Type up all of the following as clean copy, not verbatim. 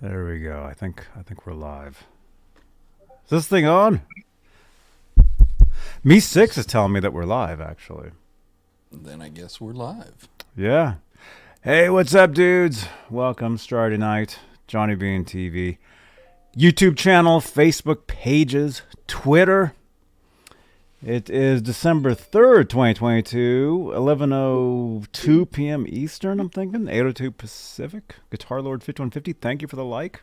There we go. I think we're live. Is this thing on? Me 6 is telling me that we're live, actually. Then I guess we're live. Yeah. Hey, what's up, dudes? Welcome, Straturday night, Johnny Beane TV, YouTube channel, Facebook pages, Twitter. It is December 3rd, 2022, 11:02 p.m. Eastern, I'm thinking, 8:02 Pacific. Guitar Lord 5150, thank you for the like.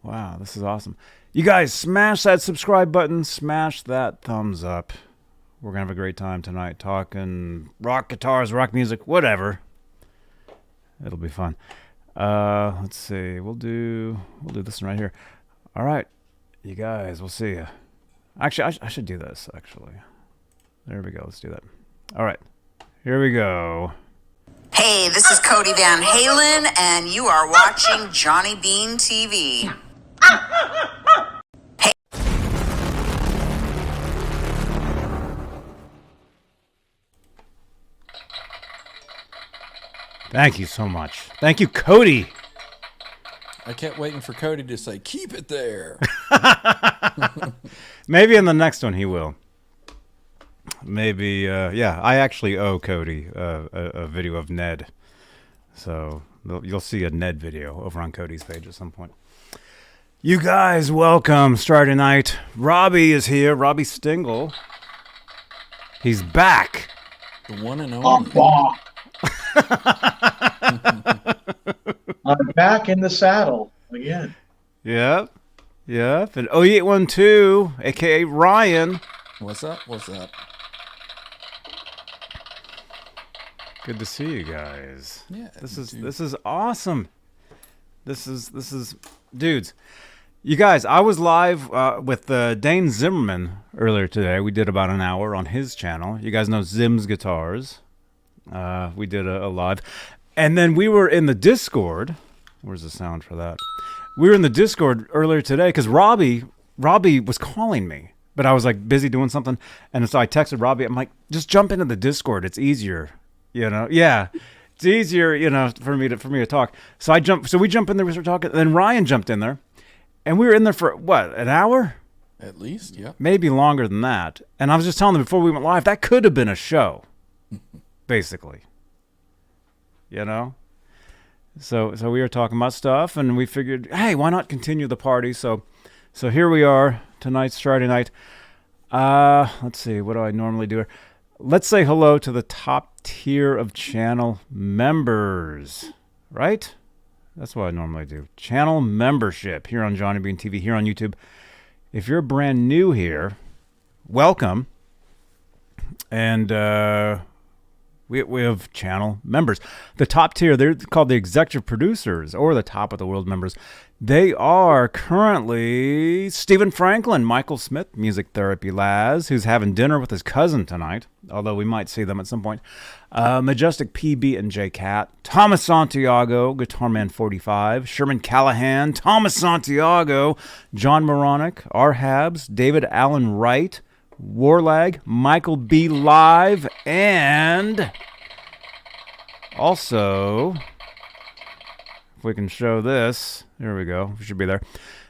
Wow, this is awesome. You guys, smash that subscribe button, smash that thumbs up. We're going to have a great time tonight talking rock guitars, rock music, whatever. It'll be fun. Let's see. We'll do this one right here. All right, you guys, we'll see you. Actually, I should do this, actually. There we go. Let's do that. All right. Here we go. Hey, this is Cody Van Halen, and you are watching Johnny Beane TV. Thank you so much. Thank you, Cody. I kept waiting for Cody to say, keep it there. Maybe in the next one he will. Maybe, yeah, I actually owe Cody a video of Ned. So you'll see a Ned video over on Cody's page at some point. You guys, welcome. Straturday night. Robbie is here. Robbie Stingle. He's back. The one and only. I'm back in the saddle again. Yep. Yep. And 0812, a.k.a. Ryan. What's up? What's up? Good to see you guys. Yeah. This is awesome. This is dudes. You guys, I was live with Dane Zimmerman earlier today. We did about an hour on his channel. You guys know Zim's Guitars. We did a live. And then we were in the Discord. Where's the sound for that? We were in the Discord earlier today because Robbie was calling me, but I was like busy doing something. And so I texted Robbie. I'm like, just jump into the Discord. It's easier, you know? Yeah. It's easier, you know, for me to talk. So we jump in there, we start talking. And then Ryan jumped in there. And we were in there for what, an hour? At least, yeah. Maybe longer than that. And I was just telling them before we went live, that could have been a show. Basically. You know? So we were talking about stuff, and we figured, hey, why not continue the party? So here we are, tonight's Friday night. Let's see, what do I normally do here? Let's say hello to the top tier of channel members, right? That's what I normally do. Channel membership here on Johnny Beane TV, here on YouTube. If you're brand new here, welcome. And we have channel members. The top tier, they're called the executive producers, or the top of the world members. They are currently Stephen Franklin, Michael Smith, Music Therapy Laz, who's having dinner with his cousin tonight, although we might see them at some point. Majestic PB and J Cat, Thomas Santiago, Guitar Man 45, Sherman Callahan, Thomas Santiago, John Moronic, R. Habs, David Allen Wright, Warlag, Michael B. Live, and also, if we can show this, there we go, we should be there.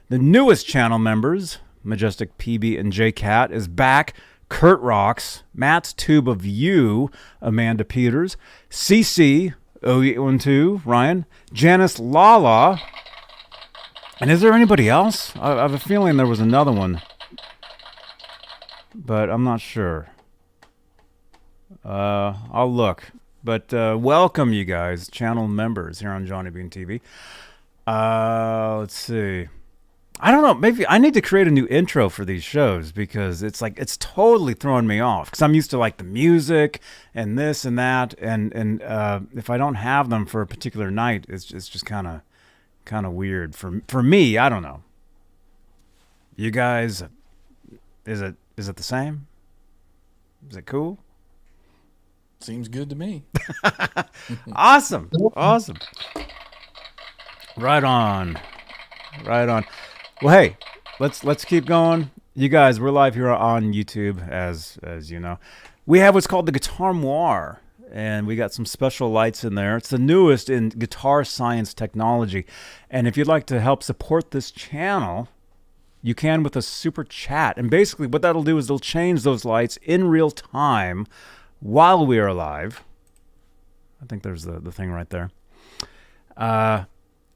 The newest channel members, Majestic PB and J Cat is back. Kurt Rocks, Matt's Tube of You, Amanda Peters, CC, 0812, Ryan, Janice Lala, and is there anybody else? I have a feeling there was another one, but I'm not sure. I'll look. But welcome, you guys, channel members here on Johnny Beane TV. Let's see. I don't know. Maybe I need to create a new intro for these shows because it's totally throwing me off because I'm used to like the music and this and that, and if I don't have them for a particular night, it's just kind of weird for me. I don't know. You guys, is it the same? Is it cool? Seems good to me. Awesome. Right on. Well, hey, let's keep going. You guys, we're live here on YouTube, as you know. We have what's called the Guitar Moir. and we got some special lights in there. It's the newest in guitar science technology. And if you'd like to help support this channel, you can with a super chat. And basically what that'll do is it'll change those lights in real time while we are live. I think there's the thing right there.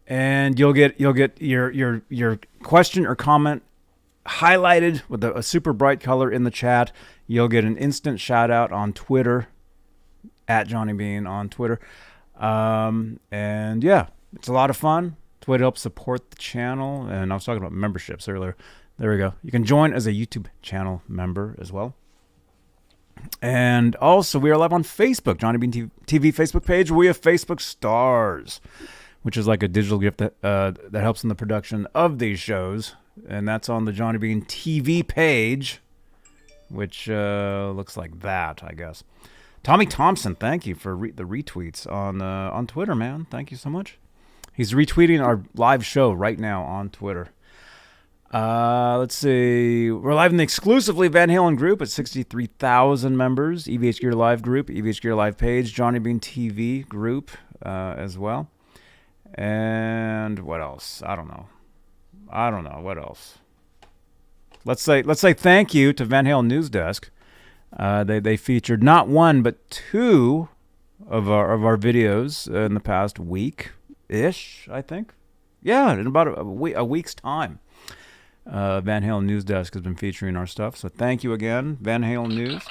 And you'll get your question or comment highlighted with a super bright color in the chat. You'll get an instant shout out on Twitter at Johnny Beane on Twitter. And yeah, it's a lot of fun. It's a way to help support the channel. And I was talking about memberships earlier. There we go. You can join as a YouTube channel member as well. And also, we are live on Facebook, Johnny Beane TV Facebook page. We have Facebook Stars, which is like a digital gift that helps in the production of these shows. And that's on the Johnny Beane TV page, which looks like that, I guess. Tommy Thompson, thank you for the retweets on Twitter, man. Thank you so much. He's retweeting our live show right now on Twitter. Let's see. We're live in the exclusively Van Halen group at 63,000 members. EVH Gear Live group, EVH Gear Live page, Johnny Beane TV group as well. And what else? I don't know. What else? Let's say thank you to Van Halen News Desk. They featured not one but two of our videos in the past week-ish, I think. Yeah, in about a week's time. Van Halen News Desk has been featuring our stuff. So thank you again, Van Halen News.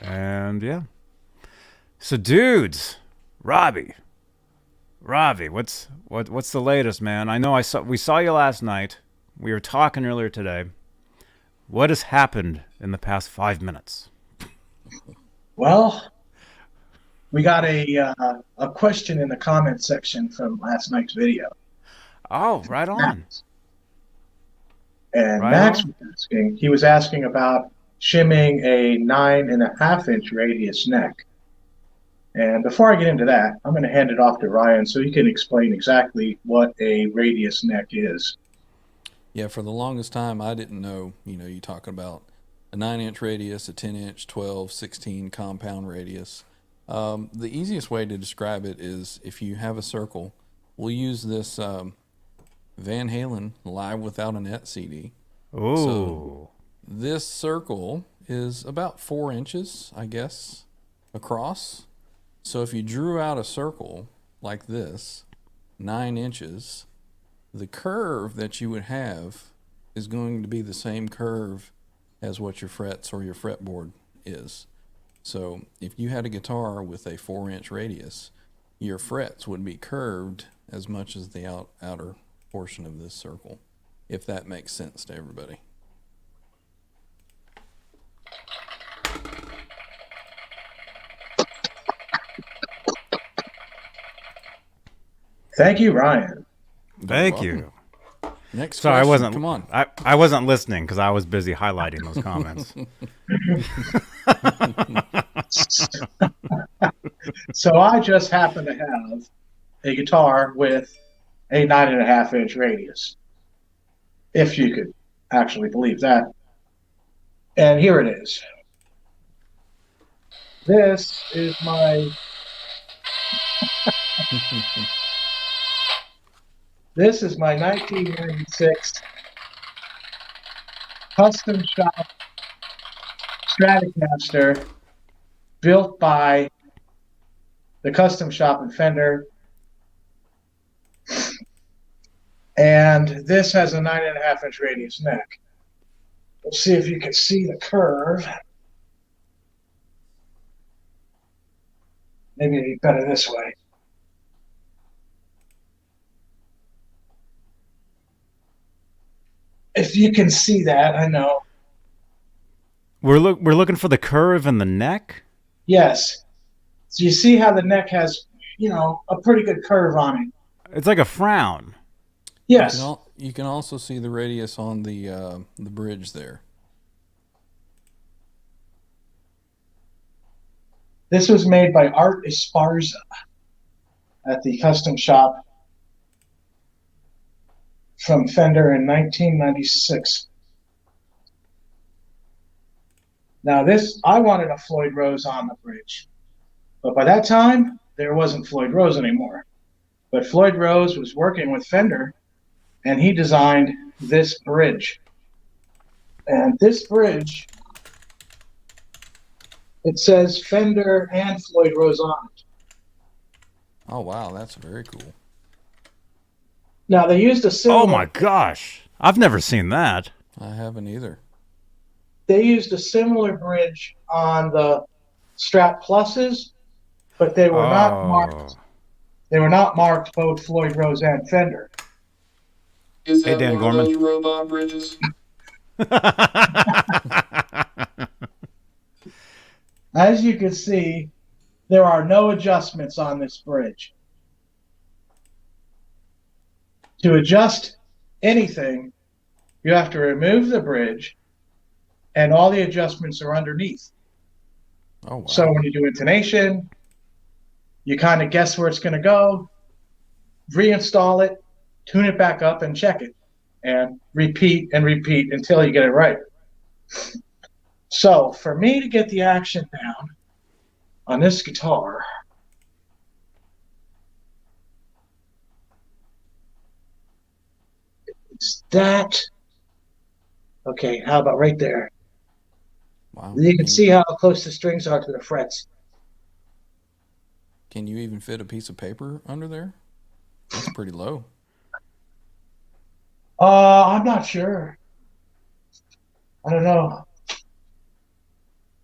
And yeah. So dudes, Robbie, what's the latest, man? I know we saw you last night. We were talking earlier today. What has happened in the past 5 minutes? Well, we got a question in the comment section from last night's video. Oh, right on. And Right Max on. was asking, he was asking about shimming a 9.5-inch radius neck. And before I get into that, I'm going to hand it off to Ryan so he can explain exactly what a radius neck is. Yeah, for the longest time, I didn't know, you talking about a 9-inch radius, a 10-inch, 12, 16 compound radius. The easiest way to describe it is if you have a circle, we'll use this Van Halen Live Without a Net CD. Oh. So this circle is about 4 inches, I guess, across. So if you drew out a circle like this, 9 inches, the curve that you would have is going to be the same curve as what your frets or your fretboard is. So if you had a guitar with a 4-inch radius, your frets would be curved as much as the outer portion of this circle, if that makes sense to everybody. Thank you, Ryan. Thank you. Next Sorry, question. I wasn't. Come on. I wasn't listening because I was busy highlighting those comments. So I just happen to have a guitar with a 9.5-inch radius, if you could actually believe that. And here it is. This is my this is my 1996 custom shop Stratocaster built by the custom shop in Fender. And this has a 9.5-inch radius neck. We'll see if you can see the curve. Maybe it'd be better this way. If you can see that, I know. We're looking for the curve in the neck. Yes. So you see how the neck has, a pretty good curve on it. It's like a frown. Yes. You can also see the radius on the bridge there. This was made by Art Esparza at the custom shop from Fender in 1996. Now I wanted a Floyd Rose on the bridge. But by that time, there wasn't Floyd Rose anymore. But Floyd Rose was working with Fender, and he designed this bridge. And this bridge, it says Fender and Floyd Rose on it. Oh, wow. That's very cool. Now, they used a similar... Oh, my gosh. I've never seen that. I haven't either. They used a similar bridge on the Strat Pluses, but they were not marked. They were not marked both Floyd Rose and Fender. Is that Dan one Gorman. of those robot bridges? As you can see, there are no adjustments on this bridge. To adjust anything, you have to remove the bridge, and all the adjustments are underneath. Oh, wow. So when you do intonation, you kind of guess where it's going to go, reinstall it, tune it back up, and check it, and repeat until you get it right. So for me to get the action down on this guitar, it's that. Okay, how about right there? Wow. You can see how close the strings are to the frets. Can you even fit a piece of paper under there? That's pretty low. I'm not sure. I don't know.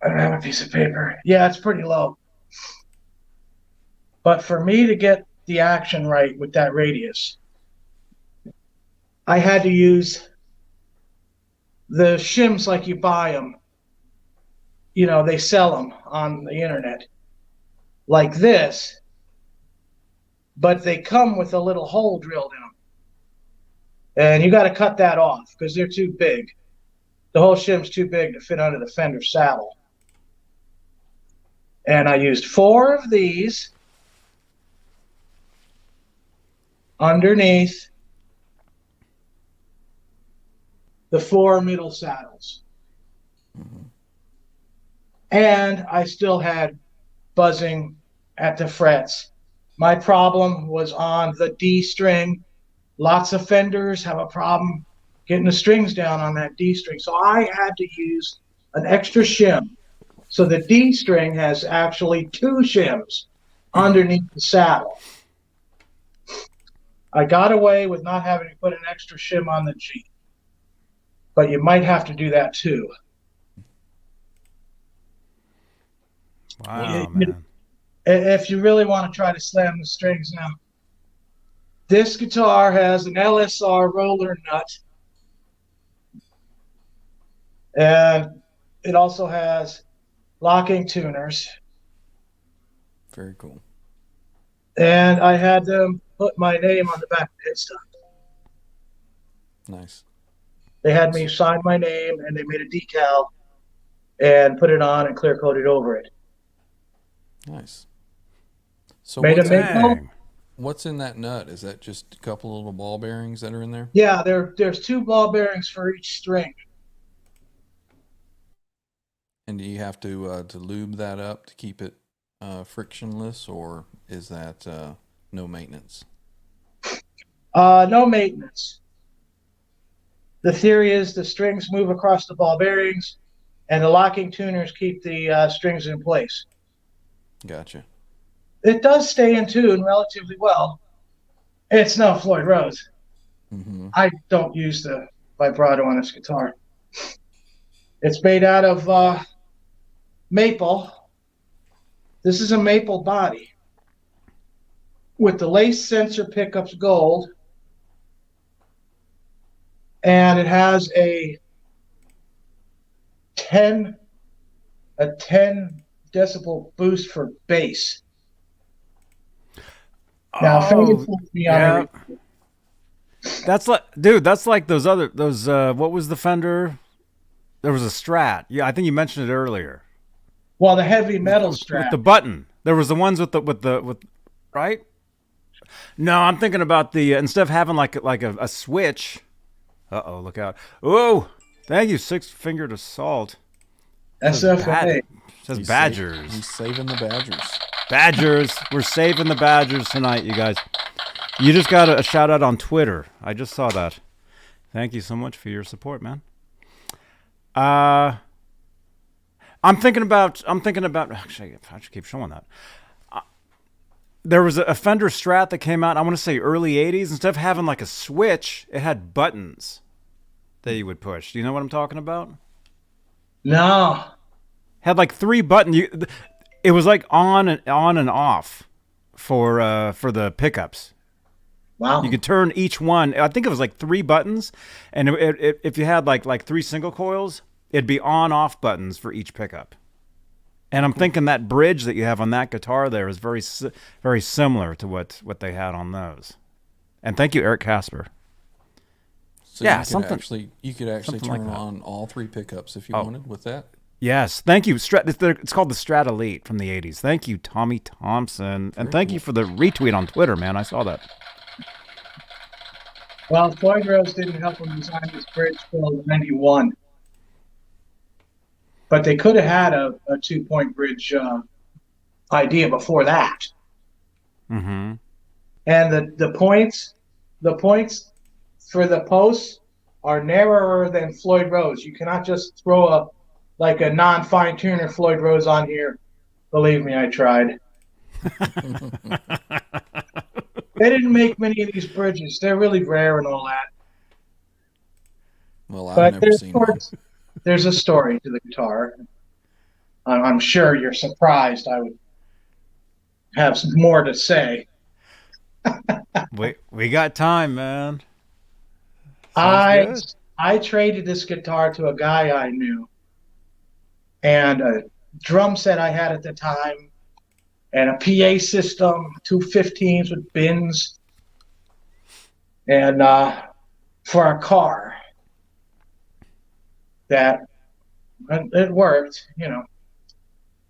I don't have a piece of paper. Yeah, it's pretty low. But for me to get the action right with that radius, I had to use the shims like you buy them. You know, they sell them on the internet like this, but they come with a little hole drilled in them. And you got to cut that off because they're too big. The whole shim's too big to fit under the Fender saddle. And I used 4 of these underneath the 4 middle saddles. Mm-hmm. And I still had buzzing at the frets. My problem was on the D string. Lots of Fenders have a problem getting the strings down on that D string. So I had to use an extra shim. So the D string has actually 2 shims underneath the saddle. I got away with not having to put an extra shim on the G. But you might have to do that too. Wow, man. If you really want to try to slam the strings now. This guitar has an LSR roller nut. And it also has locking tuners. Very cool. And I had them put my name on the back of the headstock. Nice. They had me sign my name, and they made a decal and put it on and clear coated over it. Nice. So Made a Dang. what's in that nut? Is that just a couple of little ball bearings that are in there? Yeah, there's 2 ball bearings for each string. And do you have to lube that up to keep it frictionless, or is that no maintenance? No maintenance. The theory is the strings move across the ball bearings, and the locking tuners keep the strings in place. Gotcha. It does stay in tune relatively well. It's no Floyd Rose. Mm-hmm. I don't use the vibrato on this guitar. It's made out of maple. This is a maple body with the lace sensor pickups gold, and it has a 10 decibel boost for bass. Now, Oh, yeah. that's like, dude, that's like those what was the Fender? There was a Strat. Yeah, I think you mentioned it earlier. Well, the heavy metal With Strat. the button. There was the ones with right? No, I'm thinking about the instead of having like a switch. Uh-oh, look out. Oh, thank you, 6-fingered assault. SFA. Says He's Badgers. He's saving the Badgers. Badgers. We're saving the Badgers tonight, you guys. You just got a shout out on Twitter. I just saw that. Thank you so much for your support, man. I'm thinking about. Actually, I should keep showing that. There was a Fender Strat that came out. I want to say early '80s. Instead of having like a switch, it had buttons that you would push. Do you know what I'm talking about? No. Had like 3 buttons. It was like on and off for the pickups. Wow. You could turn each one. I think it was like 3 buttons, and if you had like 3 single coils, it'd be on-off buttons for each pickup. And I'm thinking that bridge that you have on that guitar there is very very similar to what they had on those. And thank you, Eric Casper. So Yeah, you could actually something like turn that. on all 3 pickups if you wanted with that. Yes, thank you. It's called the Strat Elite from the '80s. Thank you, Tommy Thompson, and thank you for the retweet on Twitter, man. I saw that. Well, Floyd Rose didn't help him design this bridge till '91. But they could have had a 2-point bridge idea before that. Mm-hmm. And the points for the posts are narrower than Floyd Rose. You cannot just throw a non-fine tuner Floyd Rose on here. Believe me, I tried. They didn't make many of these bridges. They're really rare and all that. Well, I've But never seen one. there's a story to the guitar. I'm sure you're surprised I would have some more to say. We got time, man. Sounds good. I traded this guitar to a guy I knew, and a drum set I had at the time, and a PA system, 2 15s with bins, and for a car. That it worked, you know.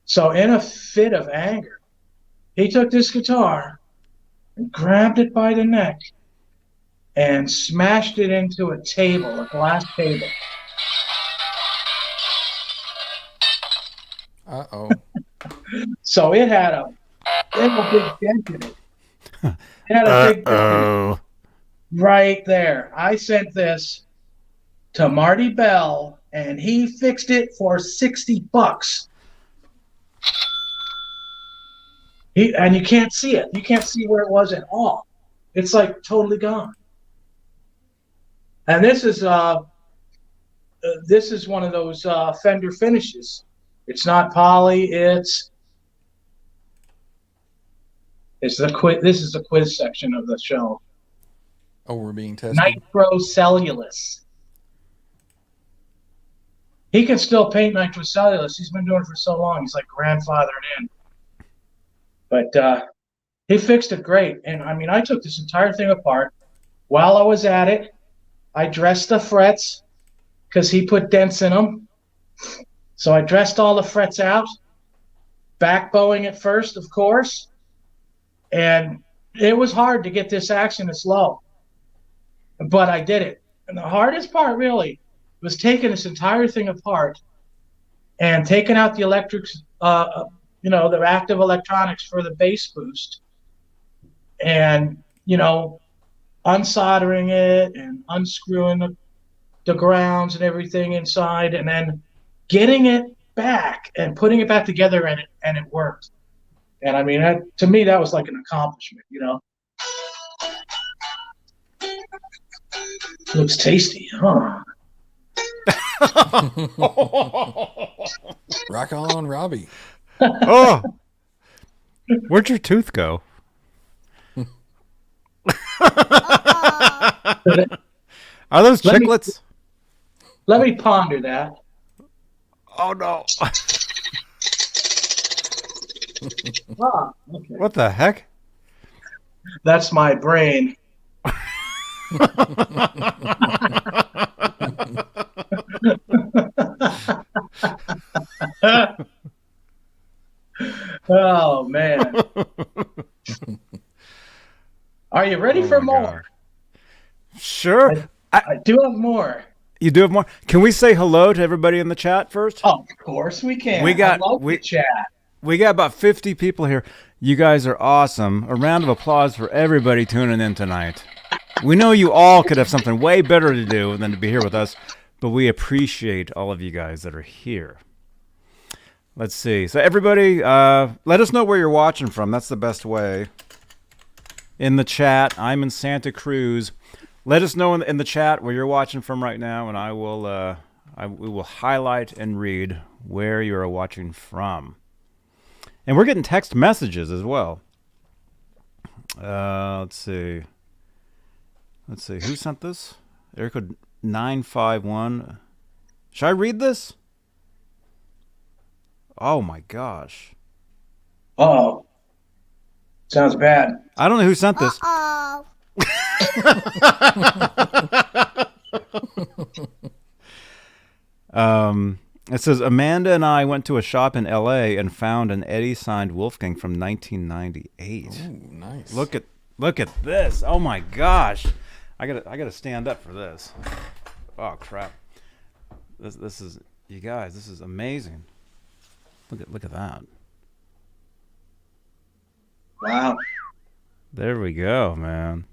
So in a fit of anger, he took this guitar and grabbed it by the neck and smashed it into a table, a glass table. Uh-oh. So it had a big dent in it. It had a big dent in it. Right there. I sent this to Marty Bell, and he fixed it for $60. And you can't see it. You can't see where it was at all. It's like totally gone. And this is one of those Fender finishes. It's not poly. This is the quiz section of the show. Oh, we're being tested. Nitrocellulose. He can still paint nitrocellulose. He's been doing it for so long. He's like grandfathered in. But he fixed it great. And I mean, I took this entire thing apart. While I was at it, I dressed the frets because he put dents in them. So I dressed all the frets out, back bowing it first, of course. And it was hard to get this action this low. But I did it. And the hardest part really was taking this entire thing apart and taking out the electrics, the active electronics for the bass boost, and unsoldering it and unscrewing the grounds and everything inside, and then getting it back and putting it back together, and it worked. And I mean, to me, that was like an accomplishment, Looks tasty, huh? Rock on, Robbie. Oh, where'd your tooth go? Are those chiclets? Let me ponder that. Oh no! Ah, okay. What the heck? That's my brain. Oh man. Are you ready for more? God. Sure. I do have more. You do have more. Can we say hello to everybody in the chat first? Oh, of course we can. We got- I love we- the chat. We got about 50 people here. You guys are awesome. A round of applause for everybody tuning in tonight. We know you all could have something way better to do than to be here with us, but we appreciate all of you guys that are here. Let's see. So everybody, let us know where you're watching from. That's the best way. In the chat, I'm in Santa Cruz. Let us know in the chat where you're watching from right now, and we will highlight and read where you are watching from. And we're getting text messages as well. Let's see. Who sent this? Area code 951. Should I read this? Oh my gosh. Uh-oh. Sounds bad. I don't know who sent this. It says, Amanda and I went to a shop in L.A. and found an Eddie signed Wolfgang from 1998. Ooh, nice. Look at this. Oh my gosh. I gotta stand up for this. Oh crap. This is, you guys, this is amazing. Look at that. Wow. There we go, man.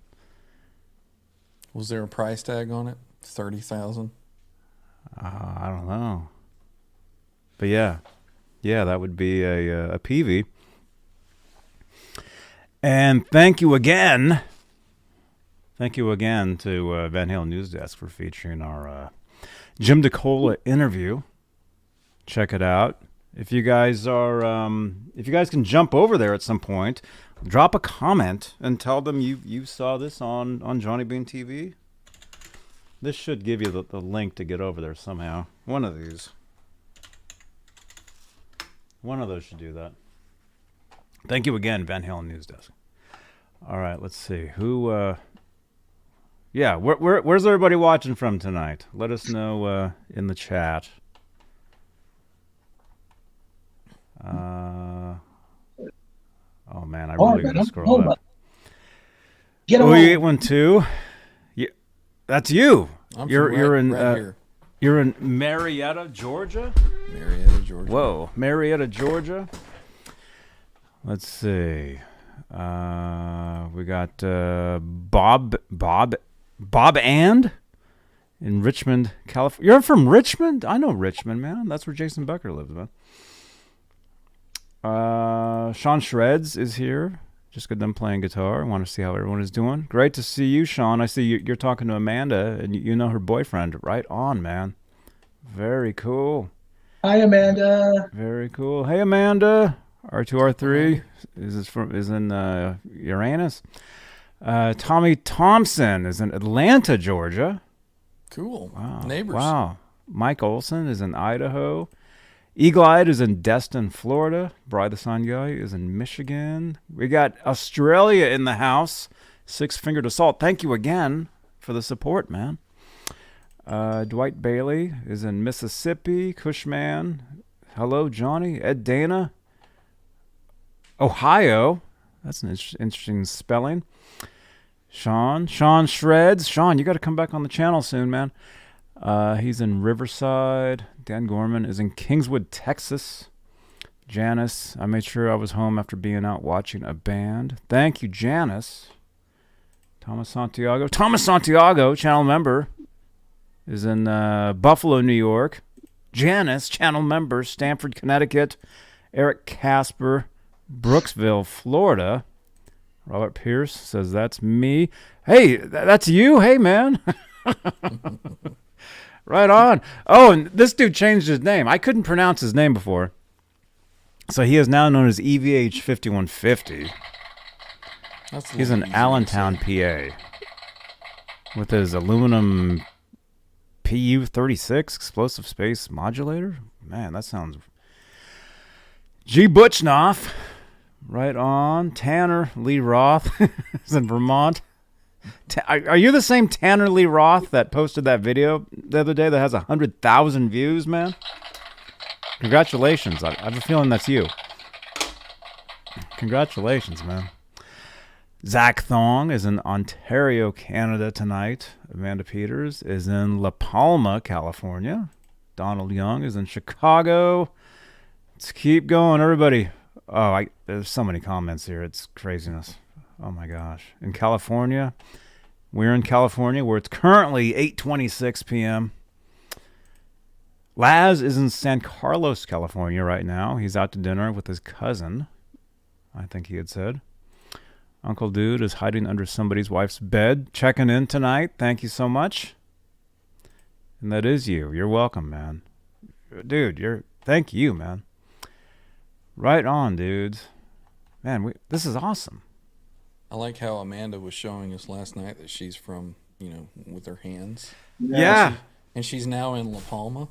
Was there a price tag on it? 30,000. I don't know. But yeah, that would be a PV. And thank you again to Van Halen News Desk for featuring our Jim DeCola interview. Check it out. If you guys can jump over there at some point, drop a comment and tell them you saw this on Johnny Beane TV. This should give you the link to get over there somehow. One of these. One of those should do that. Thank you again, Van Halen News Desk. All right, let's see. Where's everybody watching from tonight? Let us know in the chat. Oh man, I really gotta scroll up. Get him 0812. Yeah, that's you. You're in right here. You're in Marietta, Georgia. Marietta, Georgia. Whoa, Marietta, Georgia. Let's see. We got Bob and in Richmond, California. You're from Richmond? I know Richmond, man. That's where Jason Becker lives, man. Sean Shreds is here. Just got done playing guitar. I want to see how everyone is doing. Great to see you, Sean. I see you're talking to Amanda, and you know her boyfriend. Right on, man. Very cool. Hi, Amanda. Very cool. Hey, Amanda. R2R3 is in Uranus. Tommy Thompson is in Atlanta, Georgia. Cool. Wow. Neighbors. Wow. Mike Olson is in Idaho. Eagle-Eyed is in Destin, Florida. Bride the Sign Guy is in Michigan. We got Australia in the house. Six Fingered Assault. Thank you again for the support, man. Dwight Bailey is in Mississippi. Cushman. Hello, Johnny. Ed Dana. Ohio. That's an interesting spelling. Sean Shreds. Sean, you got to come back on the channel soon, man. He's in Riverside. Dan Gorman is in Kingswood, Texas. Janice, I made sure I was home after being out watching a band. Thank you, Janice. Thomas Santiago, channel member, is in Buffalo, New York. Janice, channel member, Stamford, Connecticut. Eric Casper, Brooksville, Florida. Robert Pierce says, that's me. Hey, that's you? Hey, man. Right on. Oh, and this dude changed his name. I couldn't pronounce his name before. So he is now known as EVH 5150. He's in Allentown, PA. With his aluminum PU 36 explosive space modulator. Man, that sounds... G. Butchnoff. Right on. Tanner Lee Roth is in Vermont. Are you the same Tanner Lee Roth that posted that video the other day that has 100,000 views, man? Congratulations. I have a feeling that's you. Congratulations, man. Zach Thong is in Ontario, Canada tonight. Amanda Peters is in La Palma, California. Donald Young is in Chicago. Let's keep going, everybody. Oh, there's so many comments here. It's craziness. Oh, my gosh. In California, we're in California where it's currently 8:26 p.m. Laz is in San Carlos, California right now. He's out to dinner with his cousin, I think he had said. Uncle Dude is hiding under somebody's wife's bed, checking in tonight. Thank you so much. And that is you. You're welcome, man. Dude, thank you, man. Right on, dudes. Man, this is awesome. I like how Amanda was showing us last night that she's from, with her hands. Yeah. And she's now in La Palma.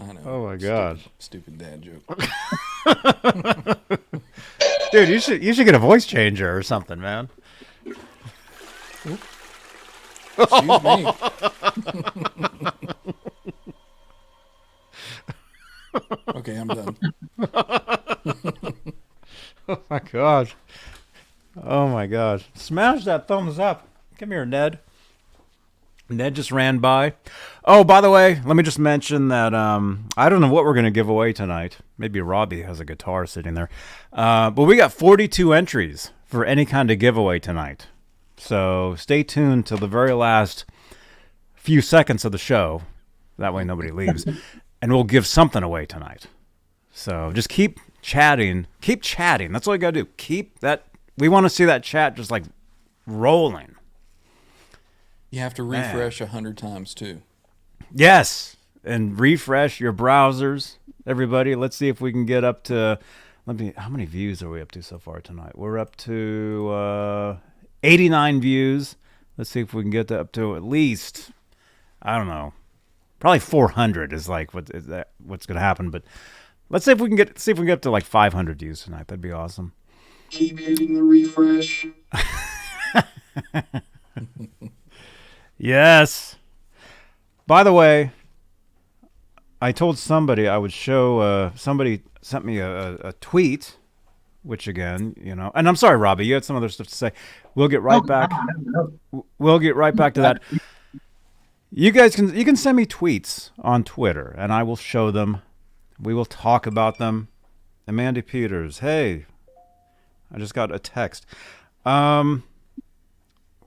I know. Oh my God. Stupid dad joke. Dude, you should get a voice changer or something, man. Excuse me. Okay, I'm done. Oh my God. Oh my God. Smash that thumbs up. Come here, Ned. Ned just ran by. Oh, by the way, let me just mention that I don't know what we're going to give away tonight. Maybe Robbie has a guitar sitting there. But we got 42 entries for any kind of giveaway tonight. So stay tuned till the very last few seconds of the show. That way nobody leaves. And we'll give something away tonight. So just keep chatting. Keep chatting. That's all you got to do. Keep that. We want to see that chat just like rolling. You have to refresh 100 times too. Yes, and refresh your browsers, everybody. Let's see if we can get up to. How many views are we up to so far tonight? We're up to 89 views. Let's see if we can get up to at least, I don't know, probably 400 is like what's going to happen. But let's see if we can get up to like 500 views tonight. That'd be awesome. Keep hitting the refresh. Yes. By the way, I told somebody I would show. Somebody sent me a tweet, which again, and I'm sorry, Robbie, you had some other stuff to say. We'll get right back. No. We'll get right back to that. You guys can send me tweets on Twitter, and I will show them. We will talk about them. Amanda Peters, hey, I just got a text.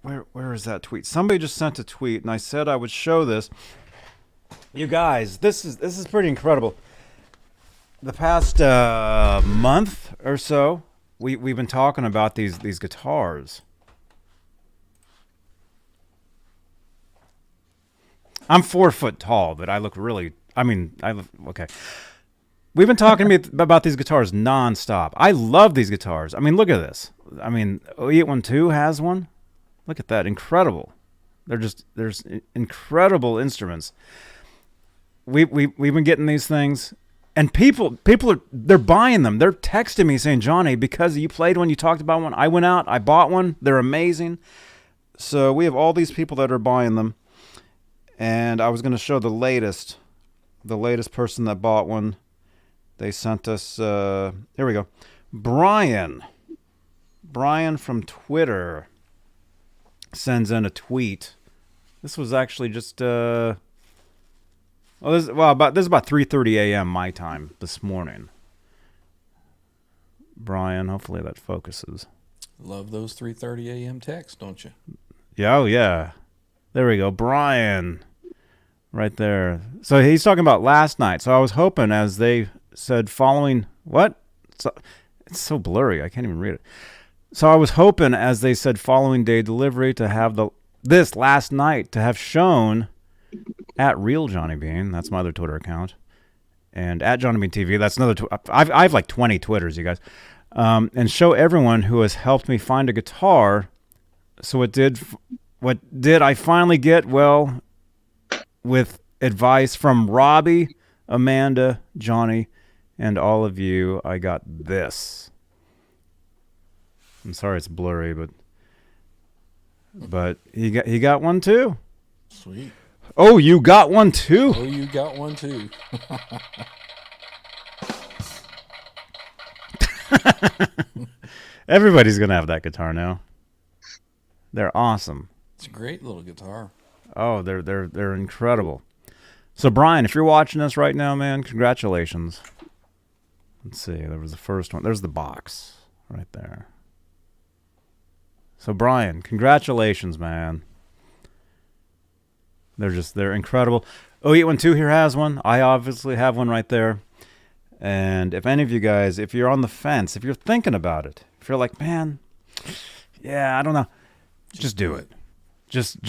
Where is that tweet? Somebody just sent a tweet, and I said I would show this. You guys, this is pretty incredible. The past month or so, we've been talking about these guitars. I'm 4 foot tall, but I look really. Okay. We've been talking about these guitars nonstop. I love these guitars. Look at this. O812 has one. Look at that. Incredible. There's incredible instruments. We've been getting these things, and people they're buying them. They're texting me saying, Johnny, because you played one, you talked about one, I went out, I bought one. They're amazing. So we have all these people that are buying them, and I was going to show the latest person that bought one. They sent us, here we go. Brian from Twitter sends in a tweet. This was actually just this is about 3:30 a.m. my time this morning. Brian, hopefully that focuses. Love those 3:30 a.m. texts, don't you? Yeah, oh yeah. There we go. Brian. Right there. So he's talking about last night. So I was hoping, as they said, following what? It's so blurry, I can't even read it. So I was hoping, as they said, following day delivery, to have this last night to have shown at Real Johnny Beane. That's my other Twitter account, and at Johnny Beane TV. That's another. I have like 20 Twitters, you guys, and show everyone who has helped me find a guitar. So what did I finally get? Well, with advice from Robbie, Amanda, Johnny, and all of you, I got this. I'm sorry it's blurry, but but he got one too. Sweet. Oh, you got one too? Oh, you got one too. Everybody's gonna have that guitar now. They're awesome. It's a great little guitar. Oh, they're incredible. So Brian, if you're watching us right now, man, congratulations. Let's see. There was the first one. There's the box right there. So Brian, congratulations, man. They're incredible. 0812 here has one. I obviously have one right there. And if any of you guys, if you're on the fence, if you're thinking about it, if you're like, man, yeah, I don't know, just do it. Just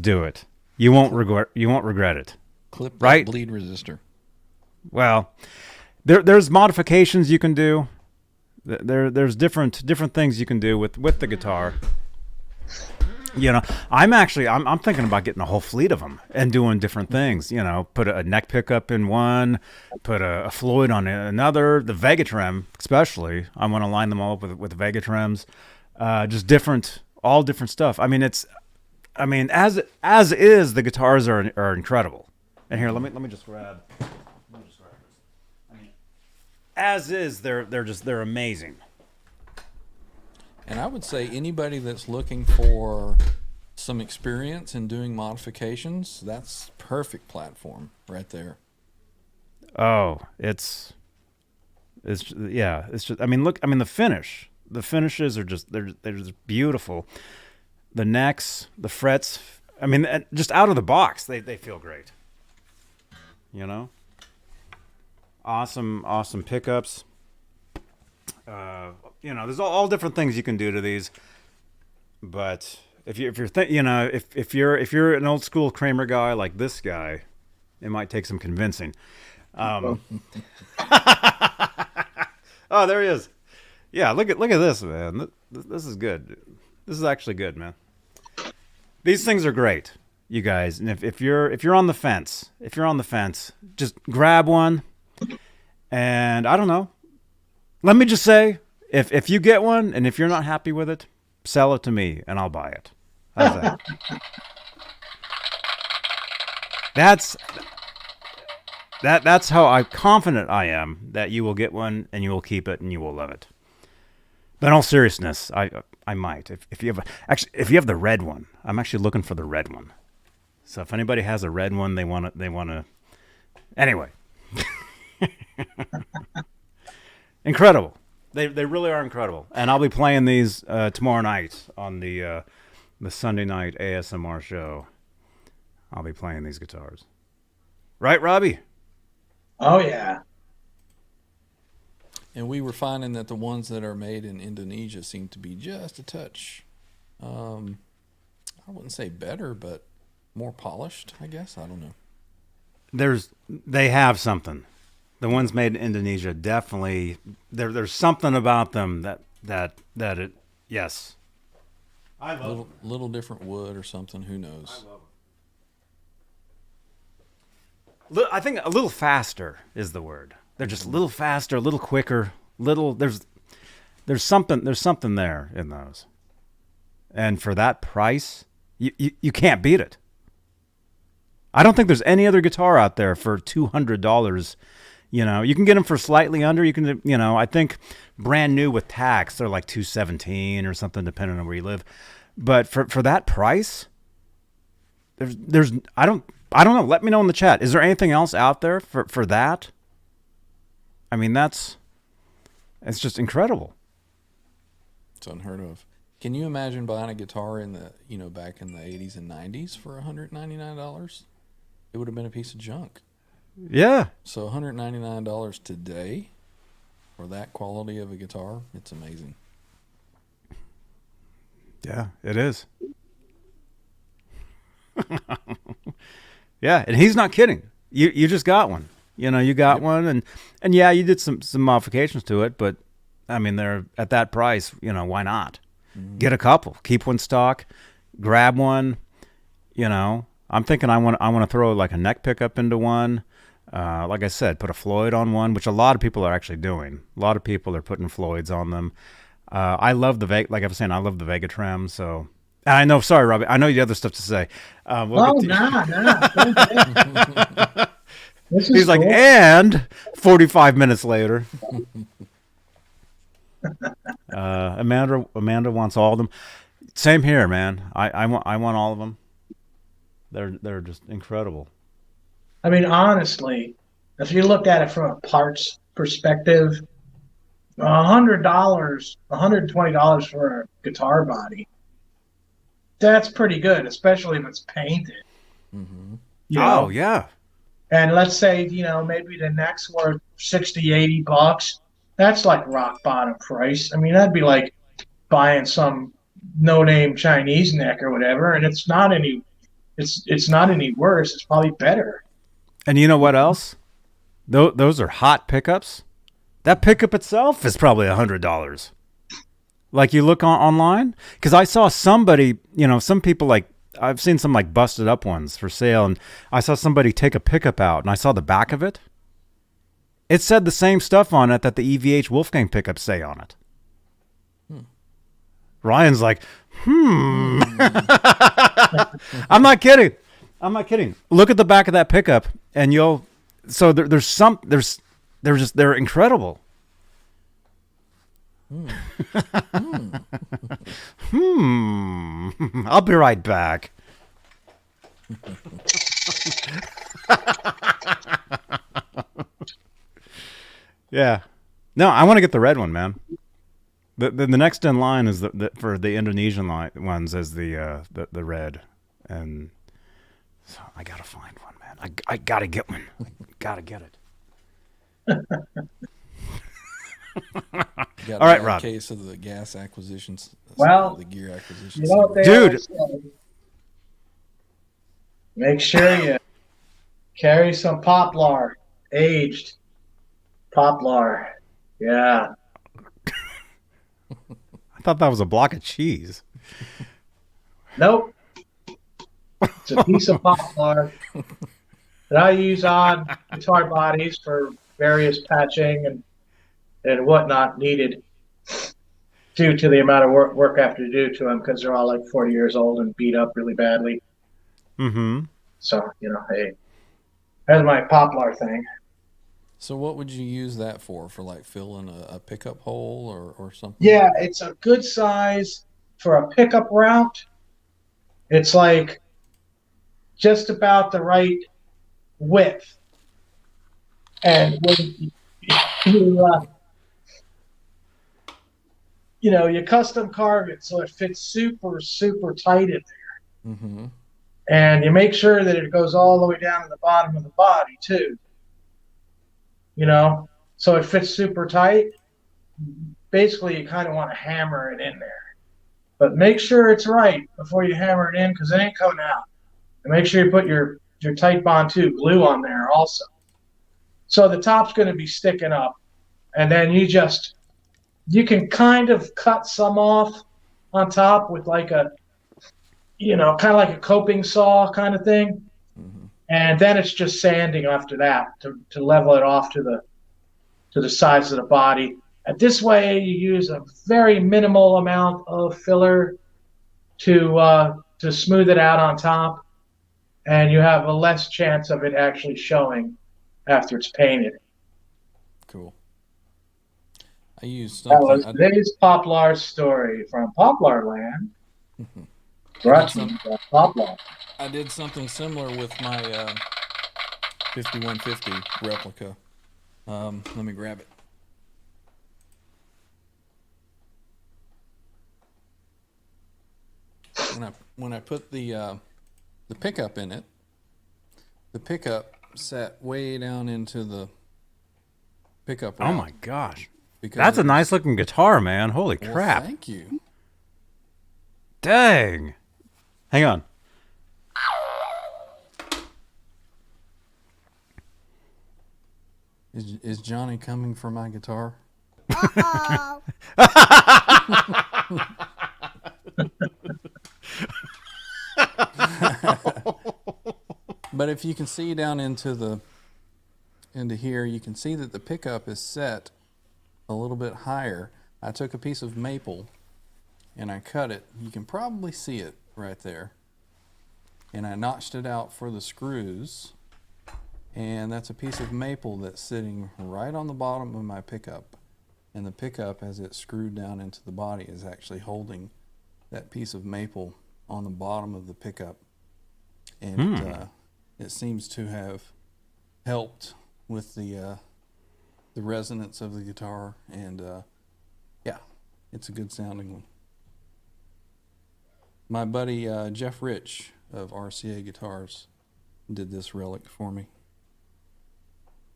do it. You won't regret it. Clip that right? bleed resistor. Well, there's modifications you can do. There's different things you can do with the guitar. You know, I'm thinking about getting a whole fleet of them and doing different things. You know, put a neck pickup in one, put a Floyd on another. The Vega-Trem, especially, I want to line them all up with Vega-Trems. Just all different stuff. I mean, as is, the guitars are incredible. And here, let me just grab. I mean, as is, they're amazing. And I would say anybody that's looking for some experience in doing modifications, that's perfect platform right there. Oh, it's just, I mean, look, I mean, the finishes are they're just beautiful. The necks, the frets, I mean, just out of the box, they feel great. You know? Awesome pickups. You know, there's all different things you can do to these, but if you're an old school Kramer guy like this guy, it might take some convincing. Oh, there he is. Yeah, look at this, man. This is good. This is actually good, man. These things are great, you guys. And if you're on the fence, just grab one. And I don't know. Let me just say, if you get one and if you're not happy with it, sell it to me and I'll buy it. How's that? That's how confident I am that you will get one and you will keep it and you will love it. But in all seriousness, I might. If you have the red one, I'm actually looking for the red one. So if anybody has a red one, they want to. Anyway. Incredible. They really are incredible. And I'll be playing these tomorrow night on the Sunday night ASMR show. I'll be playing these guitars. Right, Robbie? Oh, yeah. And we were finding that the ones that are made in Indonesia seem to be just a touch, I wouldn't say better, but more polished, I guess. I don't know. They have something. The ones made in Indonesia definitely there's something about them that it yes. I love little different wood or something. Who knows? I love them. I think a little faster is the word. They're just a little faster, a little quicker. There's something there in those. And for that price, you can't beat it. I don't think there's any other guitar out there for $200. You know, you can get them for slightly under. You can, I think brand new with tax, they're like $217 or something, depending on where you live. But for that price, there's I don't know. Let me know in the chat. Is there anything else out there for that? I mean, it's just incredible. It's unheard of. Can you imagine buying a guitar in the, back in the 80s and 90s for $199? It would have been a piece of junk. Yeah. So $199 today for that quality of a guitar, it's amazing. Yeah, it is. Yeah, and he's not kidding. You just got one. You got one, and yeah, you did some modifications to it, but I mean, they're at that price. Why not? Mm-hmm. Get a couple, keep one stock, grab one. I'm thinking I want to throw like a neck pickup into one. Like I said, put a Floyd on one, which a lot of people are actually doing. A lot of people are putting Floyds on them. I love like I was saying, I love the Vega-Trem, so I know. Sorry, Robbie. I know you have other stuff to say. We'll Oh, get to- nah. This is He's like, cool. and 45 minutes later. Amanda wants all of them. Same here, man. I want all of them. They're just incredible. I mean, honestly, if you look at it from a parts perspective, $100, $120 for a guitar body, that's pretty good, especially if it's painted. Mm-hmm. You know? Oh yeah. And let's say, maybe the neck's worth 60, $80. That's like rock bottom price. I mean, that'd be like buying some no-name Chinese neck or whatever, and it's not any worse. It's probably better. And you know what else? Those are hot pickups. That pickup itself is probably $100. Like you look online, because I saw somebody, some people like I've seen some like busted up ones for sale, and I saw somebody take a pickup out, and I saw the back of it. It said the same stuff on it that the EVH Wolfgang pickups say on it. Ryan's like, I'm not kidding. Look at the back of that pickup, and you'll. So they're incredible. I'll be right back. Yeah. No, I want to get the red one, man. The next in line is for the Indonesian ones is the red, and so I gotta find one, man. I gotta get one. Gotta get it. Got All right, a Rob. case of the gas acquisitions. Well, the gear acquisitions. You know what they Dude. always say? Make sure you carry some poplar, aged poplar. Yeah. I thought that was a block of cheese. Nope. It's a piece of poplar that I use on guitar bodies for various patching and whatnot needed due to the amount of work I have to do to them because they're all like 40 years old and beat up really badly. Mm-hmm. So, hey, that's my poplar thing. So what would you use that for? For like filling a pickup hole or something? Yeah, it's a good size for a pickup route. It's like just about the right width. And when you custom carve it so it fits super, super tight in there. Mm-hmm. And you make sure that it goes all the way down to the bottom of the body, too. So it fits super tight. Basically, you kind of want to hammer it in there. But make sure it's right before you hammer it in because it ain't coming out. And make sure you put your tight bond 2 glue on there also. So the top's going to be sticking up. And then you can kind of cut some off on top with like a, kind of like a coping saw kind of thing. Mm-hmm. And then it's just sanding after that to level it off to the size of the body. And this way you use a very minimal amount of filler to smooth it out on top. And you have a less chance of it actually showing after it's painted. Cool. I used That was something. today's Poplar story from Poplar Land. Brought to you by Poplar. I did something similar with my 5150 replica. Let me grab it. When I put the pickup in it, the pickup sat way down into the pickup route. Oh my gosh. Because That's a nice looking guitar, man. Holy well, crap. thank you. Dang. Hang on. Is Johnny coming for my guitar? But if you can see down into here, you can see that the pickup is set a little bit higher. I took a piece of maple and I cut it. You can probably see it right there. And I notched it out for the screws. And that's a piece of maple that's sitting right on the bottom of my pickup. And the pickup, as it's screwed down into the body, is actually holding that piece of maple on the bottom of the pickup. And it seems to have helped with the resonance of the guitar. And yeah, it's a good sounding one. My buddy Jeff Rich of RCA Guitars did this relic for me.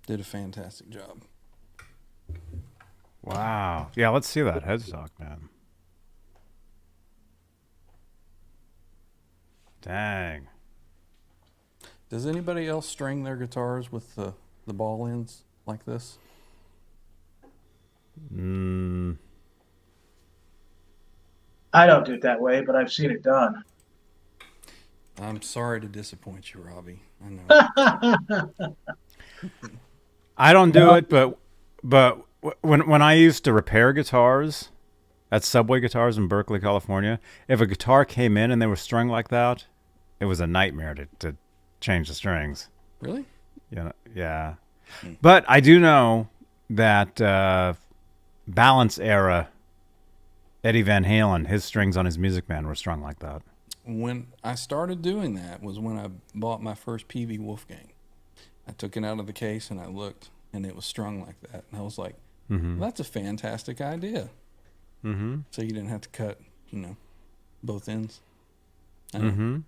Did a fantastic job. Wow. Yeah, let's see that headstock, man. Dang. Does anybody else string their guitars with the ball ends like this? I don't do it that way, but I've seen it done. I'm sorry to disappoint you, Robbie. I know. I don't do it, but when I used to repair guitars at Subway Guitars in Berkeley, California, if a guitar came in and they were strung like that, it was a nightmare to change the strings. Really? Yeah. But I do know that Balance era Eddie Van Halen, his strings on his Music Man were strung like that. When I started doing that was when I bought my first PV Wolfgang. I took it out of the case and I looked, and it was strung like that. And I was like, well, that's a fantastic idea. Mm-hmm. So you didn't have to cut, both ends. I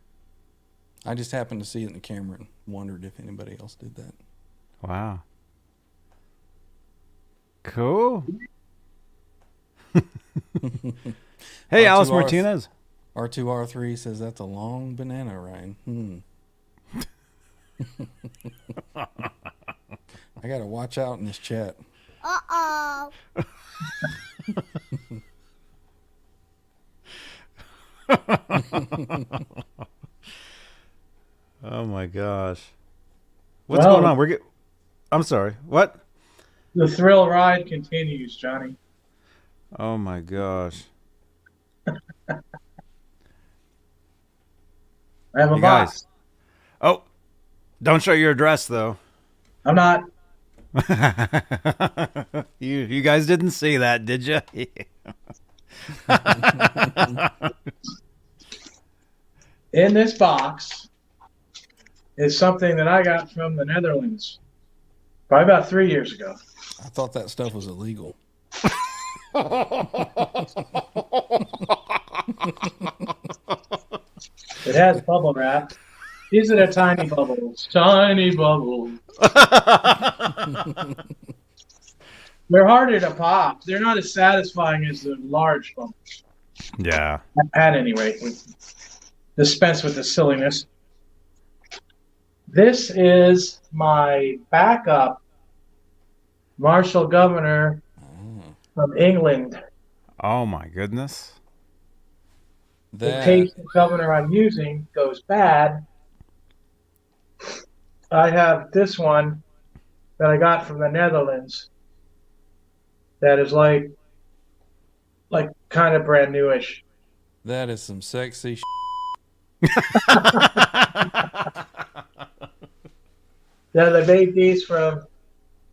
just happened to see it in the camera and wondered if anybody else did that. Wow. Cool. Hey, Alice Martinez. R2R3 says that's a long banana, Ryan. I got to watch out in this chat. Uh-oh. Oh my gosh. What's going on? I'm sorry. What? The thrill ride continues, Johnny. Oh my gosh. I have a You box. guys. Oh, don't show your address though. I'm not. You guys didn't see that, did you? In this box is something that I got from the Netherlands probably about 3 years ago. I thought that stuff was illegal. It has bubble wrap. These are the tiny bubbles. Tiny bubbles. They're harder to pop. They're not as satisfying as the large bubbles. Yeah. At any rate, we dispense with the silliness. This is my backup Marshal Governor from England. Oh my goodness. In case the governor I'm using goes bad, I have this one that I got from the Netherlands that is like kind of brand newish. That is some sexy Yeah, they made these from,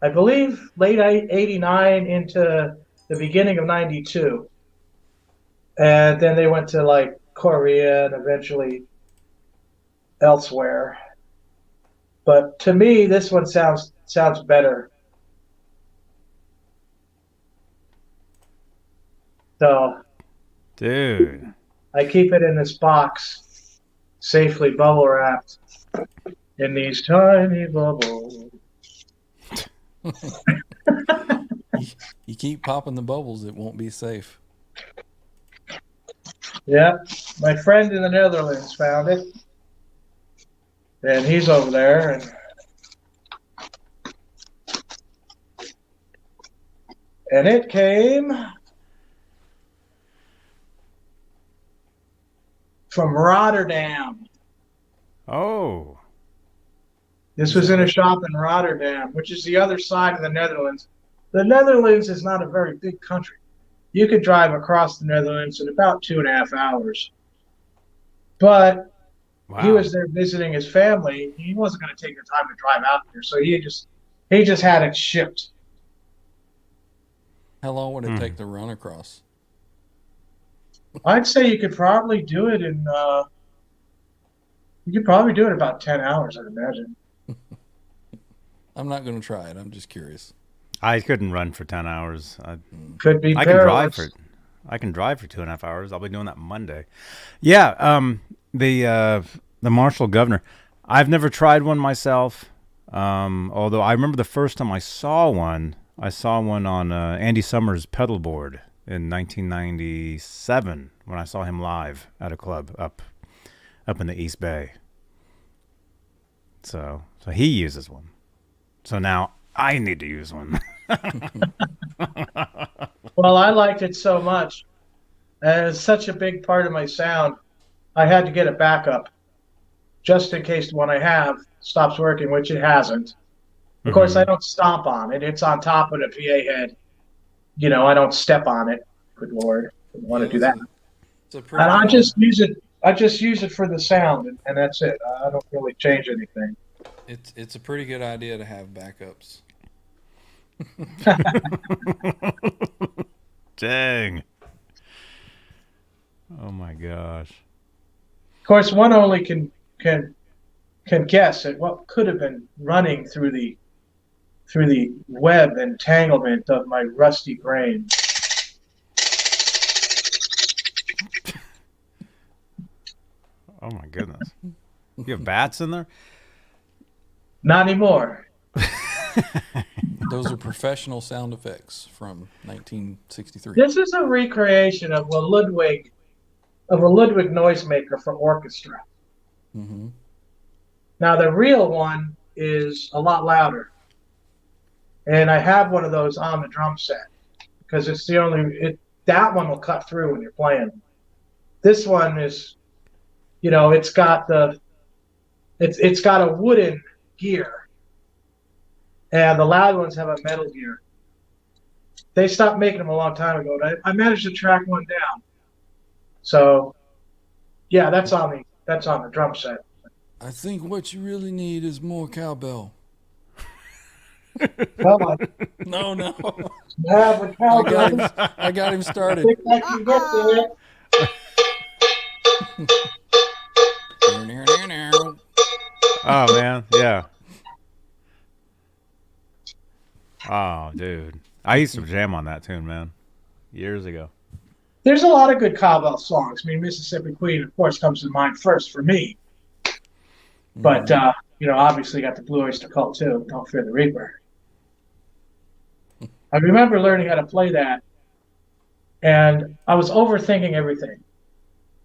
I believe, late 89 into the beginning of 92. And then they went to like Korea and eventually elsewhere. But to me, this one sounds better. So, Dude. I keep it in this box, safely bubble wrapped in these tiny bubbles. You keep popping the bubbles, it won't be safe. Yep, my friend in the Netherlands found it, and he's over there. And it came from Rotterdam. Oh. This was in a shop in Rotterdam, which is the other side of the Netherlands. The Netherlands is not a very big country. you could drive across the Netherlands in about 2.5 hours. But he Wow. was there visiting his family. He wasn't going to take the time to drive out there, so he just had it shipped. How long would it take to run across? I'd say you could probably do it in about 10 hours, I'd imagine. I'm not going to try it. I'm just curious. I couldn't run for 10 hours. Could be I can drive perilous. I can drive for 2.5 hours. I'll be doing that Monday. Yeah. The Marshall Governor. I've never tried one myself. Although I remember the first time I saw one on Andy Summers' pedal board in 1997 when I saw him live at a club up in the East Bay. So he uses one. So now I need to use one. Well, I liked it so much, and it's such a big part of my sound. I had to get a backup just in case the one I have stops working, which it hasn't. Of course, I don't stomp on it. It's on top of the PA head. I don't step on it. Good Lord, I don't want to do that. It's a pretty And I good just use it. I just use it for the sound, and that's it. I don't really change anything. It's a pretty good idea to have backups. Dang. Oh my gosh. Of course, one only can guess at what could have been running through the web entanglement of my rusty brain. Oh my goodness. You have bats in there? Not anymore. Those are professional sound effects from 1963. This is a recreation of a Ludwig noisemaker for orchestra. Mm-hmm. Now the real one is a lot louder, and I have one of those on the drum set because it's the only. That one will cut through when you're playing. This one is, it's got it's got a wooden gear, and the loud ones have a metal gear. They stopped making them a long time ago. But I managed to track one down. So, yeah, that's on the drum set. I think what you really need is more cowbell. Well, I No. have a cowbell. I got him I started. think I can get there. Oh man, yeah. Oh dude. I used to jam on that tune, man. Years ago. There's a lot of good cowbell songs. I mean, Mississippi Queen, of course, comes to mind first for me. But, obviously got the Blue Oyster Cult, too. Don't Fear the Reaper. I remember learning how to play that, and I was overthinking everything.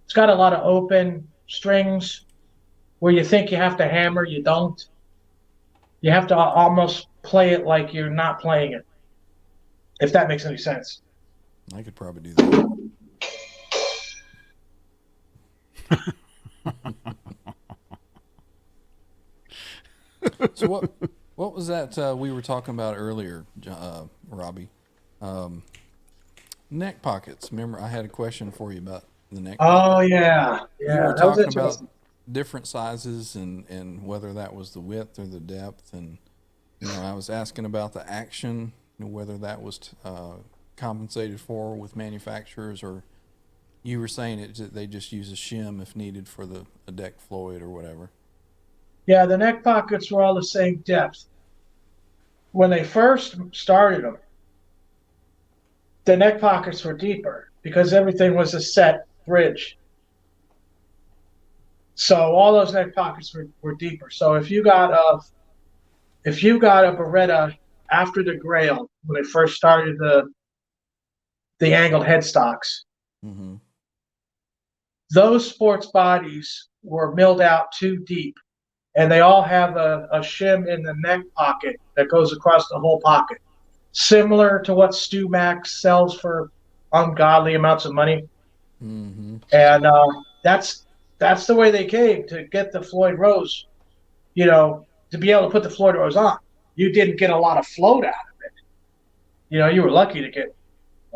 It's got a lot of open strings where you think you have to hammer, you don't. You have to almost play it like you're not playing it, if that makes any sense. I could probably do that. So what was that we were talking about earlier, Robbie? Neck pockets. Remember, I had a question for you about the neck pocket. Oh, yeah. You Yeah, were that was talking about interesting. different sizes and whether that was the width or the depth. And, I was asking about the action, whether that was compensated for with manufacturers, or you were saying they just use a shim if needed for a deck Floyd or whatever. Yeah, the neck pockets were all the same depth. When they first started them, the neck pockets were deeper because everything was a set bridge. So all those neck pockets were deeper. So if you got a Beretta after the Grail, when they first started the angled headstocks, Mm-hmm. those sports bodies were milled out too deep. And they all have a shim in the neck pocket that goes across the whole pocket, similar to what Stu Max sells for ungodly amounts of money. Mm-hmm. And that's the way they came to get the Floyd Rose, to be able to put the Floyd Rose on. You didn't get a lot of float out of it. You were lucky to get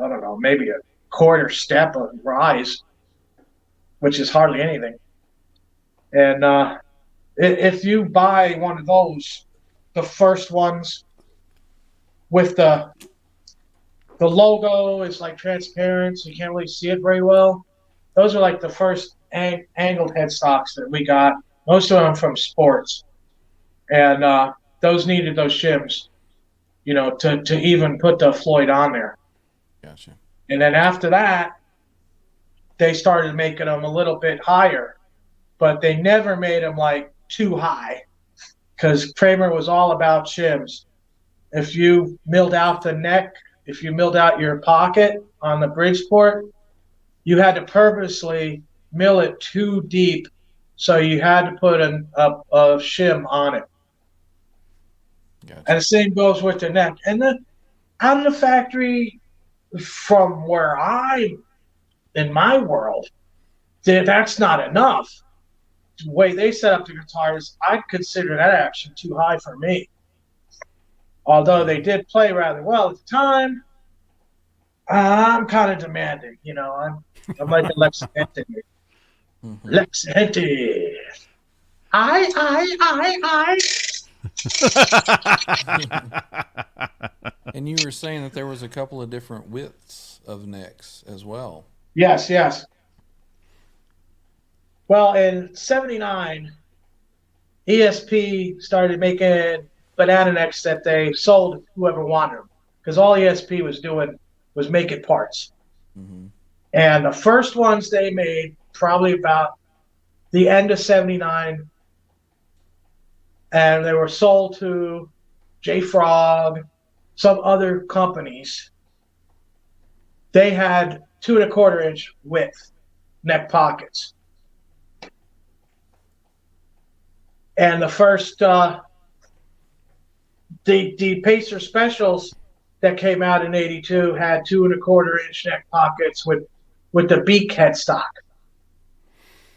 I don't know, maybe a quarter step of rise, which is hardly anything. And if you buy one of those, the first ones with the logo is like transparent, so you can't really see it very well. Those are like the first angled headstocks that we got. Most of them from sports, and those needed those shims, to even put the Floyd on there. Gotcha. And then after that, they started making them a little bit higher, but they never made them like too high, because Kramer was all about shims. If you milled out the neck, if you milled out your pocket on the Bridgeport, you had to purposely mill it too deep, so you had to put a shim on it. Gotcha. And the same goes with the neck. And then out of the factory, from where in my world, that's not enough. The way they set up the guitars, I'd consider that actually too high for me. Although they did play rather well at the time, I'm kind of demanding. I'm like a Lex Hente. Mm-hmm. Lex Hente. I. And you were saying that there was a couple of different widths of necks as well. Yes. Well, in '79, ESP started making banana necks that they sold to whoever wanted them, because all ESP was doing was making parts. Mm-hmm. And the first ones they made probably about the end of '79, and they were sold to J Frog, some other companies. They had 2 1/4 inch width neck pockets. And the first, the Pacer Specials that came out in '82 had 2 1/4 inch neck pockets with the beak headstock.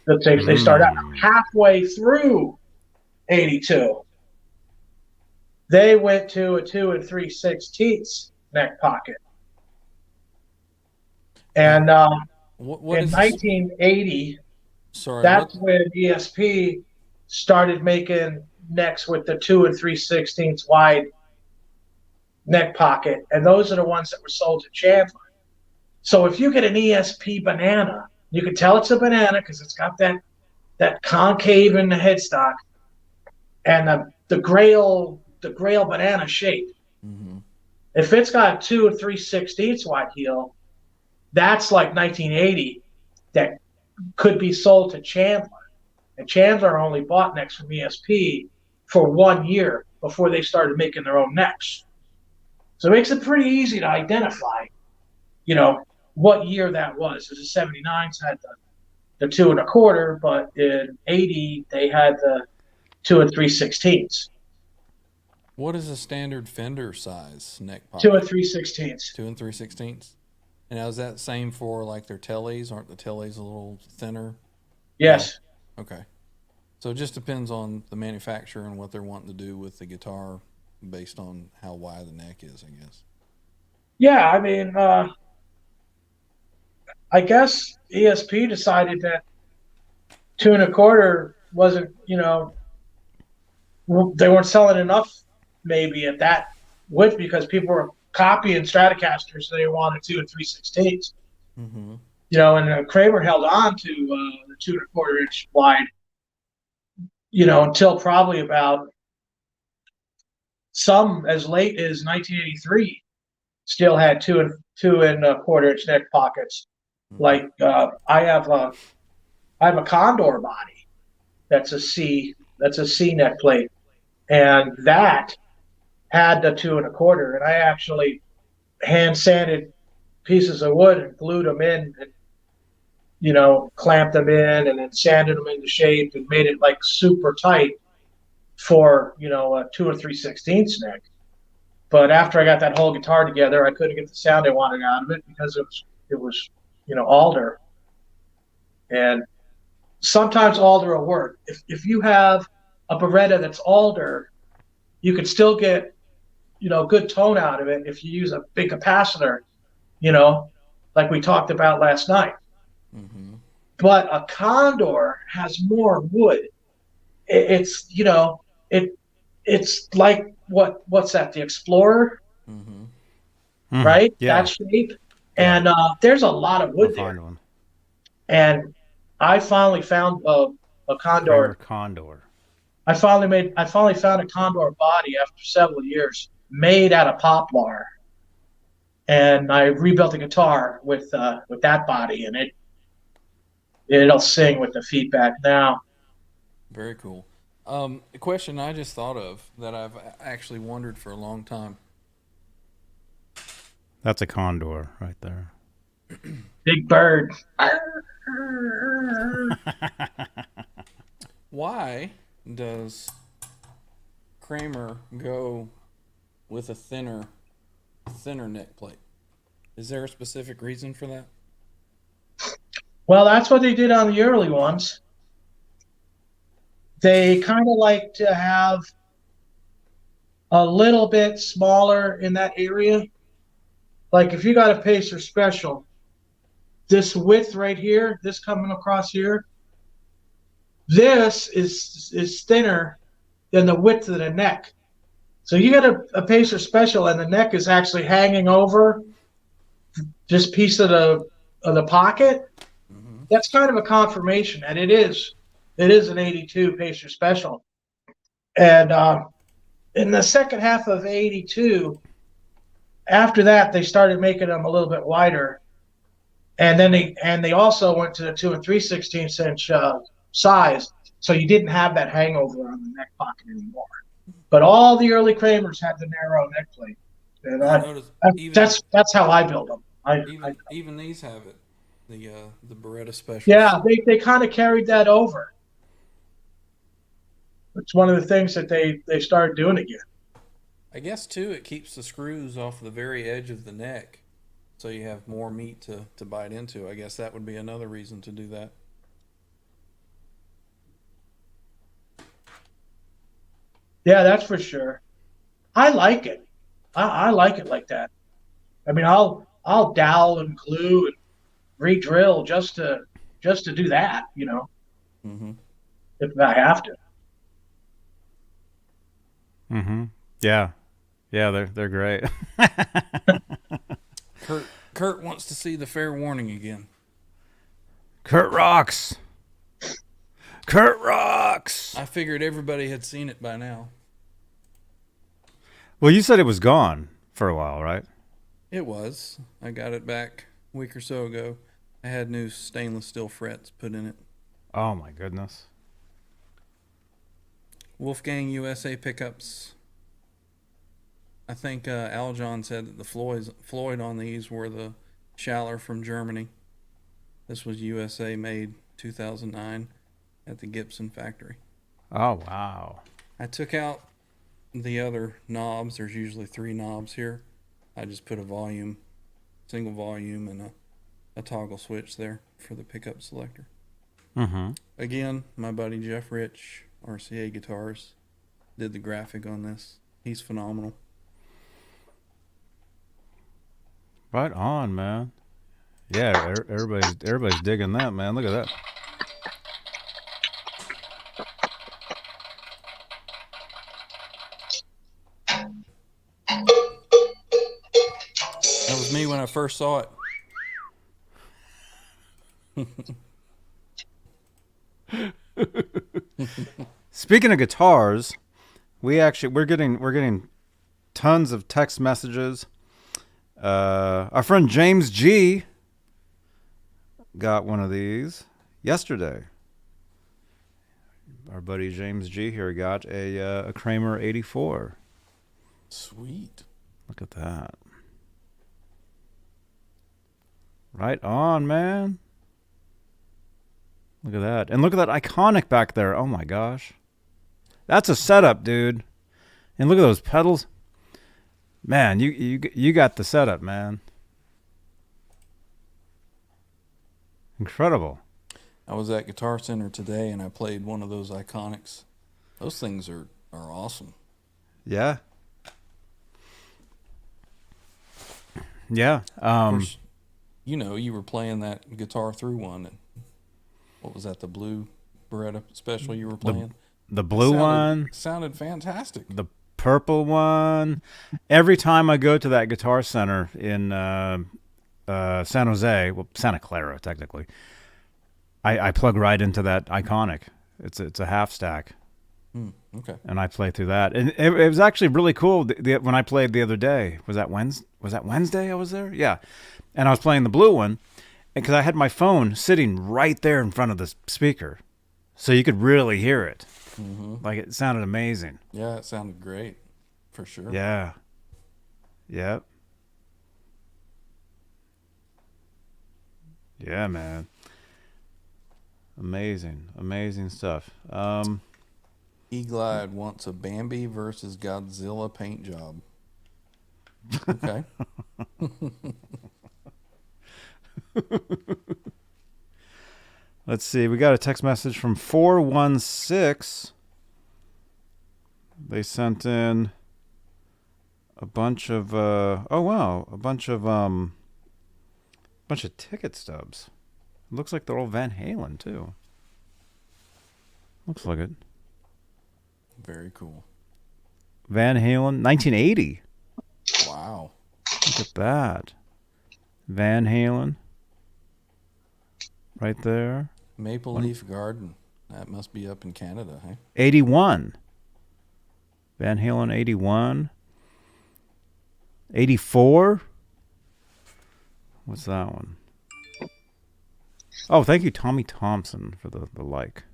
They start out halfway through '82. They went to a 2 3/16 neck pocket. And What in is 1980, Sorry, that's when ESP started making necks with the 2 3/16 wide neck pocket, and those are the ones that were sold to Chandler. So if you get an ESP banana, you can tell it's a banana because it's got that concave in the headstock and the grail banana shape. Mm-hmm. If it's got 2 3/16 wide heel, that's like 1980 that could be sold to Chandler. And Chandler only bought necks from ESP for 1 year before they started making their own necks. So it makes it pretty easy to identify, what year that was. The 79s had the 2 1/4, but in '80 they had the 2 3/16. What is a standard fender size neck pocket? 2 3/16. 2 3/16. And now is that same for like their tellies? Aren't the tellies a little thinner? Yes. Yeah. Okay. So it just depends on the manufacturer and what they're wanting to do with the guitar based on how wide the neck is, I guess. Yeah, I mean, I guess ESP decided that 2 1/4 wasn't, they weren't selling enough maybe at that width because people were copying Stratocasters, so they wanted 2 3/16. Mm-hmm. And Kramer held on to the 2 1/4 inch wide, until probably about some as late as 1983 still had 2 1/4 inch neck pockets. Mm-hmm. Like I have a Condor body that's a C neck plate, and that had the 2 1/4, and I actually hand sanded pieces of wood and glued them in and clamped them in and then sanded them into shape and made it like super tight for a 2 3/16 neck. But after I got that whole guitar together, I couldn't get the sound I wanted out of it because it was alder. And sometimes alder will work. If you have a Beretta that's alder, you could still get good tone out of it if you use a big capacitor you know, like we talked about last night. Mm-hmm. But a condor has more wood. It's, it it's like what's that? The Explorer, Mm-hmm. Mhm. right? That Yeah. shape. Yeah. And there's a lot of I'll wood there. find one. And I finally found a condor. Kramer Condor. I finally found a condor body after several years, made out of poplar, and I rebuilt the guitar with that body, and it'll sing with the feedback now. Very cool. A question I just thought of that I've actually wondered for a long time. That's a condor right there. Big bird. Why does Kramer go with a thinner neck plate? Is there a specific reason for that? Well, that's what they did on the early ones. They kind of like to have a little bit smaller in that area. Like if you got a Pacer Special, this width right here, this coming across here, this is thinner than the width of the neck. So you got a Pacer Special, and the neck is actually hanging over this piece of the pocket. Mm-hmm. That's kind of a confirmation, and it is an '82 Pacer Special. And in the second half of '82, after that, they started making them a little bit wider, and then they also went to the 2 3/16 inch size, so you didn't have that hangover on the neck pocket anymore. But all the early Kramers had the narrow neck plate, and I noticed that's how I build them. even these have it. The Beretta specials. Yeah, they kind of carried that over. It's one of the things that they started doing again. I guess too it keeps the screws off the very edge of the neck, so you have more meat to bite into. I guess that would be another reason to do that. Yeah, that's for sure. I like it. I like it like that. I mean, I'll dowel and glue and re-drill just to do that, Mm-hmm. if I have to. Mm-hmm. Yeah. Yeah, they're great. Kurt wants to see the fair warning again. Kurt rocks. Kurt rocks. I figured everybody had seen it by now. Well, you said it was gone for a while, right? It was. I got it back a week or so ago. I had new stainless steel frets put in it. Oh my goodness. Wolfgang USA pickups. I think Aljon said that the Floyd on these were the Schaller from Germany. This was USA made 2009 at the Gibson factory. Oh wow. I took out the other knobs. There's usually 3 knobs here. I just put a single volume, and a toggle switch there for the pickup selector. Mm-hmm. Again, my buddy Jeff Rich, RCA Guitars, did the graphic on this. He's phenomenal. Right on, man. Yeah, everybody's digging that, man. Look at that. That was me when I first saw it. Speaking of guitars, we're getting tons of text messages. Our friend James G got one of these yesterday. Our buddy James G here got a Kramer 84. Sweet. Look at that. Right on, man. Look at that. And look at that iconic back there. Oh my gosh. That's a setup, dude. And look at those pedals. Man, you got the setup, man. Incredible. I was at Guitar Center today and I played one of those iconics. Those things are awesome. Yeah. Yeah. Of course, you were playing that guitar through one. And what was that? The blue Beretta special you were playing? The blue one. Sounded fantastic. The purple one. Every time I go to that Guitar Center in San Jose, well, Santa Clara, technically, I plug right into that Iconic. It's a half stack. Okay. And I play through that. And it was actually really cool when I played the other day. Was that Wednesday I was there? Yeah. And I was playing the blue one because I had my phone sitting right there in front of the speaker. So you could really hear it. Mm-hmm. Like, it sounded amazing. Yeah, it sounded great. For sure. Yeah. Yep. Yeah, man. Amazing stuff. E-Glide wants a Bambi versus Godzilla paint job. Okay. Let's see. We got a text message from 416. They sent in a bunch of a bunch of ticket stubs. It looks like they're all Van Halen too. Looks like it. Very cool. Van Halen, 1980. Wow. Look at that. Van Halen. Right there. Maple Leaf Garden. That must be up in Canada, hey? 81. Van Halen 81. 84. What's that one? Oh, thank you, Tommy Thompson, for the like.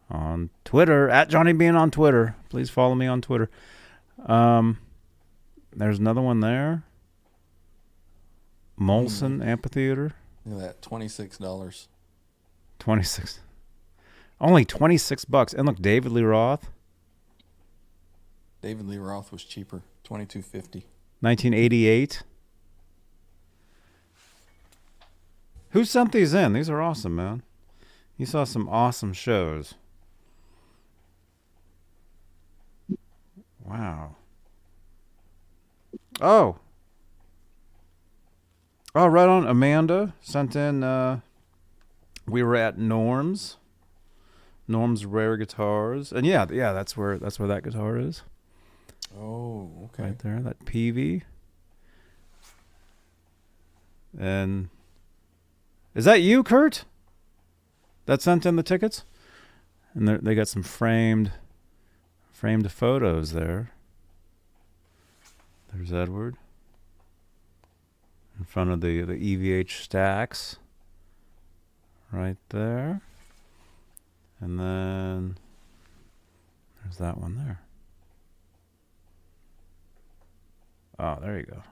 On Twitter, at Johnny Beane on Twitter. Please follow me on Twitter. There's another one there. Molson Amphitheater. Look at that, $26. 26. Only $26. And look, David Lee Roth. David Lee Roth was cheaper, $22.50. 1988. Who sent these in? These are awesome, man. You saw some awesome shows. Wow. Oh, right on. Amanda sent in, we were at Norm's Rare Guitars. And yeah, that's where that guitar is. Oh, okay. Right there, that PV. And is that you, Kurt? That sent in the tickets? And they got some framed photos there. There's Edward in front of the EVH stacks right there. And then there's that one there. Oh, there you go.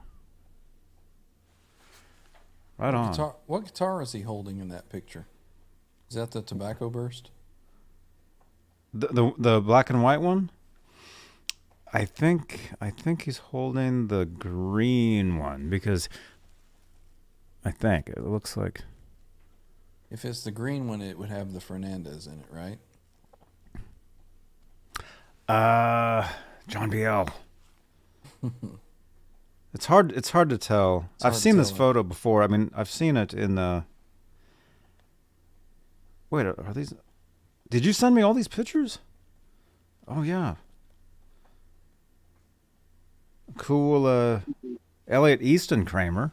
Right on. What guitar is he holding in that picture? Is that the Tobacco Burst? The black and white one? I think he's holding the green one because I think it looks like. If it's the green one, it would have the Fernandez in it, right? John BL. It's hard to tell. I've seen this photo before. I mean, I've seen it in Wait, are these? Did you send me all these pictures? Oh yeah. Cool Elliot Easton Kramer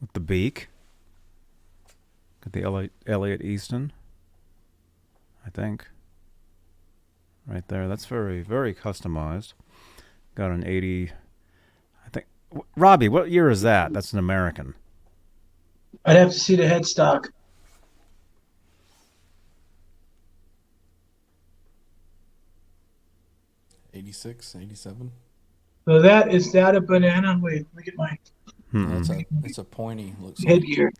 with the beak. Got the Elliot Easton, I think. Right there. That's very, very customized. Got an 80, I think. Robbie, what year is that? That's an American. I'd have to see the headstock. '86, '87. So is that a banana? Wait, look at my It's a pointy. Looks headgear.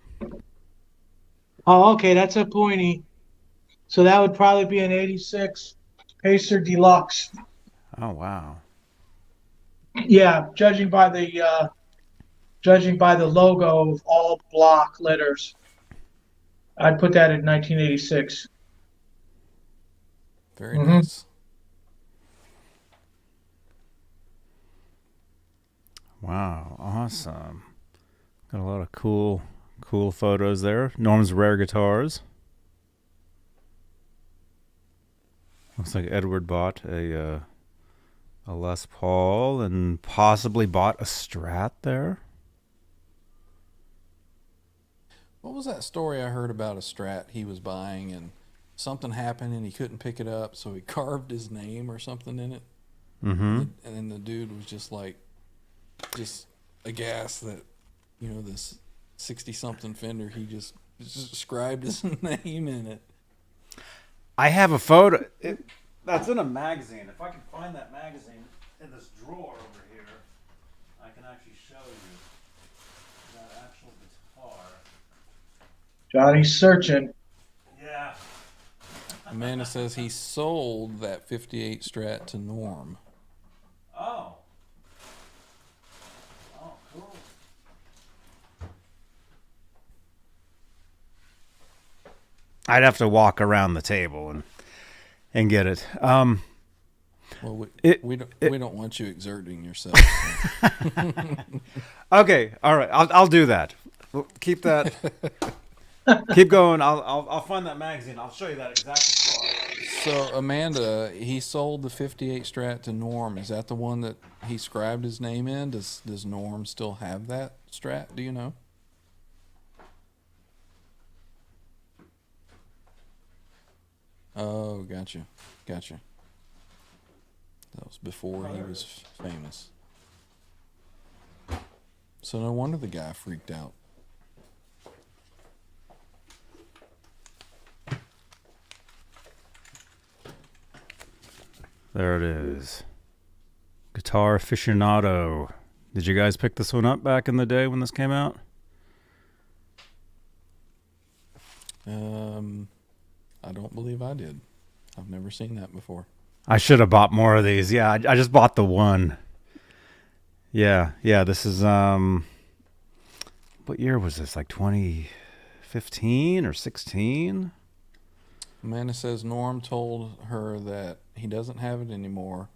Oh, okay, that's a pointy. So that would probably be an '86 Pacer Deluxe. Oh wow. Yeah, judging by the logo of all block letters, I'd put that in 1986. Very nice. Wow, awesome. Got a lot of cool photos there. Norm's rare guitars. Looks like Edward bought a Les Paul and possibly bought a Strat there. What was that story I heard about a Strat he was buying and something happened and he couldn't pick it up, so he carved his name or something in it? Mm-hmm. And then the dude was just aghast that, this 60-something Fender, he just described his name in it. I have a photo. That's in a magazine. If I can find that magazine in this drawer over here, I can actually show you that actual guitar. Johnny's searching. Yeah. Amanda says he sold that 58 Strat to Norm. Oh. Oh, cool. I'd have to walk around the table and get it. Well, we don't want you exerting yourself. Okay, all right. I'll do that. Keep that. Keep going. I'll find that magazine. I'll show you that exact guitar. So Amanda, he sold the 58 Strat to Norm. Is that the one that he scribed his name in? Does Norm still have that Strat? Do you know? Oh, gotcha. That was before he was famous. So no wonder the guy freaked out. There it is. Guitar Aficionado. Did you guys pick this one up back in the day when this came out? I don't believe I did. I've never seen that before. I should have bought more of these. Yeah, I just bought the one. Yeah, this is, what year was this? Like 2015 or 16? Amanda says Norm told her that he doesn't have it anymore.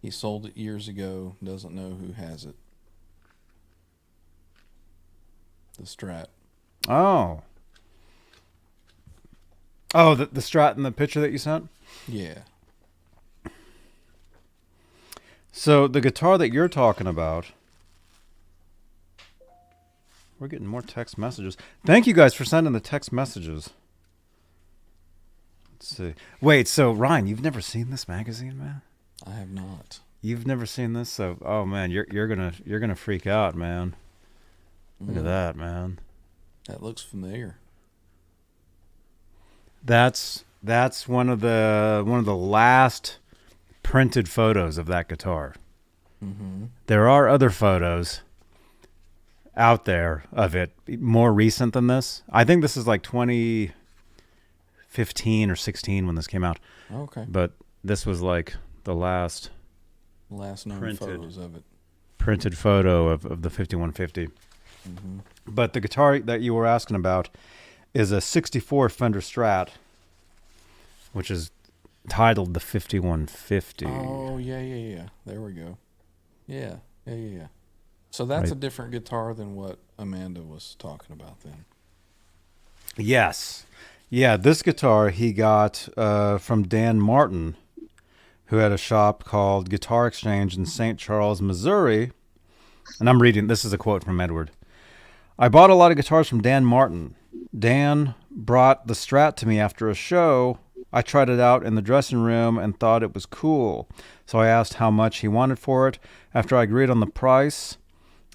He sold it years ago. Doesn't know who has it. The Strat. Oh. Oh, the Strat in the picture that you sent? Yeah. So the guitar that you're talking about, we're getting more text messages. Thank you guys for sending the text messages. Let's see. Wait, so Ryan, you've never seen this magazine, man? I have not. You've never seen this? So, oh man, you're gonna freak out, man. Look at that, man. That looks familiar. That's one of the last printed photos of that guitar. Mm-hmm. There are other photos out there of it more recent than this. I think this is like 2015 or 16 when this came out. Okay. But this was like the last known printed photos of it. Printed photo of the 5150. Mm-hmm. But the guitar that you were asking about is a 64 Fender Strat, which is titled the 5150. Oh, yeah. There we go. Yeah. So that's Right. a different guitar than what Amanda was talking about then. Yes. Yeah, this guitar he got from Dan Martin, who had a shop called Guitar Exchange in St. Charles, Missouri. And I'm reading, this is a quote from Edward. I bought a lot of guitars from Dan Martin. Dan brought the Strat to me after a show. I tried it out in the dressing room and thought it was cool. So I asked how much he wanted for it. After I agreed on the price,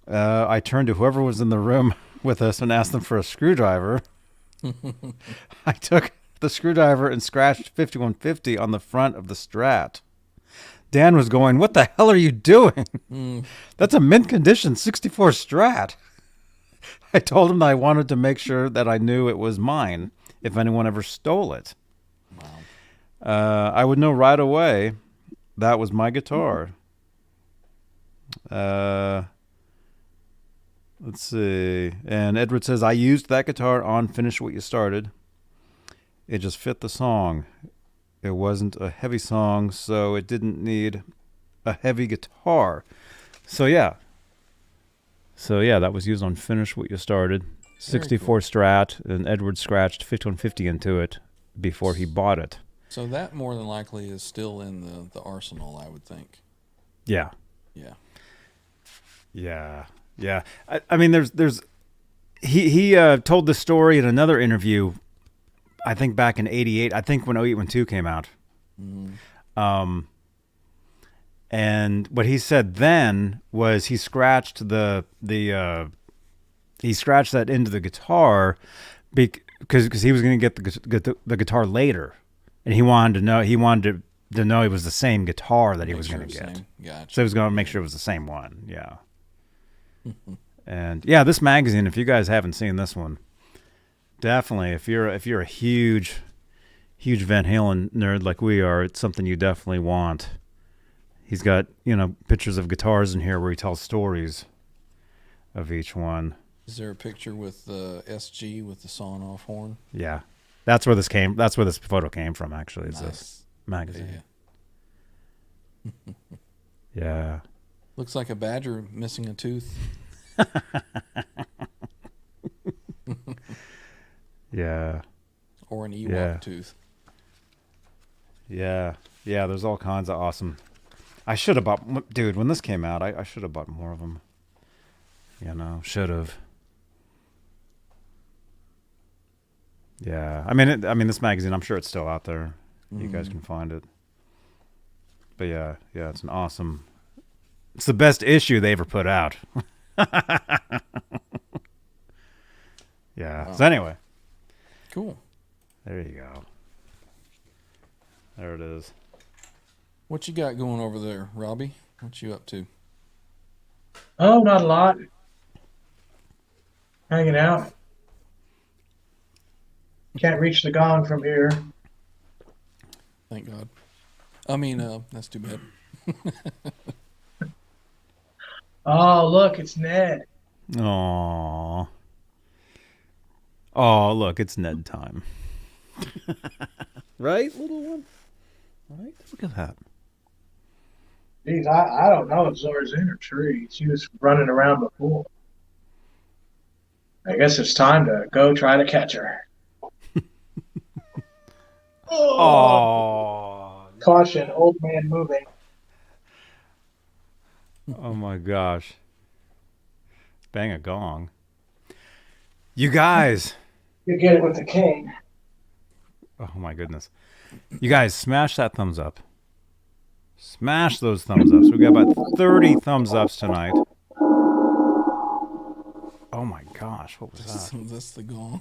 I turned to whoever was in the room with us and asked them for a screwdriver. I took the screwdriver and scratched 5150 on the front of the Strat. Dan was going, "What the hell are you doing? That's a mint condition 64 Strat." I told him that I wanted to make sure that I knew it was mine if anyone ever stole it. Wow. I would know right away that was my guitar. Let's see. And Edward says, I used that guitar on Finish What You Started. It just fit the song. It wasn't a heavy song, so it didn't need a heavy guitar. So, yeah. So yeah, that was used on Finish What You Started. 64 Strat, and Edward scratched 5150 into it before he bought it. So that more than likely is still in the arsenal, I would think. Yeah. Yeah. Yeah. Yeah. I mean, he told the story in another interview, I think back in 88, I think when 0812 came out. Mm. And what he said then was he scratched he scratched that into the guitar because he was going to get the guitar later, and he wanted to know it was the same guitar that he was going to get. Gotcha. So he was going to make sure it was the same one. Yeah. And yeah, this magazine, if you guys haven't seen this one, definitely if you're a huge Van Halen nerd like we are, it's something you definitely want. He's got, pictures of guitars in here where he tells stories of each one. Is there a picture with the SG with the sawn off horn? Yeah. That's where this photo came from, actually. It's Nice. this magazine. Yeah. Looks like a badger missing a tooth. Yeah. Or an Ewok tooth. Yeah. Yeah, there's all kinds of awesome. I should have bought, dude, when this came out, I should have bought more of them. Should have. Yeah. I mean, this magazine, I'm sure it's still out there. You guys can find it. But yeah, it's it's the best issue they ever put out. Yeah. Wow. So anyway. Cool. There you go. There it is. What you got going over there, Robbie? What you up to? Oh, not a lot. Hanging out. Can't reach the gong from here. Thank God. I mean, that's too bad. Oh, look, it's Ned. Aww. Oh, look, it's Ned time. Right, little one? Right? Look at that. Geez, I don't know if Zora's in her tree. She was running around before. I guess it's time to go try to catch her. Oh. Caution, old man moving. Oh my gosh. Bang a gong. You guys. You get it with the cane. Oh my goodness. You guys, smash that thumbs up. Smash those thumbs ups. We got about 30 thumbs ups tonight. Oh my gosh, what was that? That's the gong.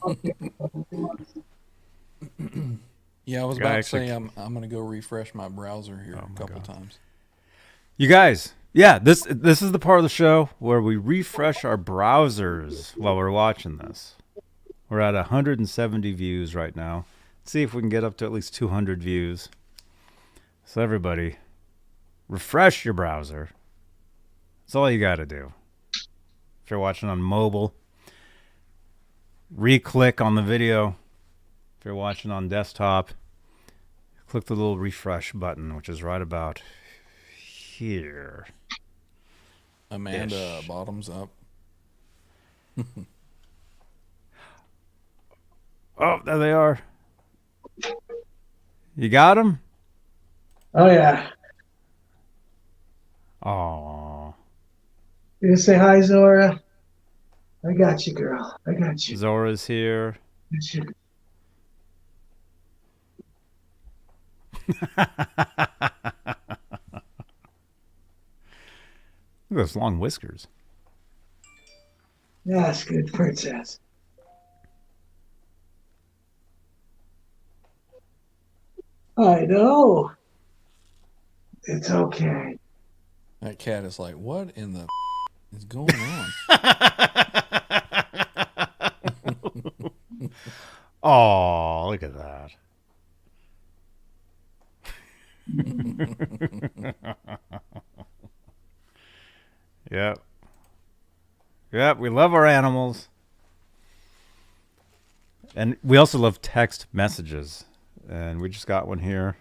Yeah, I was about to say I'm going to go refresh my browser here a couple times. You guys, yeah, this is the part of the show where we refresh our browsers while we're watching this. We're at 170 views right now. Let's see if we can get up to at least 200 views. So everybody, refresh your browser. That's all you got to do. If you're watching on mobile, re-click on the video. If you're watching on desktop, click the little refresh button, which is right about here. Amanda, bottoms up. Oh, there they are. You got them? Oh, yeah. Aw. You gonna say hi, Zora? I got you, girl. I got you. Zora's here. Got you. Look at those long whiskers. Yes, good princess. I know. It's okay. That cat is like, what in the is going on? Oh, look at that. Yep, we love our animals. And we also love text messages. And we just got one here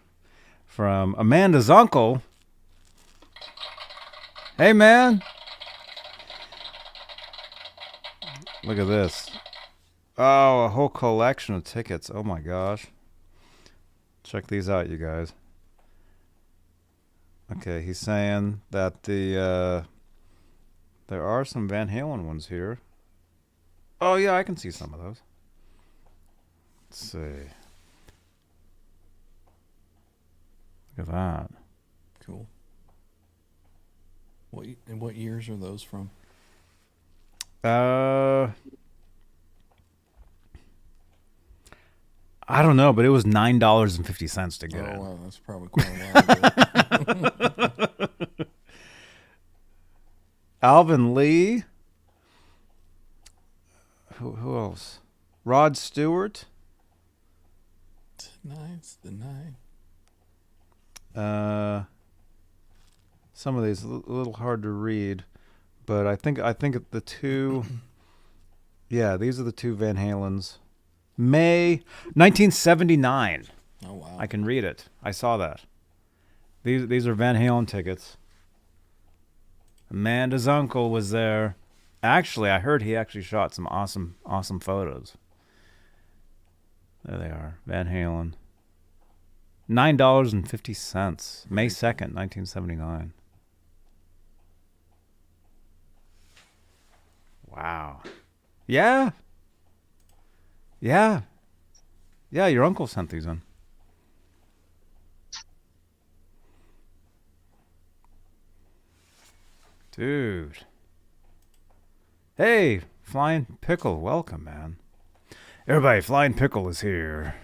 from Amanda's uncle. Hey, man. Look at this. Oh, a whole collection of tickets. Oh my gosh. Check these out, you guys. Okay, he's saying that there are some Van Halen ones here. Oh yeah, I can see some of those. Let's see. Look at that. Cool. What years are those from? I don't know, but it was $9.50 to get Oh, it. wow, that's probably quite a while ago. Alvin Lee. Who else? Rod Stewart. Tonight's the night. Some of these a little hard to read, but I think the two. Yeah, these are the two Van Halens. May 1979. Oh, wow. I can read it. I saw that. These are Van Halen tickets. Amanda's uncle was there. Actually, I heard he actually shot some awesome photos. There they are, Van Halen. $9.50. May 2nd, 1979. Wow. Yeah. Yeah. Yeah, your uncle sent these in. Dude. Hey, Flying Pickle, welcome, man. Everybody, Flying Pickle is here.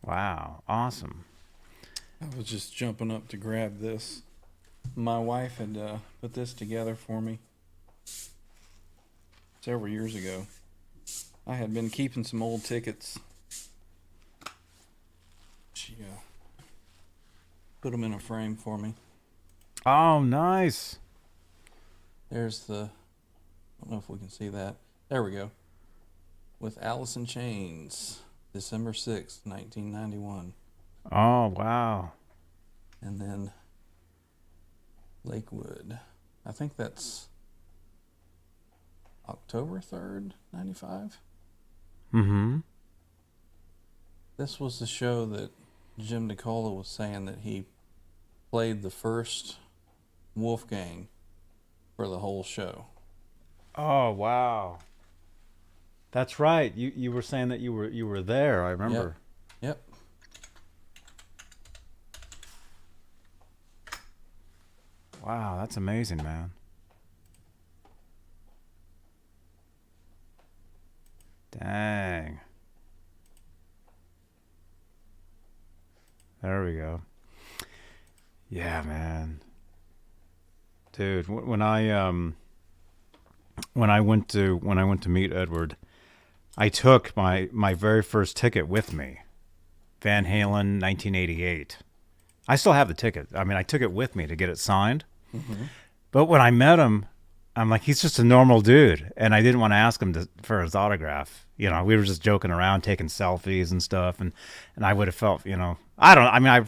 Wow, awesome. I was just jumping up to grab this. My wife had put this together for me several years ago. I had been keeping some old tickets. She put them in a frame for me. Oh, nice. There's the, I don't know if we can see that. There we go. With Alice in Chains, December 6th, 1991. Oh, wow. And then Lakewood. I think that's October 3rd, 95. Mm-hmm. This was the show that Jim DeCola was saying that he played the first Wolfgang for the whole show. Oh, wow. That's right. You were saying that you were there, I remember. Yep. Wow, that's amazing, man. Dang. There we go. Yeah, man. Dude, when I went to meet Edward, I took my very first ticket with me. Van Halen 1988. I still have the ticket. I mean, I took it with me to get it signed. Mm-hmm. But when I met him, I'm like, he's just a normal dude, and I didn't want to ask him for his autograph. You know, we were just joking around, taking selfies and stuff, and I would have felt, I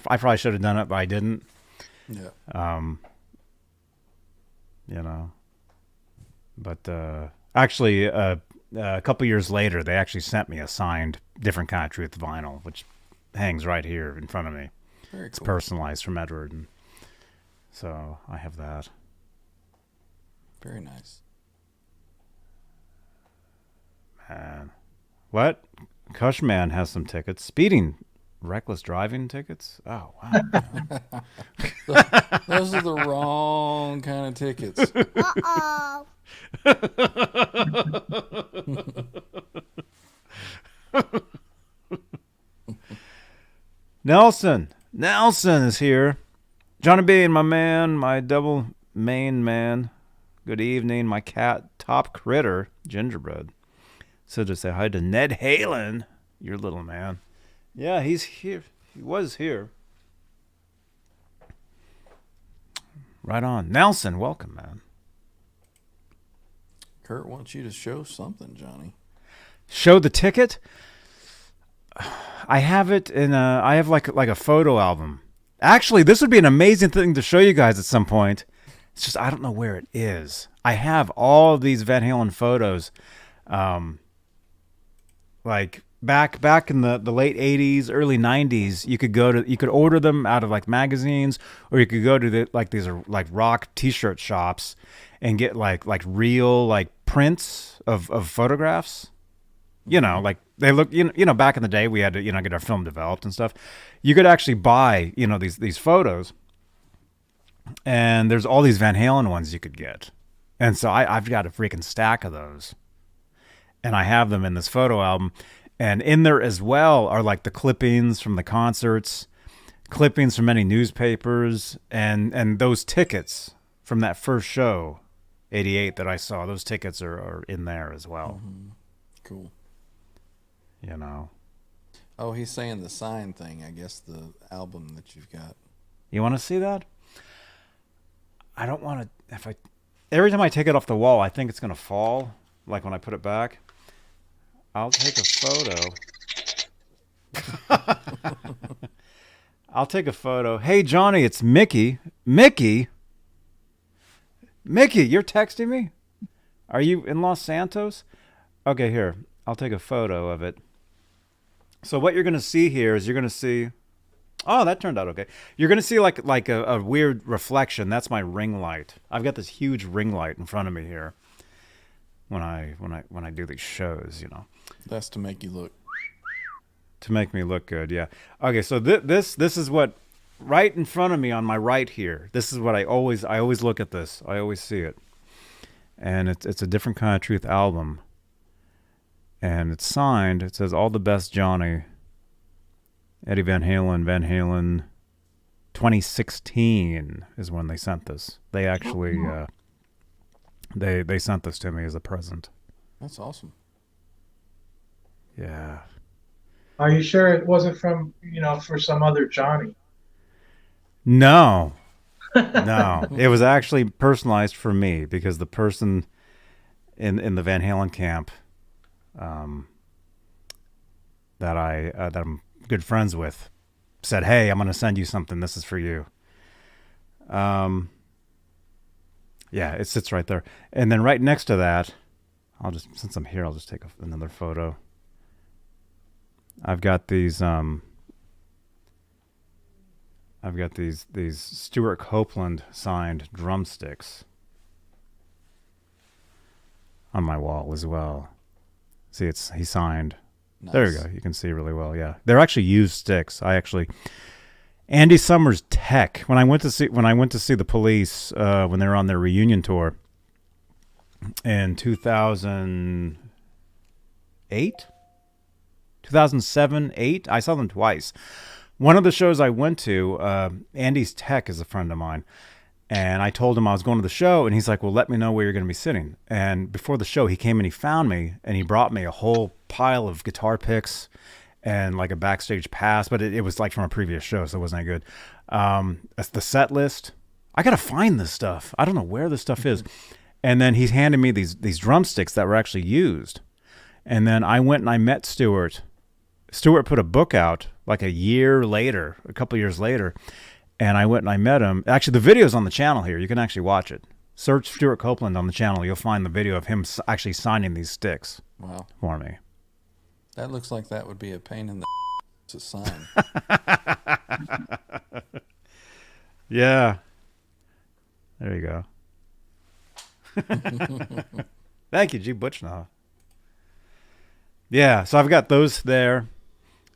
probably should have done it, but I didn't. Yeah. But actually, a couple years later, they actually sent me a signed Different Kind of Truth vinyl, which hangs right here in front of me. Very It's cool. personalized from Edward, and so I have that. Very nice. Man. What? Cushman has some tickets. Speeding, reckless driving tickets? Oh, wow. Those are the wrong kind of tickets. Uh-oh. Nelson is here. Johnny Beane, my man, my double main man. Good evening, my cat, Top Critter, Gingerbread. So to say hi to Ned Halen, your little man. Yeah, he's here. He was here. Right on. Nelson, welcome, man. Kurt wants you to show something, Johnny. Show the ticket? I have it in I have like a photo album, Actually, this would be an amazing thing to show you guys at some point. It's just I don't know where it is. I have all of these Van Halen photos, like back in the late '80s, early '90s. You could order them out of like magazines, or you could go to these are like rock T-shirt shops and get like real like prints of photographs. You know, like they look. Back in the day, we had to get our film developed and stuff. You could actually buy these photos, and there's all these Van Halen ones you could get. And so I've got a freaking stack of those, and I have them in this photo album. And in there as well are like the clippings from the concerts, clippings from many newspapers, and those tickets from that first show, '88 that I saw. Those tickets are in there as well. Mm-hmm. Cool. Oh, he's saying the sign thing. I guess the album that you've got. You want to see that? I don't want to. Every time I take it off the wall, I think it's gonna fall. Like when I put it back. I'll take a photo. I'll take a photo. Hey, Johnny, it's Mickey. Mickey, you're texting me? Are you in Los Santos? Okay, here. I'll take a photo of it. So what you're going to see here is you're going to see... Oh, that turned out okay. You're going to see like a weird reflection. That's my ring light. I've got this huge ring light in front of me here when I do these shows, That's to make you look. To make me look good, yeah. Okay, so this is what right in front of me on my right here. This is what I always look at this. I always see it, and it's a Different Kind of Truth album, and it's signed. It says "All the Best, Johnny." Eddie Van Halen, 2016 is when they sent this. They actually they sent this to me as a present. That's awesome. Yeah. Are you sure it wasn't from, for some other Johnny? No. No. It was actually personalized for me because the person in the Van Halen camp that I'm good friends with said, "Hey, I'm going to send you something. This is for you." Yeah, it sits right there. And then right next to that, since I'm here, I'll just take another photo. I've got these Stuart Copeland signed drumsticks on my wall as well. See, he signed. Nice. There you go. You can see really well. Yeah, they're actually used sticks. Andy Summers Tech. When I went to see the Police when they were on their reunion tour in 2008. 2007, 8. I saw them twice. One of the shows I went to, Andy's Tech is a friend of mine, and I told him I was going to the show, and he's like, "Well, let me know where you're going to be sitting." And before the show, he came and he found me, and he brought me a whole pile of guitar picks and like a backstage pass, but it was like from a previous show, so it wasn't any good. That's the set list. I got to find this stuff. I don't know where this stuff is. And then he's handed me these drumsticks that were actually used. And then I went and I met Stuart. Stuart put a book out like a couple years later, and I went and I met him. Actually, the video's on the channel here. You can actually watch it. Search Stuart Copeland on the channel. You'll find the video of him actually signing these sticks for me. That looks like that would be a pain in the to sign. Yeah. There you go. Thank you, G. Butchnaw. Yeah, so I've got those there.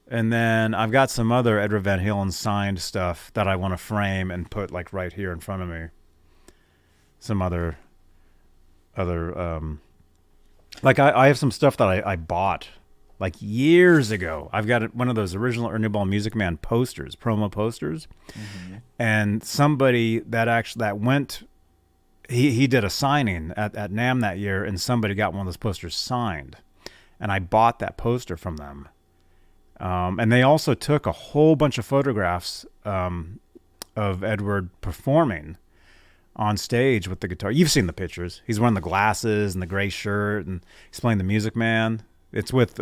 And then I've got some other Edward Van Halen signed stuff that I want to frame and put like right here in front of me. Some other like I have some stuff that I bought like years ago. I've got one of those original Ernie Ball Music Man posters, promo posters. Mm-hmm. And somebody that went, he did a signing at NAMM that year, and somebody got one of those posters signed. And I bought that poster from them. And they also took a whole bunch of photographs of Edward performing on stage with the guitar. You've seen the pictures. He's wearing the glasses and the gray shirt, and he's playing the Music Man. It's with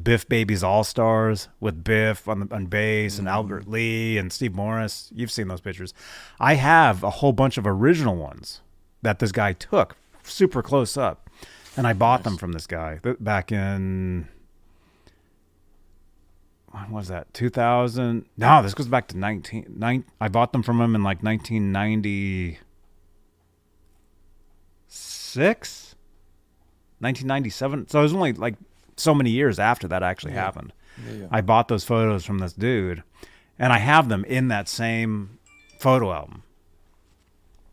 Biff Baby's All Stars with Biff on bass and Albert Lee and Steve Morris. You've seen those pictures. I have a whole bunch of original ones that this guy took super close up, and I bought them from this guy back in, when was that, 2000? No, this goes back to I bought them from him in like 1996, 1997. So it was only like so many years after that actually happened. Yeah. I bought those photos from this dude, and I have them in that same photo album.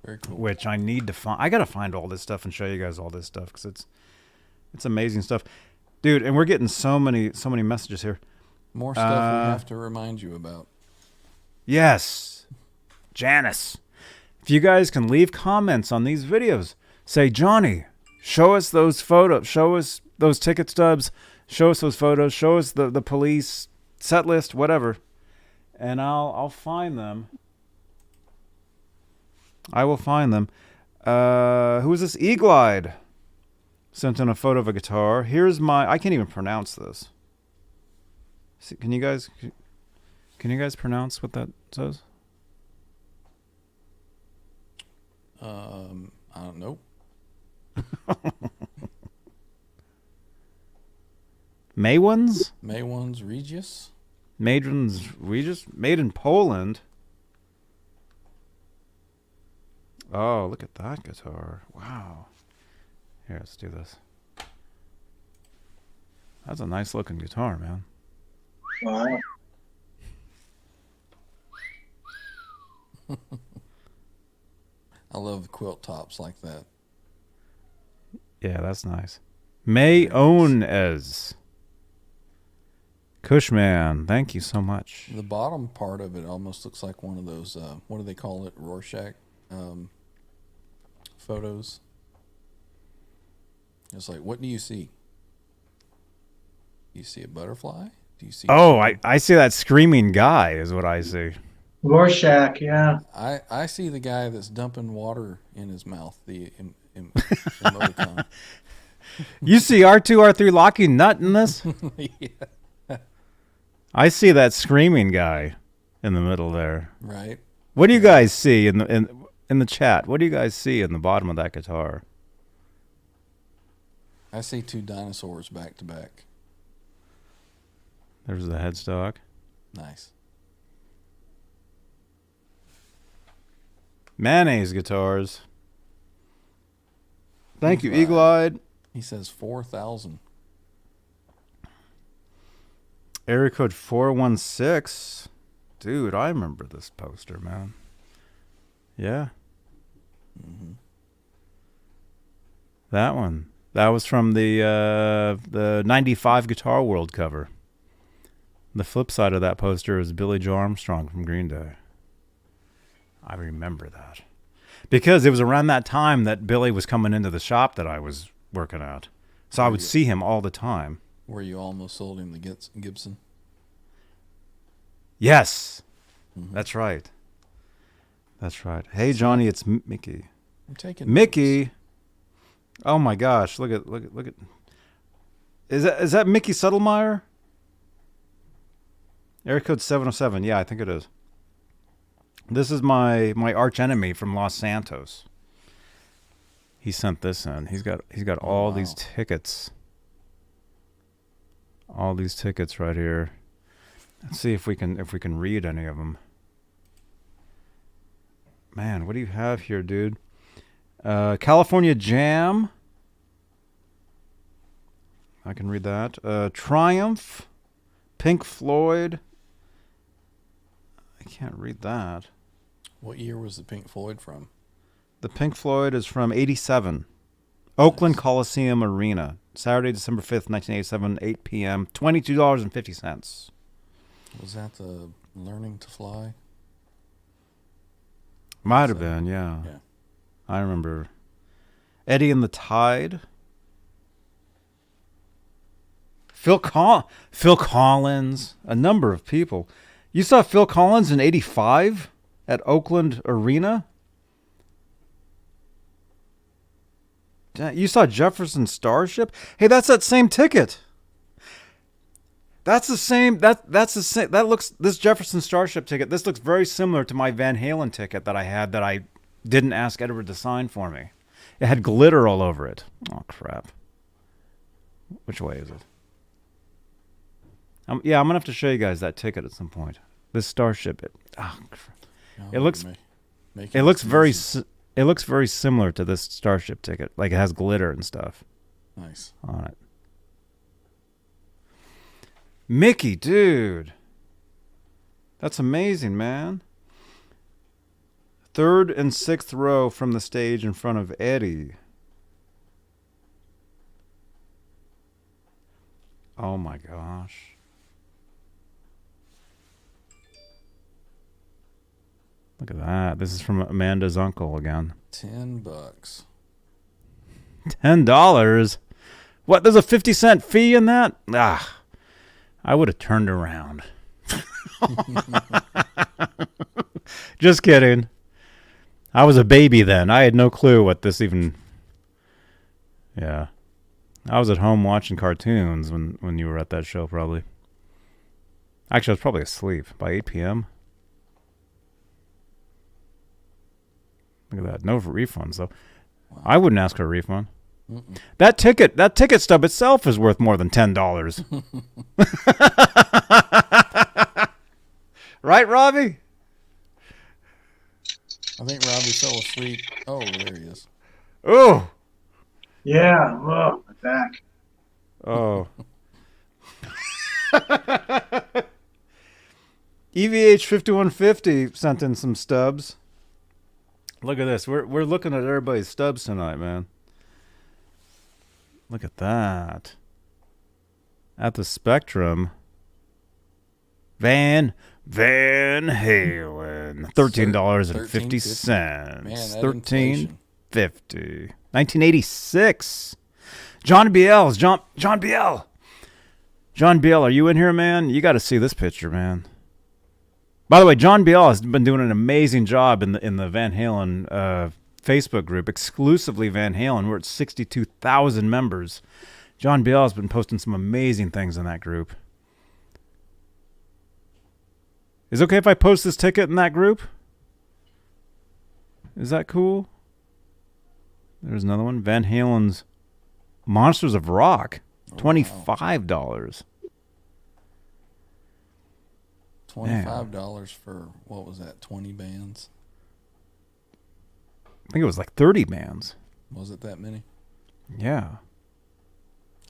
Very cool. Which I need to find. I gotta find all this stuff and show you guys all this stuff because it's amazing stuff, dude. And we're getting so many messages here. More stuff we have to remind you about. Yes, Janice. If you guys can leave comments on these videos, say, Johnny, show us those photos, show us those ticket stubs, show us those photos, show us the police set list, whatever, and I'll find them. I will find them. Who is this? Eagle-eyed sent in a photo of a guitar. Here's I can't even pronounce this. See, can you guys pronounce what that says? I don't know. Maywans Regis. Maidens Regis, made in Poland. Oh, look at that guitar. Wow. Here, let's do this. That's a nice looking guitar, man. Wow. I love quilt tops like that. Yeah, that's nice. Mayones. Cushman, thank you so much. The bottom part of it almost looks like one of those, what do they call it? Rorschach photos. It's like, what do you see? Do you see a butterfly? Do you see? Oh, I see that screaming guy is what I see. Rorschach, yeah. I see the guy that's dumping water in his mouth. The emoticon. You see R2, R3 locking nut in this? Yeah. I see that screaming guy in the middle there. Right. What do you guys see in the chat? What do you guys see in the bottom of that guitar? I see two dinosaurs back to back. There's the headstock. Nice. Mayonnaise guitars. Thank you, Eagle-eyed. He says 4,000. Area code 416. Dude, I remember this poster, man. Yeah. Mm-hmm. That one. That was from the 95 Guitar World cover. The flip side of that poster is Billy Joe Armstrong from Green Day. I remember that. Because it was around that time that Billy was coming into the shop that I was working at. So I would see him all the time. Where you almost sold him the Gibson. Yes. Mm-hmm. That's right. That's right. Hey, Johnny, it's Mickey. I'm taking Mickey. notes. Oh my gosh! Look at. Is that Mickey Suttlemeyer? Area code 707. Yeah, I think it is. This is my arch enemy from Los Santos. He sent this in. He's got all these tickets. All these tickets right here. Let's see if we can read any of them. Man, what do you have here, dude? California Jam. I can read that. Triumph. Pink Floyd. I can't read that. What year was the Pink Floyd from? The Pink Floyd is from 87. Oakland Coliseum Arena. Saturday, December 5th, 1987, 8 p.m. $22.50. Was that the Learning to Fly? Might have been, yeah. Yeah. I remember. Eddie and the Tide. Phil Collins. A number of people. You saw Phil Collins in 85 at Oakland Arena? You saw Jefferson Starship? Hey, that's that same ticket. That's the same. That's the same. That looks. This Jefferson Starship ticket. This looks very similar to my Van Halen ticket that I had that I didn't ask Edward to sign for me. It had glitter all over it. Oh crap! Which way is it? Yeah, I'm gonna have to show you guys that ticket at some point. This Starship. It looks. It looks very. It looks very similar to this Starship ticket. Like it has glitter and stuff. Nice on it. Mickey, dude. That's amazing, man. 3rd and 6th row from the stage in front of Eddie. Oh my gosh. Look at that. This is from Amanda's uncle again. $10. $10? What? There's a 50-cent fee in that? I would have turned around. Just kidding. I was a baby then. I had no clue what this even... Yeah. I was at home watching cartoons when you were at that show, probably. Actually, I was probably asleep by 8 p.m. Look at that. No refunds, though. Wow. I wouldn't ask for a refund. Mm-mm. That ticket stub itself is worth more than $10. Right, Robbie? I think Robbie fell asleep. Oh, there he is. Oh. Yeah. Oh, my back. Oh. EVH 5150 sent in some stubs. Look at this. We're looking at everybody's stubs tonight, man. Look at that. At the Spectrum. Van Halen. $13.50. Man, $13.50. 1986. John Biel's. John Biel. John Biel, are you in here, man? You got to see this picture, man. By the way, John Biel has been doing an amazing job in the Van Halen Facebook group, exclusively Van Halen. We're at 62,000 members. John Biel has been posting some amazing things in that group. Is it okay if I post this ticket in that group? Is that cool? There's another one. Van Halen's Monsters of Rock. $25. $25 for, what was that, 20 bands? I think it was like 30 bands. Was it that many? Yeah.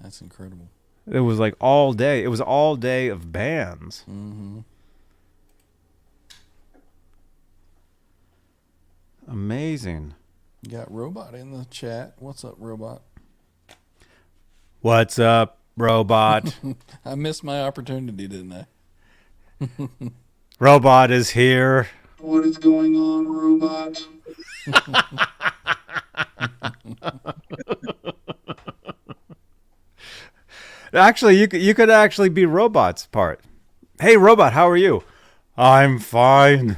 That's incredible. It was like all day. It was all day of bands. Mm-hmm. Amazing. You got Robot in the chat. What's up, Robot? What's up, Robot? I missed my opportunity, didn't I? Robot is here. What is going on, Robot? Actually, you could actually be Robot's part. Hey, Robot, how are you? I'm fine.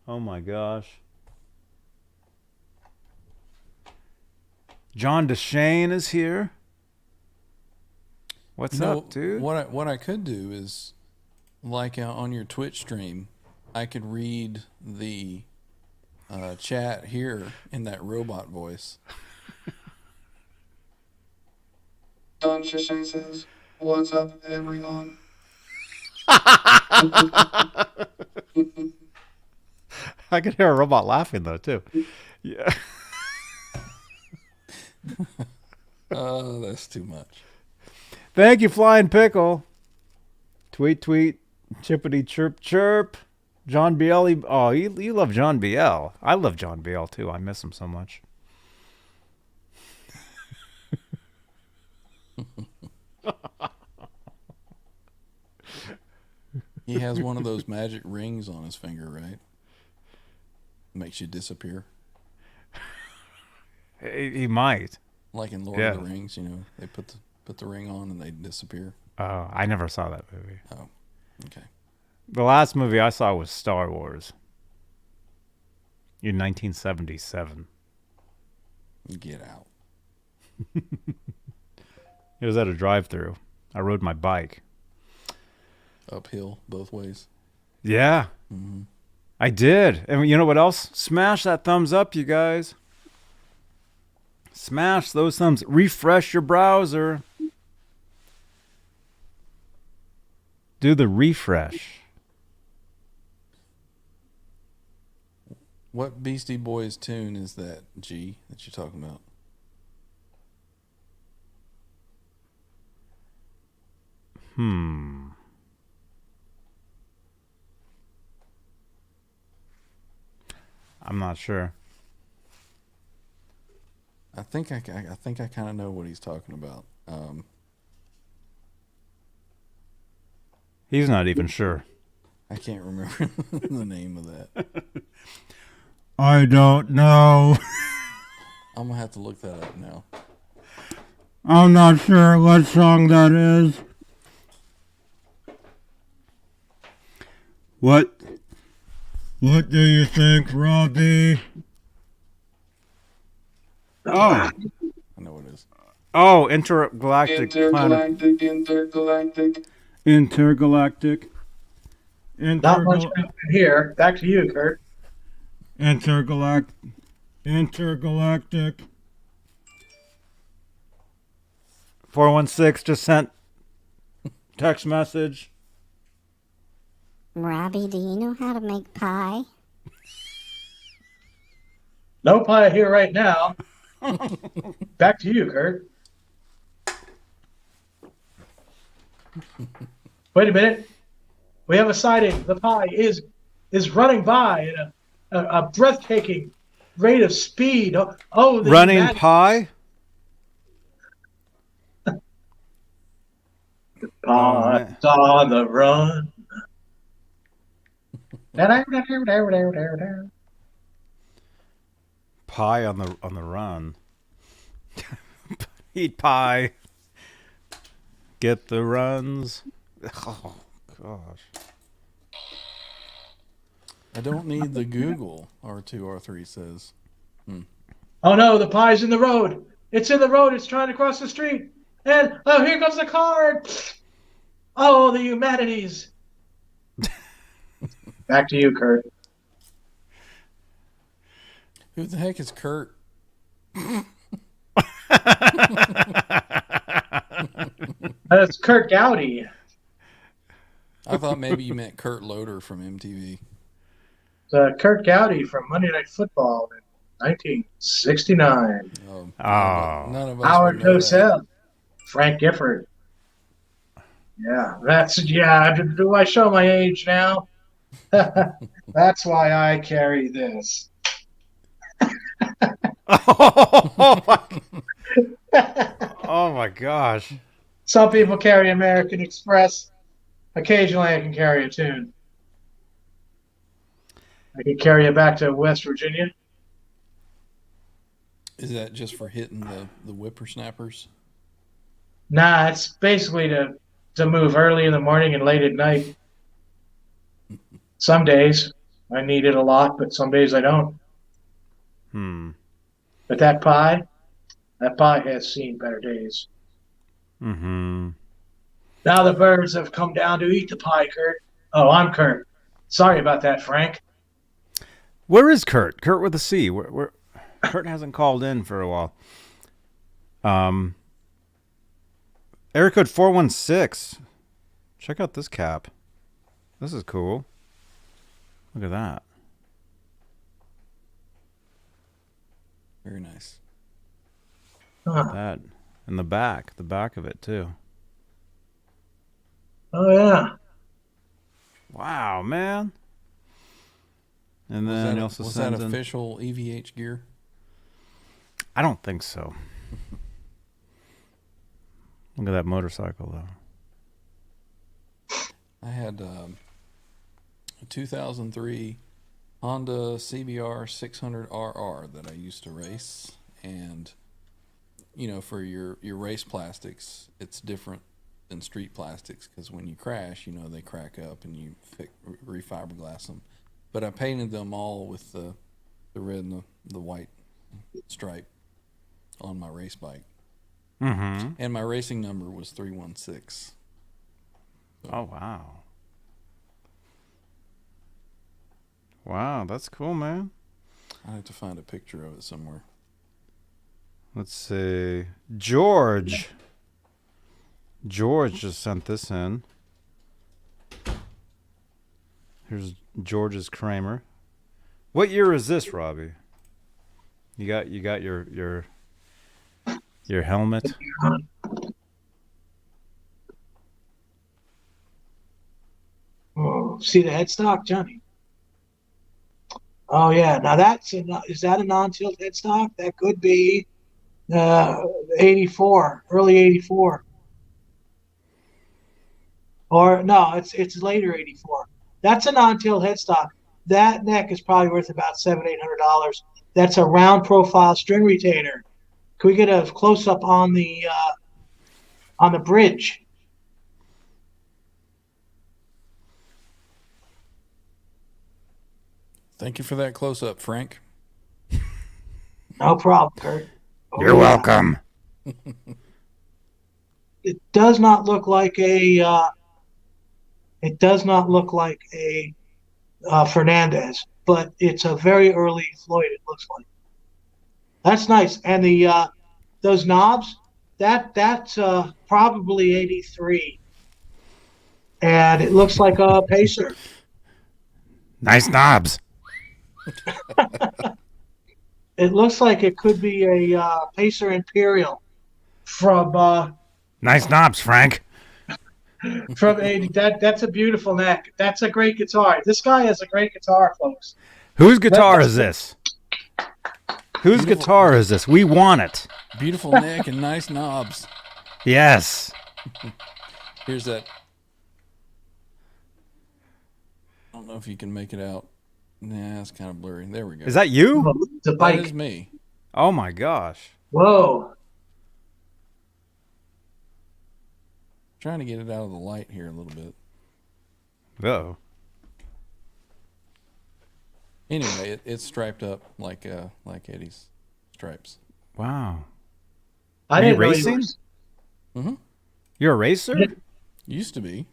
Oh my gosh. John DeShane is here. What's up, dude? What I could do is, like on your Twitch stream, I could read the chat here in that robot voice. Tonechaser says, "What's up, everyone?" I could hear a robot laughing though too. Yeah. Oh, that's too much. Thank you, Flying Pickle. Tweet, chippity chirp chirp. John Biel. You love John Biel. I love John Biel too. I miss him so much. He has one of those magic rings on his finger, right? Makes you disappear. He might. Like in Lord of the Rings, you know, they put the ring on and they disappear. Oh, I never saw that movie. Oh, okay. The last movie I saw was Star Wars in 1977. Get out. It was at a drive-through. I rode my bike. Uphill both ways. Yeah. Mm-hmm. I did. And you know what else? Smash that thumbs up, you guys. Smash those thumbs. Refresh your browser. Do the refresh. What Beastie Boys tune is that, G, that you're talking about? I'm not sure. I think I kind of know what he's talking about. He's not even sure. I can't remember the name of that. I don't know. I'm gonna have to look that up now. I'm not sure what song that is. What do you think, Robbie? Oh. I know what it is. Oh, intergalactic planet. Intergalactic. Not much happening here. Back to you, Kurt. Intergalactic. 416 just sent text message. Robbie, do you know how to make pie? No pie here right now. Back to you, Kurt. Wait a minute. We have a sighting. The pie is running by at a breathtaking rate of speed. Oh, the Running pie? Pie's on the run. Pie on the run. Eat pie. Get the runs. Oh gosh. I don't need the Google. R2R3 says. Oh no, the pie's in the road. It's in the road. It's trying to cross the street. And oh, here comes the car. Oh, the humanities. Back to you, Kurt. Who the heck is Kurt? That's Kurt Gowdy. I thought maybe you meant Kurt Loder from MTV. Kurt Gowdy from Monday Night Football in 1969. Oh. None of us Howard would know that. Cosell. Frank Gifford. Yeah, do I show my age now? That's why I carry this. Oh my gosh. Some people carry American Express. Occasionally I can carry a tune. I can carry it back to West Virginia. Is that just for hitting the whippersnappers? Nah, it's basically to move early in the morning and late at night. Some days I need it a lot, but some days I don't. But that pie has seen better days. Mm-hmm. Now the birds have come down to eat the pie, Kurt. Oh, I'm Kurt. Sorry about that, Frank. Where is Kurt? Kurt with a C. Where Kurt hasn't called in for a while. Area code 416. Check out this cap. This is cool. Look at that. Very nice. That and the back of it too. Oh yeah. Wow, man. And then he also was sends that in, official EVH gear? I don't think so. Look at that motorcycle though. I had a 2003 Honda CBR 600RR that I used to race, and for your race plastics, it's different than street plastics because when you crash, they crack up and you refiberglass them. But I painted them all with the red and the white stripe on my race bike. Mm-hmm. And my racing number was 316. Oh, wow. Wow, that's cool, man. I have to find a picture of it somewhere. Let's see. George just sent this in. Here's George's Kramer. What year is this, Robbie? You got your helmet. Oh, see the headstock, Johnny? Oh yeah. Now is that a non-tilt headstock? That could be 84, early 84. Or no, it's later 84. That's a non-tilt headstock. That neck is probably worth about $700-800. That's a round profile string retainer. Can we get a close up on the bridge? Thank you for that close up, Frank. No problem, Kurt. Oh, You're welcome. It does not look like a. It does not look like a Fernandez, but it's a very early Floyd. It looks like. That's nice, and the those knobs. That's probably 83, and it looks like a Pacer. Nice knobs. It looks like it could be a Pacer Imperial from Nice knobs, Frank. from 80. That's a beautiful neck. That's a great guitar. This guy has a great guitar, folks. Whose guitar is this? Whose guitar is this? We want it. Beautiful neck and nice knobs. Yes. Here's that. I don't know if you can make it out. Nah, it's kind of blurry. There we go. Is that you? The That bike. is me. Oh my gosh. Whoa. Trying to get it out of the light here a little bit. Oh. Anyway, it's striped up like Eddie's stripes. Wow. I Are you didn't know you racing? were, Mm-hmm. You're a racer? Used to be.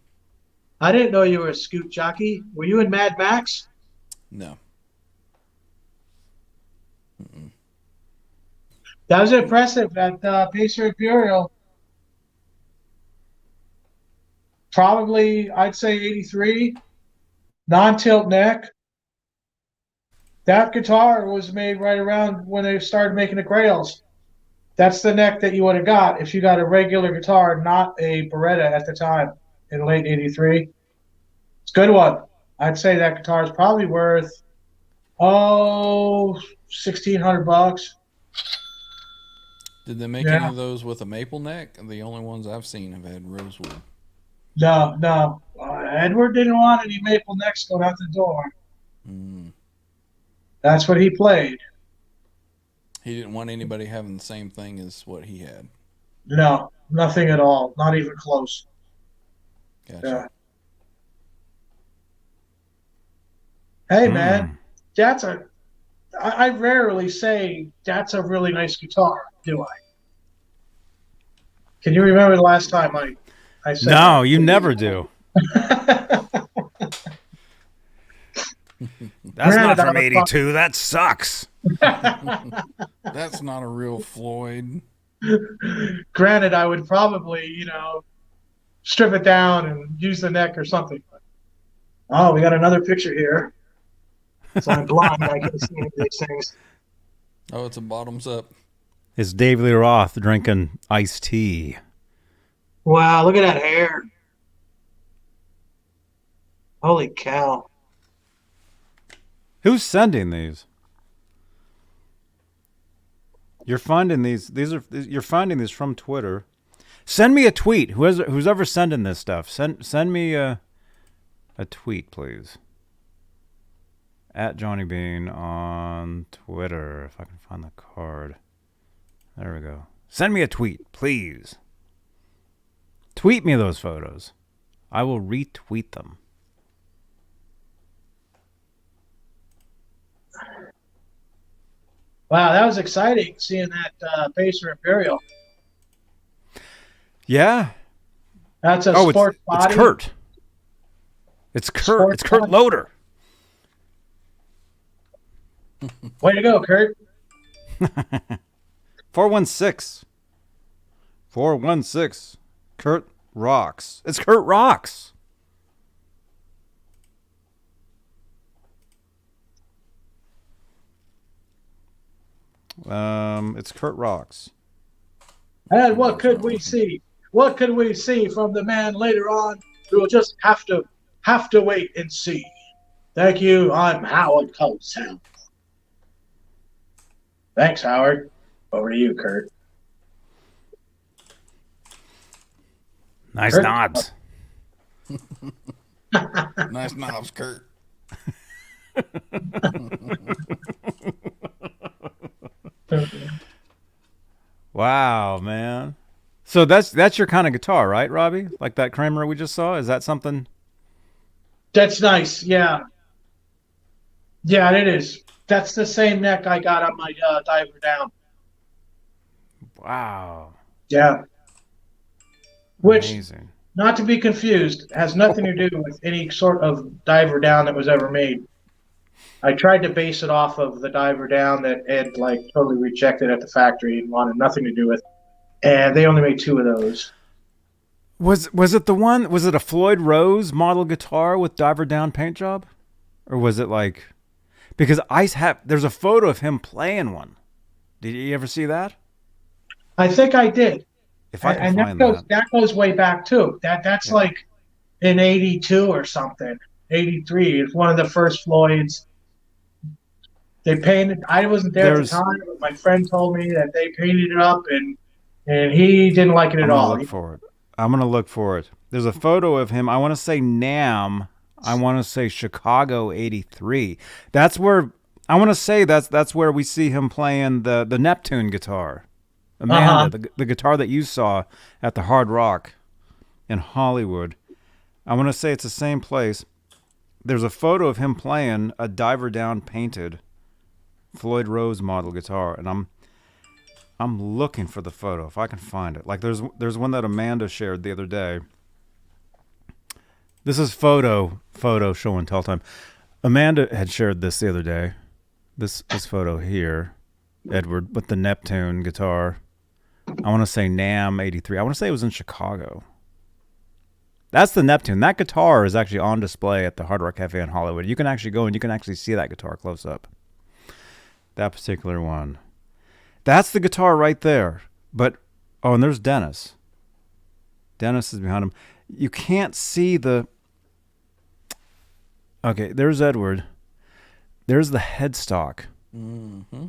I didn't know you were a scoot jockey. Were you in Mad Max? No. That was impressive. That Pacer Imperial. Probably, I'd say 83. Non-tilt neck. That guitar was made right around when they started making the Grails. That's the neck that you would have got if you got a regular guitar, not a Beretta at the time in late 83. It's a good one. I'd say that guitar is probably worth, $1,600. Did they make Yeah. any of those with a maple neck? The only ones I've seen have had rosewood. No. Edward didn't want any maple necks going out the door. Mm. That's what he played. He didn't want anybody having the same thing as what he had. No, nothing at all. Not even close. Gotcha. Yeah. Hey, man, I rarely say that's a really nice guitar, do I? Can you remember the last time I said No, you never do. that? That's not Granted, from I'm a 82. That sucks. That's not a real Floyd. Granted, I would probably, strip it down and use the neck or something. Oh, we got another picture here. So I'm blind. I can't see any of these things. Oh, it's a bottoms up. It's Dave Lee Roth drinking iced tea. Wow, look at that hair. Holy cow. Who's sending these? You're finding these. You're finding these from Twitter. Send me a tweet. Who's ever sending this stuff? Send me a tweet, please. At Johnny Beane on Twitter. If I can find the card. There we go. Send me a tweet, please. Tweet me those photos. I will retweet them. Wow, that was exciting seeing that Pacer Imperial. Yeah. That's a Oh, sport it's body. Kurt. It's Kurt. Sport It's Kurt body. Loader. Way to go, Kurt. 416. 416. Kurt rocks. It's Kurt rocks. It's Kurt rocks. And what could we see? What could we see from the man later on? We will just have to wait and see. Thank you. I'm Howard Cosell. Thanks, Howard. Over to you, Kurt. Nice Kurt? nods. Nice knobs, Kurt. Wow, man. So that's your kind of guitar, right, Robbie? Like that Kramer we just saw? Is that something? That's nice. Yeah. Yeah, it is. That's the same neck I got on my diver down. Wow. Yeah. Which, Amazing. not to be confused, has nothing to do with any sort of diver down that was ever made. I tried to base it off of the diver down that Ed like totally rejected at the factory and wanted nothing to do with. And they only made 2 of those. Was it the one? Was it a Floyd Rose model guitar with diver down paint job, or was it like? Because there's a photo of him playing one. Did you ever see that? I think I did. If I can And find that goes way back too. That's like in '82 or something. '83. It's one of the first Floyds. They painted. I wasn't there at the time, but my friend told me that they painted it up, and he didn't like it at all. I'm gonna look for it. There's a photo of him. I want to say NAMM. I want to say Chicago '83. That's where I want to say that's where we see him playing the Neptune guitar. Amanda, the guitar that you saw at the Hard Rock in Hollywood. I want to say it's the same place. There's a photo of him playing a diver down painted Floyd Rose model guitar, and I'm looking for the photo if I can find it. Like there's one that Amanda shared the other day. This is photo show and tell time. Amanda had shared this the other day. This photo here, Edward with the Neptune guitar. I want to say NAMM '83. I want to say it was in Chicago. That's the Neptune. That guitar is actually on display at the Hard Rock Cafe in Hollywood. You can actually go and you can actually see that guitar close up. That particular one. That's the guitar right there. But, and there's Dennis. Dennis is behind him. You can't see the... Okay, there's Edward. There's the headstock. Mm-hmm.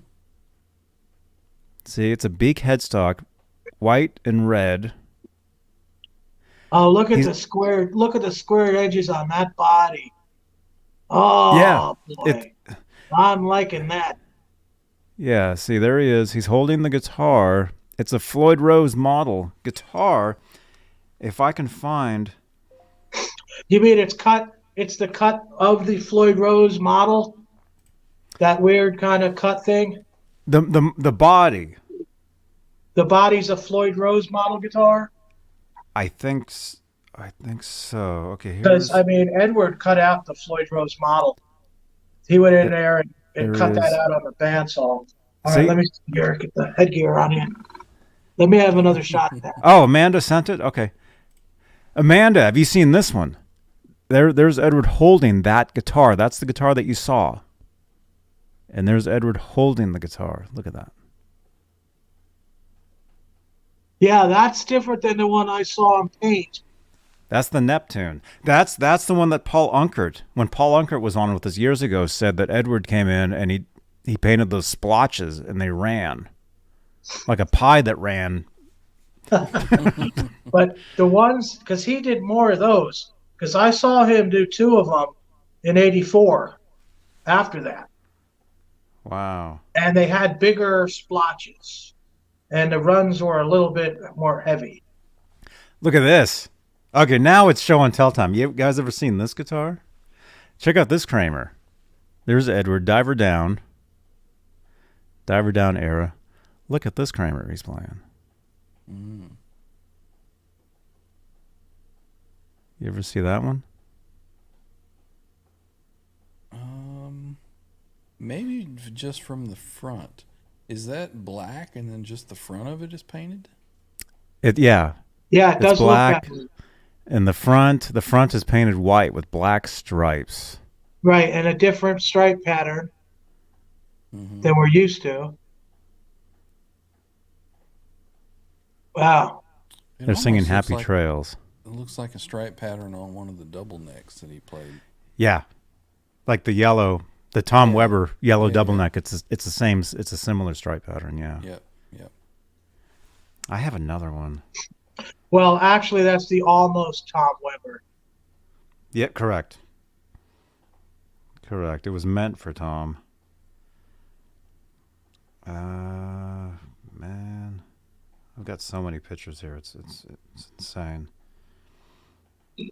See, it's a big headstock, white and red. Oh, look at the squared edges on that body. Oh, yeah, boy. I'm liking that. Yeah, see, there he is. He's holding the guitar. It's a Floyd Rose model guitar. If I can find... You mean it's the cut of the Floyd Rose model? That weird kind of cut thing? The body. The body's a Floyd Rose model guitar? I think so. Okay, because Edward cut out the Floyd Rose model. He went in there and cut that out on the bandsaw. All right, let me get the headgear on in. Let me have another shot at that. Oh, Amanda sent it. Okay, Amanda, have you seen this one? There's Edward holding that guitar. That's the guitar that you saw. And there's Edward holding the guitar. Look at that. Yeah, that's different than the one I saw on paint. That's the Neptune. That's the one that Paul Unkert, when Paul Unkert was on with us years ago, said that Edward came in and he painted those splotches and they ran. Like a pie that ran. But the ones, because he did more of those, because I saw him do 2 of them in '84 after that. Wow. And they had bigger splotches. And the runs were a little bit more heavy. Look at this. Okay, now it's show and tell time. You guys ever seen this guitar? Check out this Kramer. There's Edward, diver down era. Look at this Kramer he's playing. You ever see that one? Maybe just from the front. Is that black and then just the front of it is painted? Yeah, it It's does look black, that way. and the front is painted white with black stripes. Right, and a different stripe pattern Mm-hmm. than we're used to. Wow. It They're singing almost looks Happy like, Trails. it looks like a stripe pattern on one of the double necks that he played. Yeah, like the yellow, the Tom Yeah. Weber yellow Yeah, double yeah. neck. It's the same. It's a similar stripe pattern. Yeah. Yep. I have another one. Well, actually, that's the almost Tom Weber. Yeah, correct. Correct. It was meant for Tom. Man, I've got so many pictures here. It's insane. I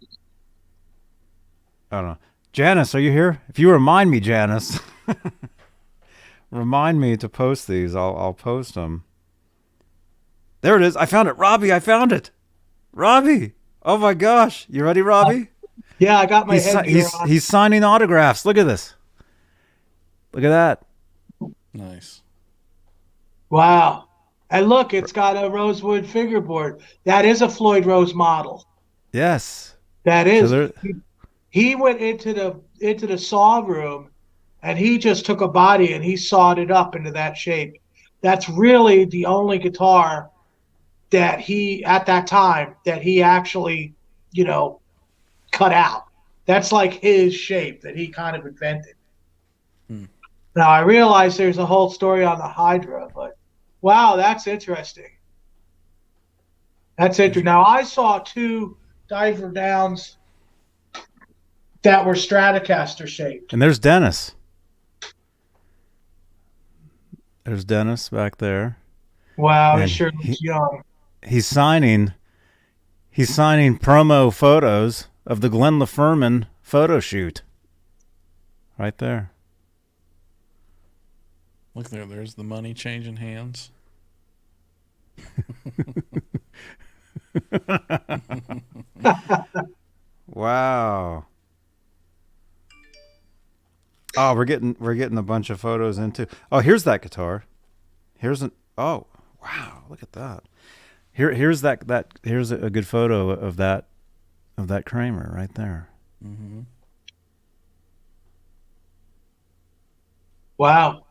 don't know. Janice, are you here? If you remind me, Janice, remind me to post these. I'll post them. There it is. I found it. Robbie, I found it. Robbie. Oh my gosh. You ready, Robbie? Yeah, I got my He's, head on. he's signing autographs. Look at this. Look at that. Nice. Wow. And look, it's got a rosewood fingerboard. That is a Floyd Rose model. Yes. That is. So He went into the saw room and he just took a body and he sawed it up into that shape. That's really the only guitar that he, at that time, that he actually, cut out. That's like his shape that he kind of invented. Now, I realize there's a whole story on the Hydra, but wow, that's interesting. That's interesting. Now, I saw two diver downs that were Stratocaster shaped. And there's Dennis. There's Dennis back there. Wow, he And sure looks young. He's signing promo photos of the Glenn LaFerman photo shoot. Right there. Look there. There's the money changing hands. Wow. Oh, we're getting a bunch of photos into. Oh, here's that guitar. Oh, wow, look at that. Here's a good photo of that Kramer right there. Mm-hmm. Wow.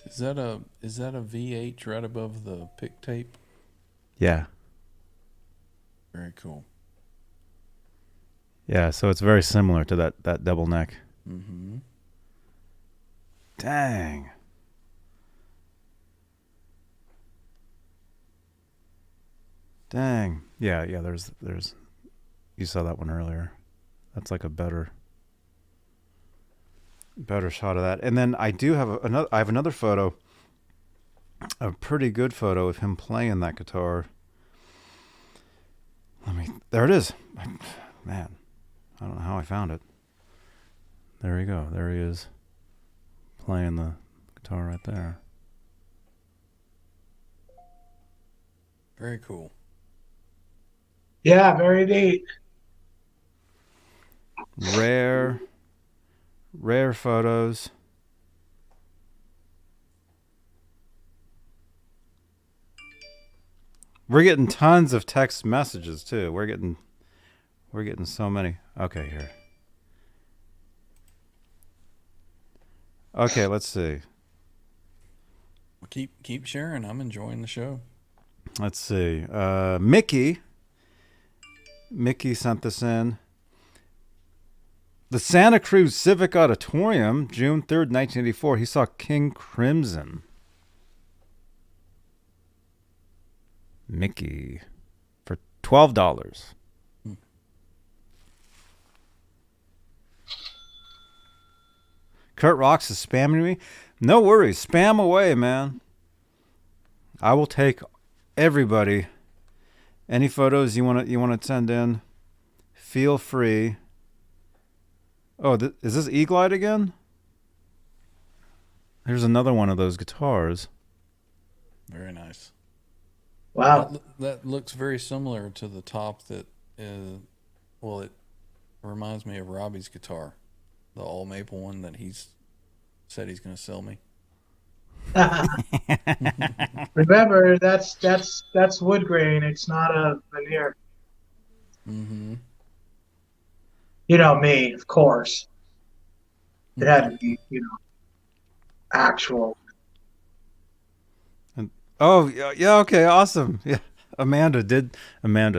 Is that a VH right above the pick tape? Yeah. Very cool. Yeah, so it's very similar to that double neck. Mm-hmm. Dang. Dang. Yeah, there's you saw that one earlier. That's like a better shot of that. And then I have another photo, a pretty good photo of him playing that guitar. There it is. Man, I don't know how I found it. There you go. There he is playing the guitar right there. Very cool. Yeah, very neat. Rare photos. We're getting tons of text messages too. We're getting so many. Okay, here. Okay, let's see. Well, keep sharing. I'm enjoying the show. Let's see. Mickey sent this in. The Santa Cruz Civic Auditorium, June 3rd, 1984. He saw King Crimson. Mickey for $12. Kurt Rocks is spamming me. No worries, spam away, man. I will take everybody. Any photos you want to send in, feel free. Oh, is this E-Glide again? Here's another one of those guitars. Very nice. Wow. That looks very similar to the top that well, it reminds me of Robbie's guitar, the all maple one that he's said he's going to sell me. Remember, that's wood grain. It's not a veneer. Mm-hmm. You know me, of course. It had to be, actual. Oh, yeah, okay, awesome. Yeah. Amanda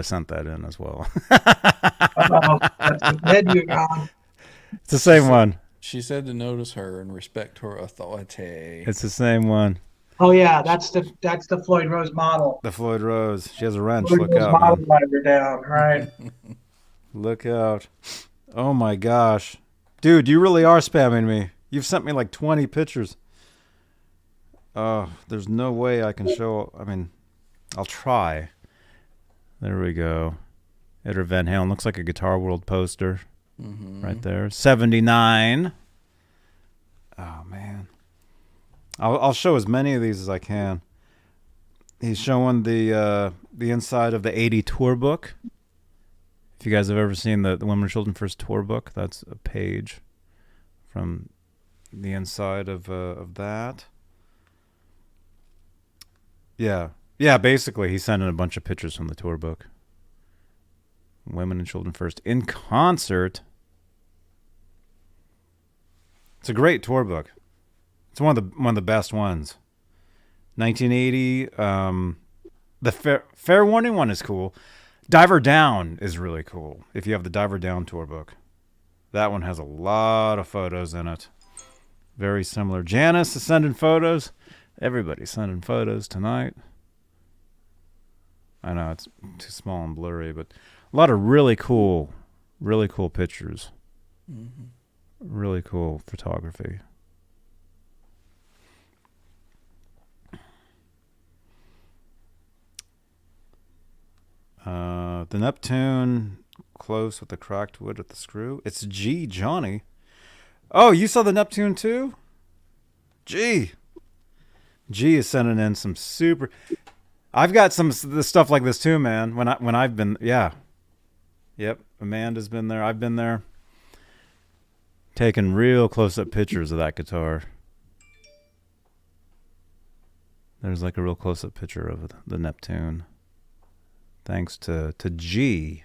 sent that in as well. Uh-oh, that's the head you're on. It's the same one. She said to notice her and respect her authority. It's the same one. Oh yeah, that's the Floyd Rose model. The Floyd Rose. She has a wrench. Floyd Look Rose out, model man. driver down, right? Look out. Oh my gosh. Dude, you really are spamming me. You've sent me like 20 pictures. Oh, there's no way I can show. I mean, I'll try. There we go. Eder Van Halen. Looks like a Guitar World poster. Right there. 79. Oh, man. I'll show as many of these as I can. He's showing the inside of the 80 tour book. If you guys have ever seen the Women and Children First tour book, that's a page from the inside of that. Yeah. Yeah, basically, he's sending a bunch of pictures from the tour book. Women and Children First in concert. It's a great tour book. It's one of the best ones. 1980. The Fair Warning one is cool. Diver Down is really cool. If you have the Diver Down tour book, that one has a lot of photos in it. Very similar. Janice is sending photos. Everybody's sending photos tonight. I know it's too small and blurry, but a lot of really cool pictures. Really cool photography. The Neptune close with the cracked wood at the screw. It's G Johnny. Oh, you saw the Neptune too? G is sending in some super. I've got some stuff like this too, man. When I've been, yeah, yep. Amanda's been there. I've been there. Taking real close-up pictures of that guitar. There's like a real close-up picture of the Neptune. Thanks to G.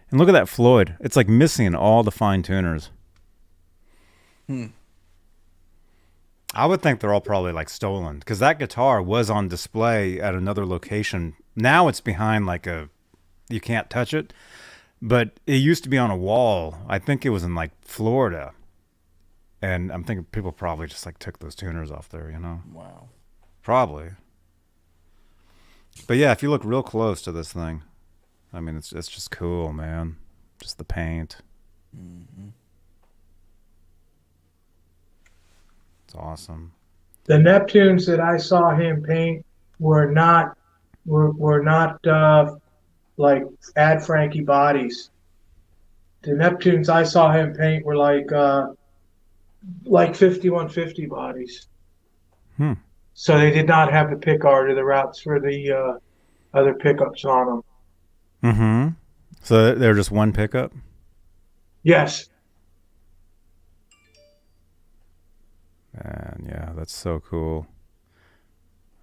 And look at that Floyd. It's like missing all the fine tuners. I would think they're all probably like stolen because that guitar was on display at another location. Now it's behind like you can't touch it, but it used to be on a wall. I think it was in like Florida. And I'm thinking people probably just like took those tuners off there, you know? Wow. Probably. But yeah, if you look real close to this thing, I mean, it's just cool, man. Just the paint. It's awesome. The Neptunes that I saw him paint were not like Ad Frankie bodies. The Neptunes I saw him paint were like 5150 bodies. So they did not have the pick art or the routes for the other pickups on them. So they're just one pickup? Yes. And yeah, that's so cool.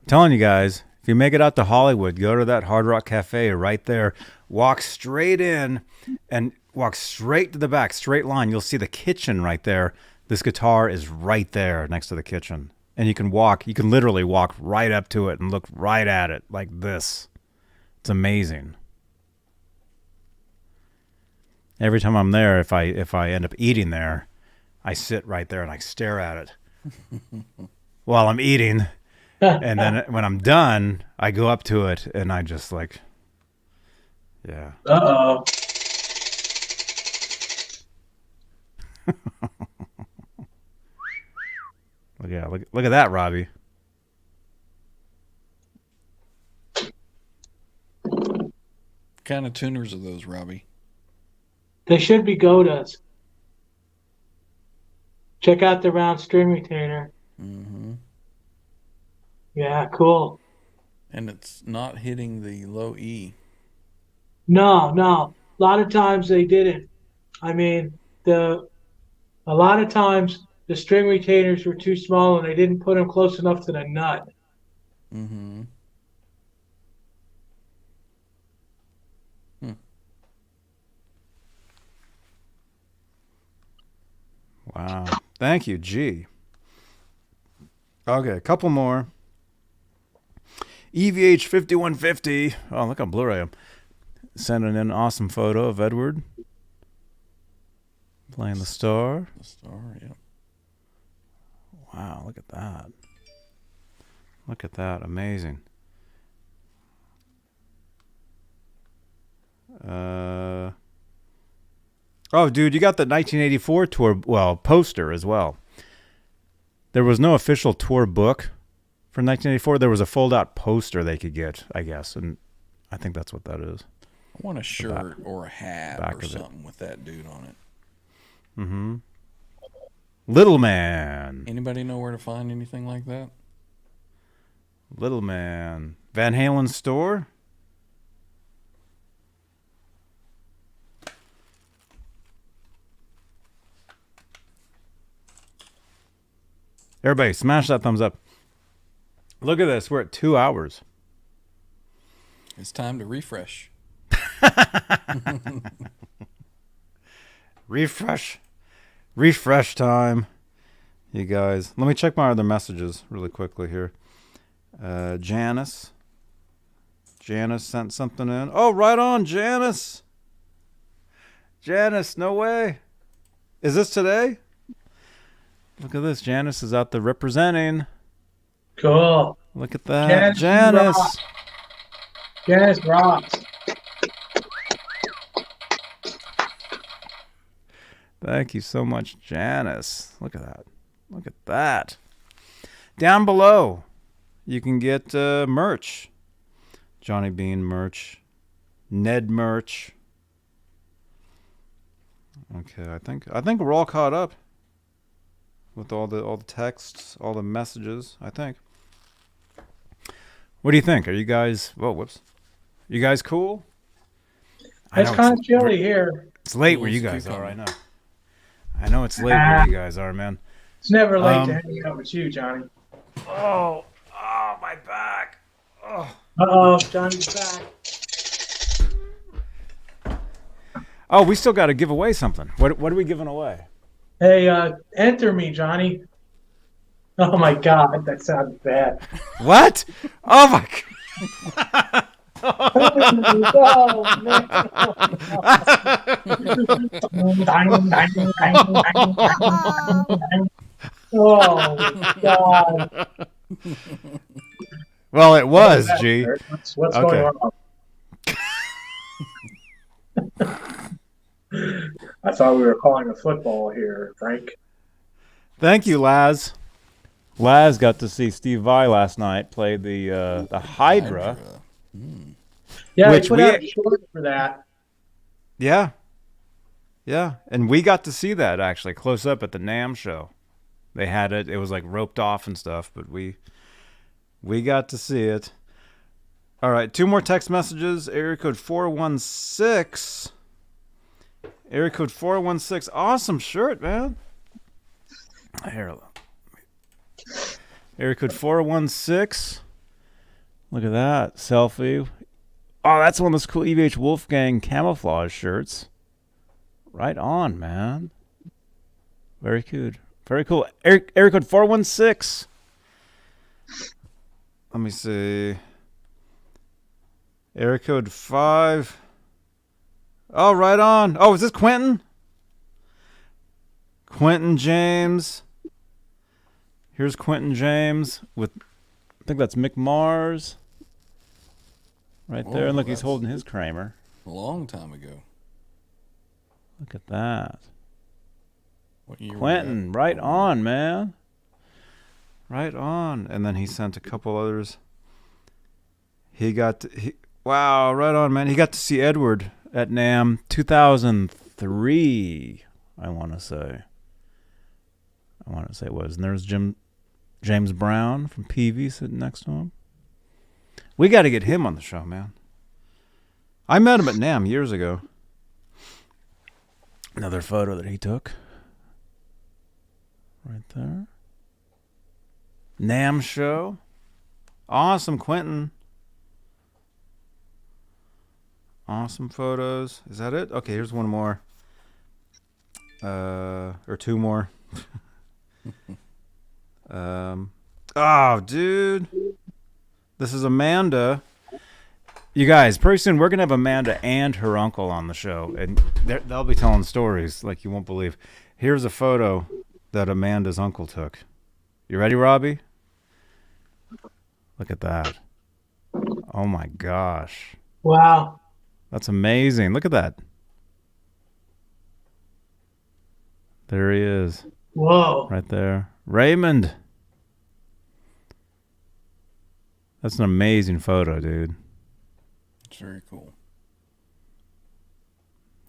I'm telling you guys, if you make it out to Hollywood, go to that Hard Rock Cafe right there. Walk straight in and walk straight to the back, straight line. You'll see the kitchen right there. This guitar is right there next to the kitchen. And you can literally walk right up to it and look right at it like this. It's amazing. Every time I'm there, if I end up eating there, I sit right there and I stare at it while I'm eating. And then when I'm done, I go up to it and I just like, yeah. Uh-oh. Look at that, Robbie. What kind of tuners are those, Robbie? They should be Godas. Check out the round string retainer. Yeah, cool. And it's not hitting the low E. No, no. A lot of times they didn't. I mean, a lot of times the string retainers were too small and they didn't put them close enough to the nut. Mm-hmm. Wow. Thank you, G. Okay, a couple more. EVH 5150. Oh, look how blurry I am. Sending in an awesome photo of Edward playing the star. The star, yep. Wow, look at that. Look at that. Amazing. Oh, dude, you got the 1984 tour, poster as well. There was no official tour book for 1984. There was a fold-out poster they could get, I guess, and I think that's what that is. I want a shirt or a hat back or of it. something with that dude on it. Mm-hmm. Little Man. Anybody know where to find anything like that? Little Man. Van Halen store? Everybody, smash that thumbs up. Look at this. We're at 2 hours. It's time to refresh. Refresh time. You guys. Let me check my other messages really quickly here. Janice. Janice sent something in. Oh, right on, Janice. Janice, no way. Is this today? Look at this. Janice is out there representing. Cool. Look at that. Janice. Janice rocks. Thank you so much, Janice. Look at that. Look at that. Down below, you can get merch. Johnny Beane merch. Ned merch. Okay, I think we're all caught up with all the texts, all the messages, I think. What do you think? Are you guys... Whoa, whoops. You guys cool? It's kind of chilly here. It's late where you guys are, I know. I know it's late where you guys are, man. It's never late to hang out with you, Johnny. Oh, my back. Oh. Uh-oh, Johnny's back. Oh, we still got to give away something. What are we giving away? Hey, enter me, Johnny. Oh my God, that sounds bad. What? Oh my God. Oh, man. Oh God. Well, it was, G. What's Okay. going on? I thought we were calling a football here, Frank. Thank you, Laz. Laz got to see Steve Vai last night play the Hydra. Yeah, Which we put we- out a short for that. Yeah. Yeah. And we got to see that actually close up at the NAMM show. They had it. It was like roped off and stuff, but we got to see it. All right. 2 more text messages. Area code 416. Area code 416. Awesome shirt, man. Here. Area code 416. Look at that. Selfie. Oh, that's one of those cool EVH Wolfgang camouflage shirts. Right on, man. Very good. Very cool. Area code 416. Let me see. Area code 5. Oh, right on. Oh, is this Quentin? Quentin James. Here's Quentin James with, I think that's Mick Mars. Right there. Whoa, And look, he's that's- holding his Kramer. A long time ago. Look at that. What year was Quentin, that? right on, man. Right on. And then he sent a couple others. Wow, right on, man. He got to see Edward at NAMM 2003, I want to say it was. And there's Jim James Brown from Peavey sitting next to him. We got to get him on the show, man. I met him at NAMM years ago. Another photo that he took. Right there. NAMM show. Awesome, Quentin. Awesome photos. Is that it? Okay, here's one more. Or two more. Oh, dude. This is Amanda. You guys, pretty soon we're going to have Amanda and her uncle on the show. And they'll be telling stories like you won't believe. Here's a photo that Amanda's uncle took. You ready, Robbie? Look at that. Oh, my gosh. Wow. That's amazing. Look at that. There he is. Whoa. Right there. Raymond. That's an amazing photo, dude. It's very cool.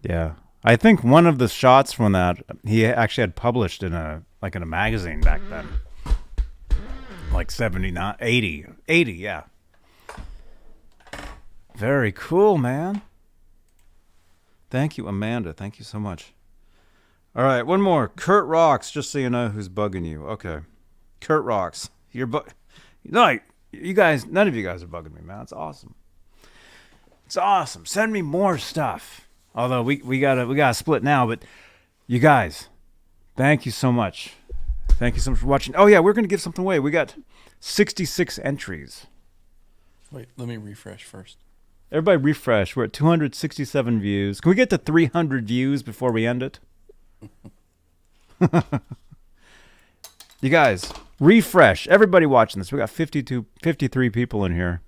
Yeah. I think one of the shots from that he actually had published in a magazine back then. Like 79, 80, yeah. Very cool, man. Thank you, Amanda. Thank you so much. All right, one more. Kurt Rocks, just so you know who's bugging you. Okay. Kurt Rocks. No, you guys, none of you guys are bugging me, man. It's awesome. It's awesome. Send me more stuff. Although we gotta split now, but you guys, thank you so much. Thank you so much for watching. Oh yeah, we're gonna give something away. We got 66 entries. Wait, let me refresh first. Everybody refresh. We're at 267 views. Can we get to 300 views before we end it? You guys, refresh. Everybody watching this. We got 53 people in here.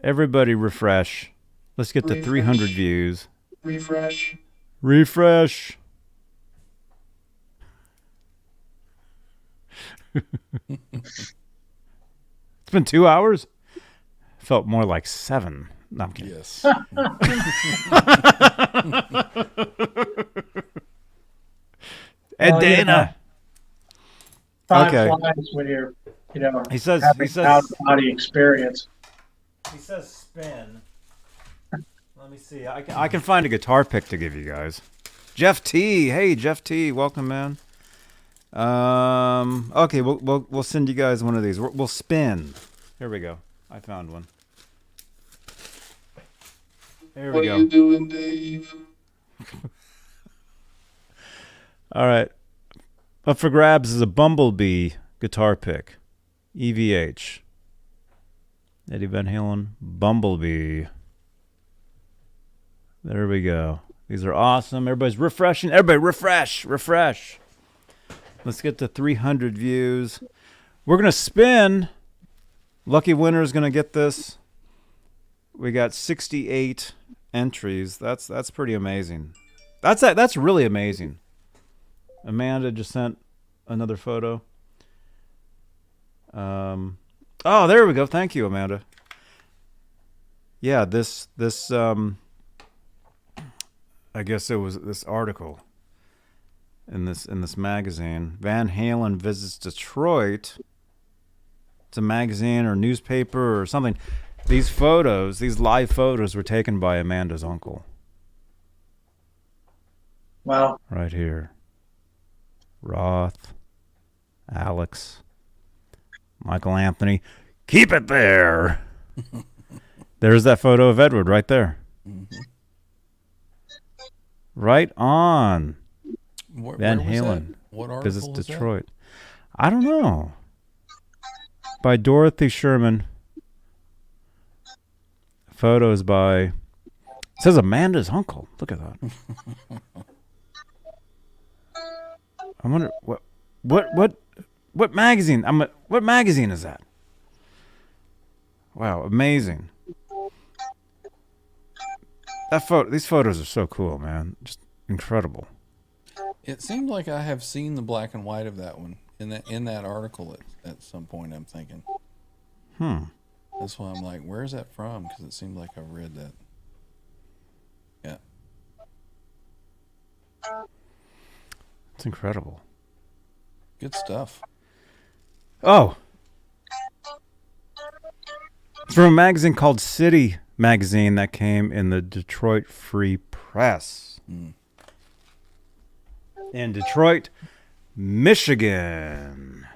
Everybody refresh. Let's get to 300 views. Refresh. Refresh. It's been 2 hours. Felt more like 7. No, I'm kidding. Yes. And Dana. Time Okay. flies when you're, He says having out of body experience. he says spin. Let me see. I can find a guitar pick to give you guys. Jeff T. Hey, Jeff T. Welcome, man. Okay, we'll send you guys one of these. We'll spin. Here we go. I found one. There What we are go. you doing, Dave? All right. Up for grabs is a Bumblebee guitar pick. EVH. Eddie Van Halen. Bumblebee. There we go. These are awesome. Everybody's refreshing. Everybody refresh. Refresh. Let's get to 300 views. We're going to spin. Lucky winner is going to get this. We got 68 entries. That's pretty amazing. That's really amazing. Amanda just sent another photo. Oh, there we go. Thank you, Amanda. Yeah, this I guess it was this article in this magazine. Van Halen visits Detroit. It's a magazine or newspaper or something. These photos, these live photos, were taken by Amanda's uncle. Wow. Right here. Roth, Alex, Michael Anthony. Keep it there. There's that photo of Edward right there. Mm-hmm. Right on. Where Van was Halen that? What article visits was Detroit. I don't know. By Dorothy Sherman. Photos by. It says Amanda's uncle. Look at that. I wonder what magazine? What magazine is that? Wow, amazing. These photos are so cool, man. Just incredible. It seemed like I have seen the black and white of that one in that article at some point. I'm thinking. That's why I'm like, where's that from? Because it seemed like I read that. Yeah. It's incredible. Good stuff. Oh, it's from a magazine called City Magazine that came in the Detroit Free Press. In Detroit, Michigan.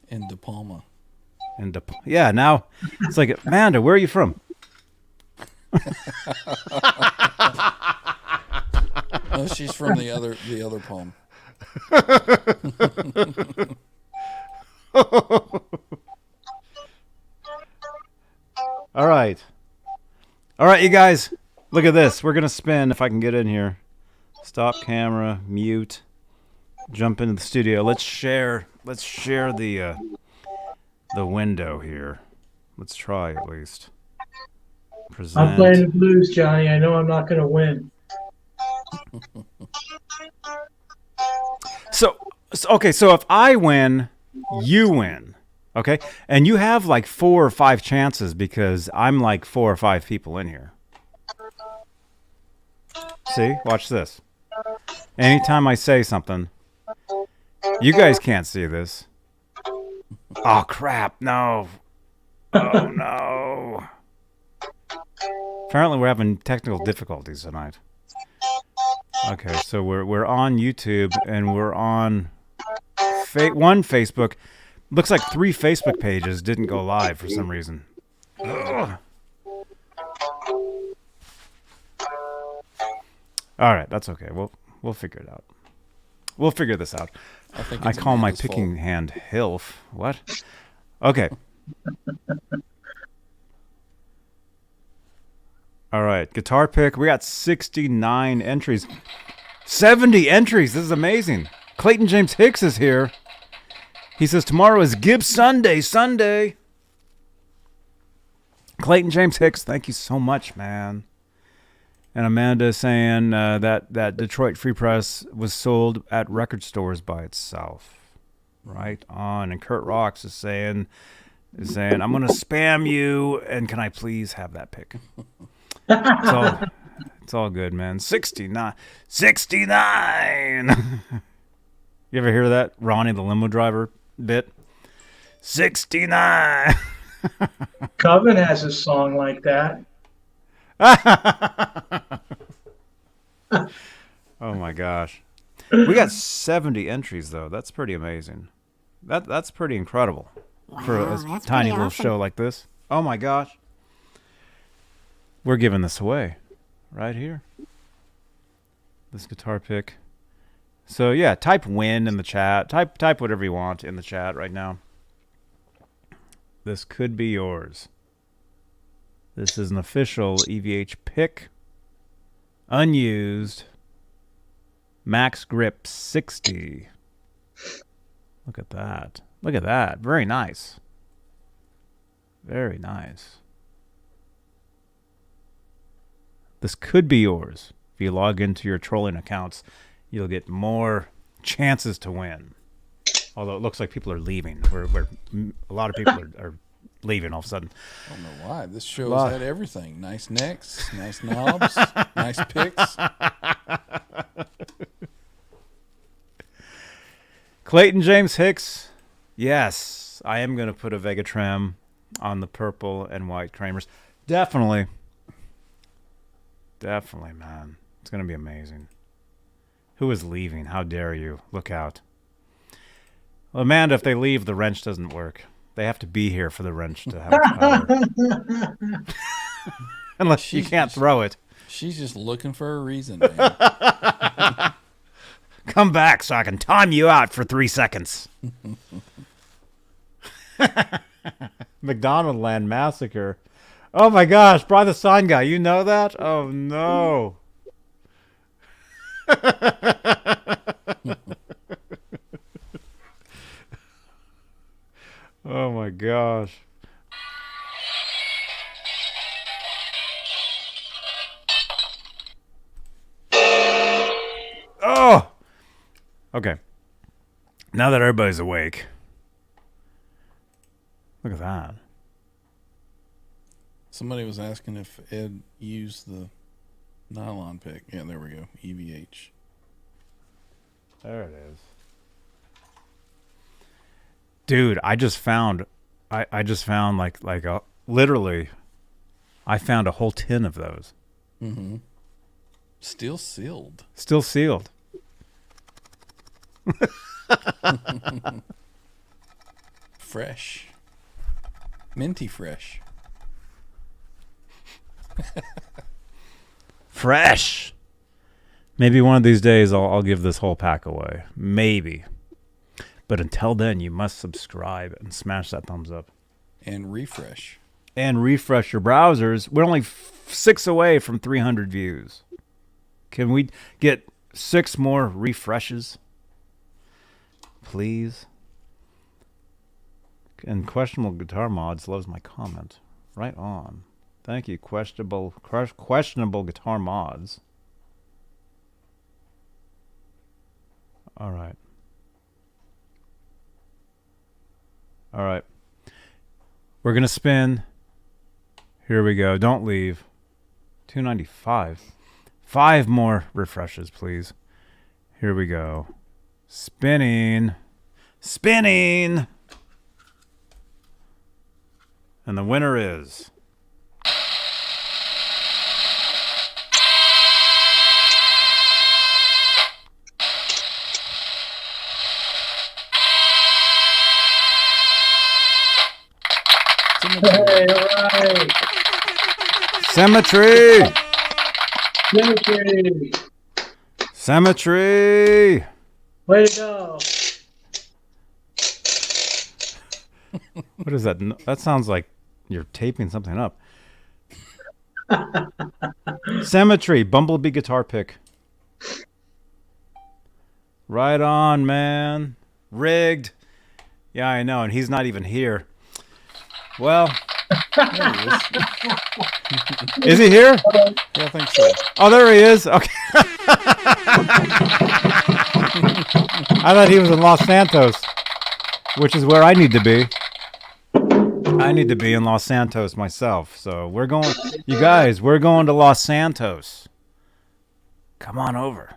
In De Palma. Yeah, now it's like, Amanda, where are you from? Oh, she's from the other palm. All right. All right, you guys. Look at this. We're going to spin if I can get in here. Stop camera, mute, jump into the studio. Let's share the window here. Let's try at least. Present. I'm playing the blues, Johnny. I know I'm not going to win. So if I win, you win. Okay? And you have like 4 or 5 chances because I'm like 4 or 5 people in here. See? Watch this. Anytime I say something, you guys can't see this. Oh, crap. No. Oh, no. Apparently we're having technical difficulties tonight. Okay, so we're on YouTube and we're on one Facebook. Looks like 3 Facebook pages didn't go live for some reason. Ugh. All right, that's okay. We'll figure it out. We'll figure this out. I call my picking hand Hilf. What? Okay. All right, guitar pick. We got 69 entries. 70 entries. This is amazing. Clayton James Hicks is here. He says tomorrow is Gibbs Sunday. Clayton James Hicks, thank you so much, man. And Amanda is saying that Detroit Free Press was sold at record stores by itself. Right on. And Kurt Rocks is saying I'm going to spam you, and can I please have that pick? It's all good, man. 69. You ever hear that Ronnie the limo driver bit? 69. Coven has a song like that. Oh my gosh. We got 70 entries though. That's pretty amazing. That's pretty incredible for a tiny little show like this. Oh my gosh. We're giving this away right here. This guitar pick. So yeah, type win in the chat. Type whatever you want in the chat right now. This could be yours. This is an official EVH pick. Unused. Max grip 60. Look at that. Look at that. Very nice. Very nice. This could be yours. If you log into your trolling accounts, you'll get more chances to win. Although it looks like people are leaving. A lot of people are leaving all of a sudden. I don't know why. This show's had everything. Nice necks, nice knobs, nice picks. Clayton James Hicks. Yes, I am going to put a Vega-Trem on the purple and white Kramers. Definitely. Definitely, man. It's going to be amazing. Who is leaving? How dare you? Look out. Well, Amanda, if they leave, the wrench doesn't work. They have to be here for the wrench to have its power. Unless you can't throw it. She's just looking for a reason, man. Come back so I can time you out for 3 seconds. McDonald Land Massacre. Oh my gosh, Brian the Sign Guy. You know that? Oh no. Oh my gosh. Oh! Okay. Now that everybody's awake. Look at that. Somebody was asking if Ed used the nylon pick. Yeah, there we go. EVH. There it is. Dude, I just found like a literally I found a whole tin of those. Mm-hmm. Still sealed. Still sealed. Fresh. Minty fresh. Fresh. Maybe one of these days I'll give this whole pack away. Maybe. But until then, you must subscribe and smash that thumbs up. And refresh. And refresh your browsers. We're only 6 away from 300 views. Can we get 6 more refreshes? Please. And Questionable Guitar Mods loves my comment. Right on. Thank you, Questionable Guitar Mods. All right. All right. We're going to spin. Here we go. Don't leave. 295. 5 more refreshes, please. Here we go. Spinning. Spinning. And the winner is... Hey, all right. Symmetry! Symmetry. Symmetry! Way to go. What is that? That sounds like you're taping something up. Symmetry, Bumblebee guitar pick. Right on, man. Rigged. Yeah, I know, and he's not even here. Well, There he is. is he here? Yeah, I think so. Oh, there he is. Okay. I thought he was in Los Santos, which is where I need to be. I need to be in Los Santos myself. So we're going, you guys, we're going to Los Santos. Come on over.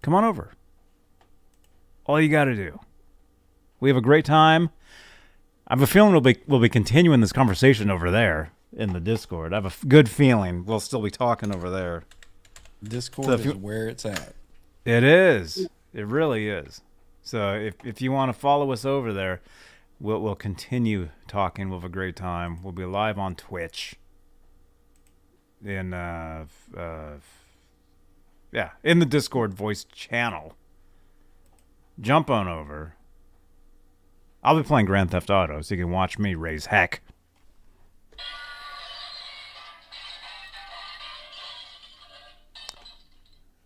Come on over. All you got to do. We have a great time. I have a feeling we'll be continuing this conversation over there in the Discord. I have a good feeling we'll still be talking over there. Discord So is where it's at. It is. It really is. So if you want to follow us over there, we'll continue talking. We'll have a great time. We'll be live on Twitch. In in the Discord voice channel. Jump on over. I'll be playing Grand Theft Auto, so you can watch me raise heck.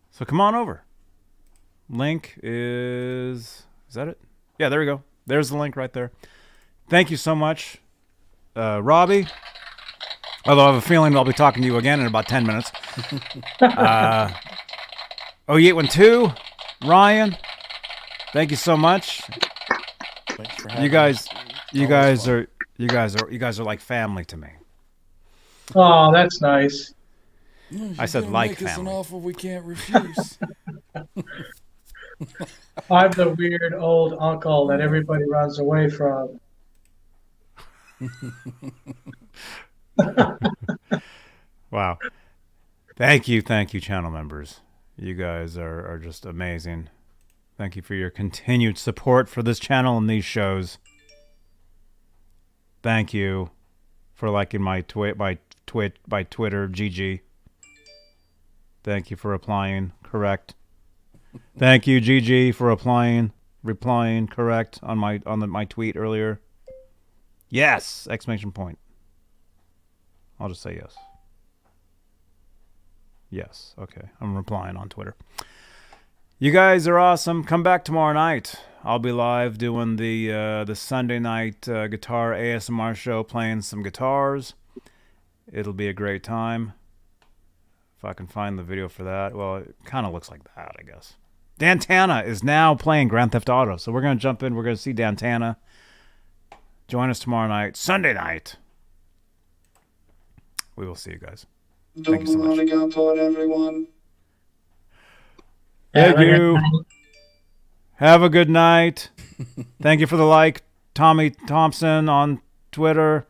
So come on over. Link is that it? Yeah, there we go. There's the link right there. Thank you so much, Robbie. Although I have a feeling I'll be talking to you again in about 10 minutes. 0812, Ryan. Thank you so much. Thanks for having You guys, us. you guys are like family to me. Oh, that's nice. I said like make us an family. offer we can't refuse. I'm the weird old uncle that everybody runs away from. Wow. Thank you, channel members. You guys are just amazing. Thank you for your continued support for this channel and these shows. Thank you for liking my Twitter, GG. Thank you for replying correct. Thank you, GG, for replying correct on my tweet earlier. Yes! Exclamation point. I'll just say yes. Yes. Okay. I'm replying on Twitter. You guys are awesome. Come back tomorrow night. I'll be live doing the Sunday night guitar ASMR show, playing some guitars. It'll be a great time. If I can find the video for that. Well, it kind of looks like that, I guess. Dantana is now playing Grand Theft Auto. So we're going to jump in. We're going to see Dantana. Join us tomorrow night, Sunday night. We will see you guys. Thank you so much. Everyone. Thank you. Have a good night. Thank you for the like, Tommy Thompson on Twitter.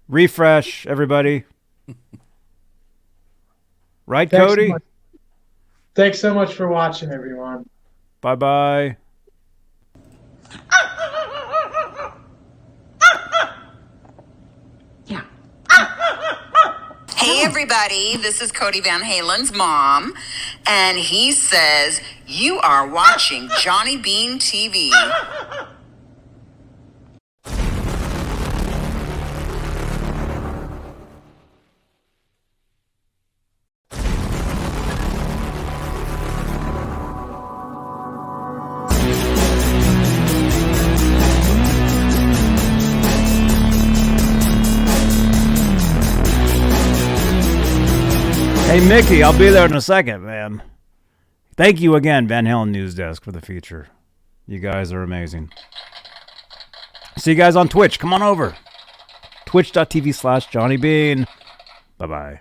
Refresh, everybody. Right, Thanks Cody? so much. Thanks so much for watching, everyone. Bye-bye. Hey, everybody, this is Cody Van Halen's mom, and he says, you are watching Johnny Beane TV. Hey, Mickey, I'll be there in a second, man. Thank you again, Van Halen News Desk, for the feature. You guys are amazing. See you guys on Twitch. Come on over. Twitch.tv/Johnny Beane. Bye-bye.